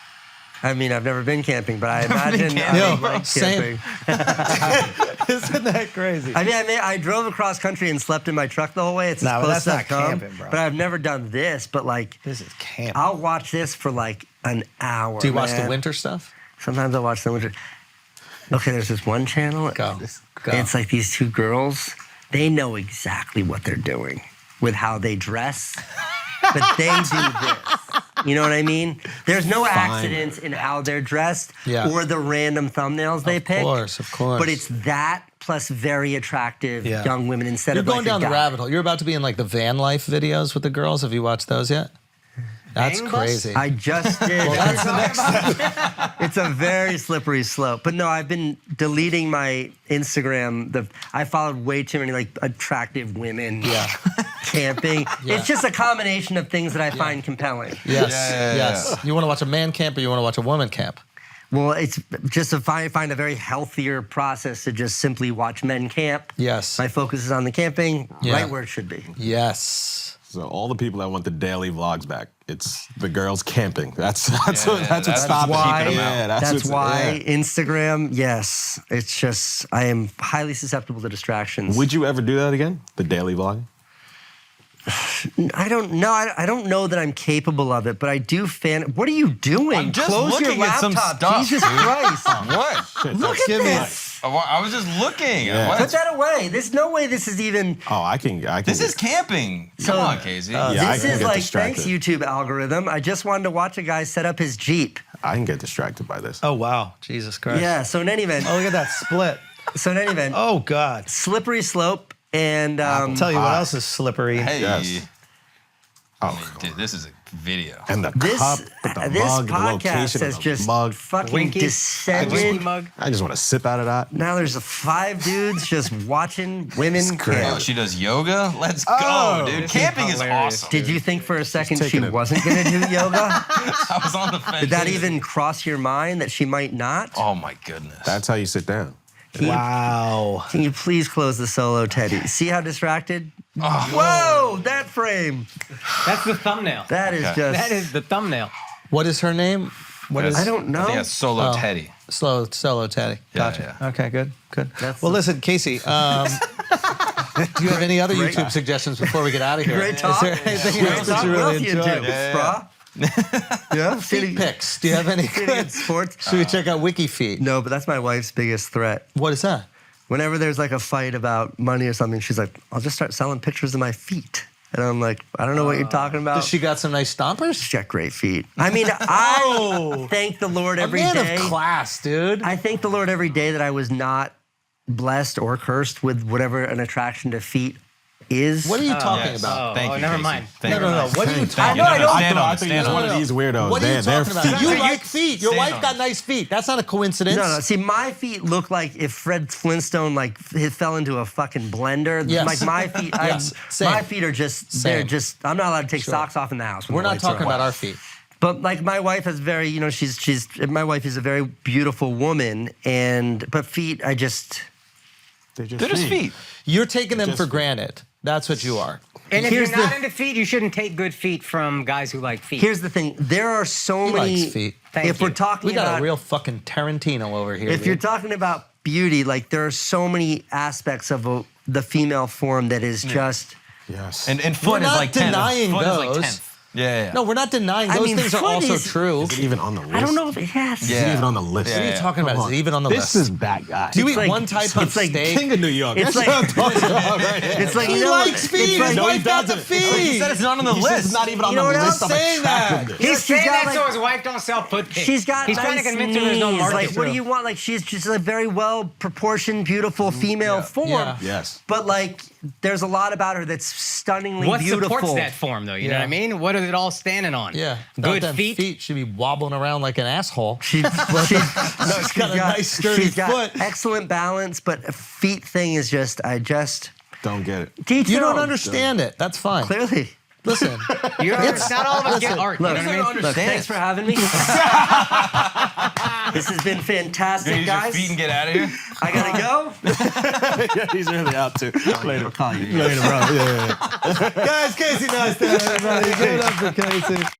Speaker 1: I mean, I've never been camping, but I imagine
Speaker 5: Yo,
Speaker 1: like
Speaker 5: same.
Speaker 1: camping.
Speaker 5: Isn't that crazy?
Speaker 1: I mean, I drove across country and slept in my truck the whole way. It's
Speaker 5: No, but
Speaker 1: close
Speaker 5: that's
Speaker 1: to
Speaker 5: not
Speaker 1: come,
Speaker 5: camping, bro.
Speaker 1: but I've never done this. But like,
Speaker 5: This is camp.
Speaker 1: I'll watch this for like an hour.
Speaker 5: Do you watch the
Speaker 1: man.
Speaker 5: winter stuff?
Speaker 1: Sometimes I watch the winter. Okay, there's this one channel.
Speaker 5: Go.
Speaker 1: It's like these two girls. They know exactly what they're doing with how they dress, but they do this. You know what I mean? There's no accidents in how they're dressed or the random thumbnails they pick.
Speaker 5: Of course.
Speaker 1: But it's that plus very attractive young women instead
Speaker 5: You're
Speaker 1: of
Speaker 5: going
Speaker 1: like
Speaker 5: down
Speaker 1: a
Speaker 5: the
Speaker 1: guy.
Speaker 5: rabbit hole. You're about to be in like the van life videos with the girls. Have you watched those yet? That's
Speaker 4: Bang bus?
Speaker 5: crazy.
Speaker 1: I just did.
Speaker 5: Well, that's the next step.
Speaker 1: It's a very slippery slope. But no, I've been deleting my Instagram. I followed way too many like attractive women camping. It's just a combination of things that I find compelling.
Speaker 5: Yes,
Speaker 6: Yeah.
Speaker 5: yes. You want to watch a man camp or you want to watch a woman camp?
Speaker 1: Well, it's just to find a very healthier process to just simply watch men camp.
Speaker 5: Yes.
Speaker 1: My focus is on the camping, right where it should be.
Speaker 5: Yes.
Speaker 7: So all the people that want the daily vlogs back, it's the girls camping. That's what's stopping.
Speaker 1: Why?
Speaker 7: Yeah,
Speaker 1: That's why Instagram. Yes, it's just I am highly susceptible to distractions.
Speaker 7: Would you ever do that again? The daily vlog?
Speaker 1: I don't know. I don't know that I'm capable of it, but I do What are you doing?
Speaker 6: I'm just
Speaker 1: Close your
Speaker 6: looking at some
Speaker 1: laptop.
Speaker 6: stuff,
Speaker 1: Jesus
Speaker 6: dude.
Speaker 1: Christ.
Speaker 6: What?
Speaker 1: Look at this.
Speaker 6: I was just looking.
Speaker 7: Yeah.
Speaker 6: What?
Speaker 1: Put that away. There's no way this is even.
Speaker 7: Oh, I can.
Speaker 6: This is camping. Come on, Casey.
Speaker 7: I
Speaker 1: This
Speaker 7: can
Speaker 1: is
Speaker 7: get
Speaker 1: like,
Speaker 7: distracted.
Speaker 1: thanks, YouTube algorithm. I just wanted to watch a guy set up his Jeep.
Speaker 7: I can get distracted by this.
Speaker 5: Oh, wow. Jesus Christ.
Speaker 1: Yeah, so in any event.
Speaker 5: Oh, look at that split. Oh, God.
Speaker 1: Slippery slope and.
Speaker 5: I'll tell you what else is slippery.
Speaker 6: Hey.
Speaker 7: Yes. Oh,
Speaker 6: Dude, this is a video.
Speaker 7: and the
Speaker 1: This,
Speaker 7: cup, with the
Speaker 1: this
Speaker 7: mug, the
Speaker 1: podcast
Speaker 7: location
Speaker 1: has
Speaker 7: of the
Speaker 1: just
Speaker 7: mug.
Speaker 1: fucking
Speaker 4: Winky
Speaker 1: descended.
Speaker 4: mug.
Speaker 7: I just want to sip out of that.
Speaker 1: Now there's 5 dudes just watching women
Speaker 7: great.
Speaker 6: Oh,
Speaker 1: camp.
Speaker 6: she does yoga? Let's go,
Speaker 7: Oh.
Speaker 6: dude.
Speaker 7: This
Speaker 6: Camping is
Speaker 4: hilarious.
Speaker 6: awesome.
Speaker 1: Did you think for a second she
Speaker 7: taking it.
Speaker 1: wasn't going to do yoga?
Speaker 6: I was on the fence.
Speaker 1: Did that even cross your mind that she might not?
Speaker 6: Oh, my goodness.
Speaker 7: That's how you sit down.
Speaker 5: Wow.
Speaker 1: Can you please close the solo, Teddy? See how distracted?
Speaker 6: Oh.
Speaker 1: Whoa, that frame.
Speaker 4: That's the thumbnail.
Speaker 1: That is
Speaker 6: Okay.
Speaker 1: just.
Speaker 4: That is the thumbnail.
Speaker 5: What is her name? What is
Speaker 1: I don't know.
Speaker 6: I think that's Solo
Speaker 5: Oh.
Speaker 6: Teddy.
Speaker 5: Solo Teddy.
Speaker 6: Yeah,
Speaker 5: Gotcha.
Speaker 6: yeah.
Speaker 5: Okay, good.
Speaker 1: That's
Speaker 5: Well,
Speaker 1: the-
Speaker 5: listen, Casey, do you have any other
Speaker 1: Great-
Speaker 5: YouTube suggestions before we get out of here?
Speaker 1: Great talk.
Speaker 5: Is there anything
Speaker 1: Great
Speaker 5: else that
Speaker 1: talk.
Speaker 5: you
Speaker 1: What
Speaker 5: really
Speaker 1: else you
Speaker 5: enjoyed?
Speaker 1: do,
Speaker 6: Yeah,
Speaker 1: brah? Yeah,
Speaker 5: Feet pics. Do you have any good?
Speaker 1: sports.
Speaker 5: Should we check out WikiFeet?
Speaker 1: No, but that's my wife's biggest threat.
Speaker 5: What is that?
Speaker 1: Whenever there's like a fight about money or something, she's like, I'll just start selling pictures of my feet. And I'm like, I don't know what you're talking about.
Speaker 5: Does she got some nice stompers?
Speaker 1: She's got great feet. I mean, I thank the Lord every
Speaker 5: A man
Speaker 1: day.
Speaker 5: of class, dude.
Speaker 1: I thank the Lord every day that I was not blessed or cursed with whatever an attraction to feet is.
Speaker 5: What are you talking
Speaker 6: Yes.
Speaker 5: about?
Speaker 6: Thank you,
Speaker 4: never
Speaker 6: Casey.
Speaker 4: mind.
Speaker 6: Thank
Speaker 5: No,
Speaker 6: you.
Speaker 5: no, no. What are you
Speaker 6: Thank
Speaker 5: talking
Speaker 6: you.
Speaker 5: about?
Speaker 6: No,
Speaker 5: I
Speaker 6: stand on it.
Speaker 7: I think
Speaker 6: Stand
Speaker 7: you're
Speaker 6: on
Speaker 7: one
Speaker 6: it.
Speaker 7: of these weirdos.
Speaker 5: What are you
Speaker 7: They're
Speaker 5: talking about?
Speaker 7: feet.
Speaker 5: You like feet. Your
Speaker 6: Stand
Speaker 5: wife
Speaker 6: on
Speaker 5: got
Speaker 6: it.
Speaker 5: nice feet. That's not a coincidence.
Speaker 1: No. See, my feet look like if Fred Flintstone like fell into a fucking blender.
Speaker 5: Yes.
Speaker 1: Like my feet,
Speaker 5: Yes. Same.
Speaker 1: my feet are just. They're
Speaker 5: Same.
Speaker 1: just. I'm not allowed to take
Speaker 5: Sure.
Speaker 1: socks off in the house. when
Speaker 5: We're
Speaker 1: the
Speaker 5: not
Speaker 1: lights are
Speaker 5: talking
Speaker 1: on.
Speaker 5: about our feet.
Speaker 1: But like my wife is very, she's my wife is a very beautiful woman, but feet,
Speaker 7: They're just
Speaker 6: They're just feet.
Speaker 5: You're taking them
Speaker 7: Just
Speaker 5: for
Speaker 7: feet.
Speaker 5: granted. That's what you are.
Speaker 4: And if
Speaker 1: Here's
Speaker 4: you're not
Speaker 1: the-
Speaker 4: into feet, you shouldn't take good feet from guys who like feet.
Speaker 1: Here's the thing: there are so
Speaker 5: He
Speaker 1: many.
Speaker 5: likes feet.
Speaker 4: Thank
Speaker 1: if
Speaker 4: you.
Speaker 1: we're talking
Speaker 5: We got
Speaker 1: about
Speaker 5: a real fucking Tarantino over here.
Speaker 1: if you're
Speaker 5: dude.
Speaker 1: talking about beauty, like there are so many aspects of the female form that is just.
Speaker 7: Yes.
Speaker 6: And
Speaker 5: We're
Speaker 6: foot is
Speaker 5: not
Speaker 6: like 10th.
Speaker 5: denying
Speaker 6: Foot is like
Speaker 5: those.
Speaker 6: 10th. Yeah.
Speaker 5: No, we're not denying
Speaker 1: I
Speaker 5: those
Speaker 1: mean,
Speaker 5: things are
Speaker 1: foot
Speaker 5: also
Speaker 1: is-
Speaker 5: true.
Speaker 7: Is it even on the list?
Speaker 1: I don't know if it has.
Speaker 7: Is it
Speaker 6: Yeah.
Speaker 7: even on the list?
Speaker 6: Yeah,
Speaker 5: What are you
Speaker 6: yeah.
Speaker 5: talking about?
Speaker 7: Come
Speaker 5: Is it
Speaker 7: on.
Speaker 5: even on the
Speaker 7: This
Speaker 5: list?
Speaker 7: is bad guy.
Speaker 5: Do you eat
Speaker 1: like-
Speaker 5: one type of
Speaker 1: it's like
Speaker 5: steak?
Speaker 7: King of New York.
Speaker 1: It's
Speaker 7: That's
Speaker 1: like-
Speaker 7: what I'm talking about right here.
Speaker 1: It's like
Speaker 5: He
Speaker 1: you know,
Speaker 5: likes feet.
Speaker 1: It's like,
Speaker 5: His
Speaker 7: No, he
Speaker 5: wife got the
Speaker 7: doesn't.
Speaker 5: feet.
Speaker 6: He said it's not on the
Speaker 7: He
Speaker 6: list.
Speaker 7: says it's not even on
Speaker 1: You know
Speaker 7: the
Speaker 1: what
Speaker 7: list
Speaker 1: else?
Speaker 7: of
Speaker 5: Saying that.
Speaker 7: attractiveness.
Speaker 4: He's
Speaker 1: she's
Speaker 4: saying
Speaker 1: got,
Speaker 4: that so
Speaker 1: like-
Speaker 4: his wife don't sell foot pics.
Speaker 1: She's got
Speaker 4: He's
Speaker 1: nice
Speaker 4: trying to convince her there's no
Speaker 1: knees.
Speaker 4: market
Speaker 1: Like,
Speaker 4: for
Speaker 1: what do
Speaker 4: it.
Speaker 1: you want? Like, she's just a very well proportioned, beautiful female form.
Speaker 5: Yeah.
Speaker 7: Yes.
Speaker 1: But like, there's a lot about her that's stunningly
Speaker 4: What
Speaker 1: beautiful.
Speaker 4: supports that form, though? You know
Speaker 5: Yeah.
Speaker 4: what I mean? What is it all standing on?
Speaker 5: Yeah.
Speaker 4: Good
Speaker 5: Them
Speaker 4: feet.
Speaker 5: should be wobbling around like an asshole.
Speaker 1: She's
Speaker 5: got a nice sturdy
Speaker 1: she's got
Speaker 5: foot.
Speaker 1: excellent balance, but a feet thing is just,
Speaker 7: Don't get it.
Speaker 1: teach
Speaker 5: You
Speaker 1: their
Speaker 5: don't
Speaker 1: own.
Speaker 5: understand it. That's fine.
Speaker 1: Clearly.
Speaker 5: Listen.
Speaker 4: Not all of us get art.
Speaker 1: Look,
Speaker 4: you know what I mean?
Speaker 1: look, thanks for having me. This has been fantastic,
Speaker 6: Use your
Speaker 1: guys.
Speaker 6: feet and get out of here.
Speaker 1: I gotta go.
Speaker 7: Yeah, he's really out too. Later.
Speaker 1: I'll call you.
Speaker 7: Later, bro. Yeah.
Speaker 5: Guys, Casey Neistat, everybody. Give it up for Casey.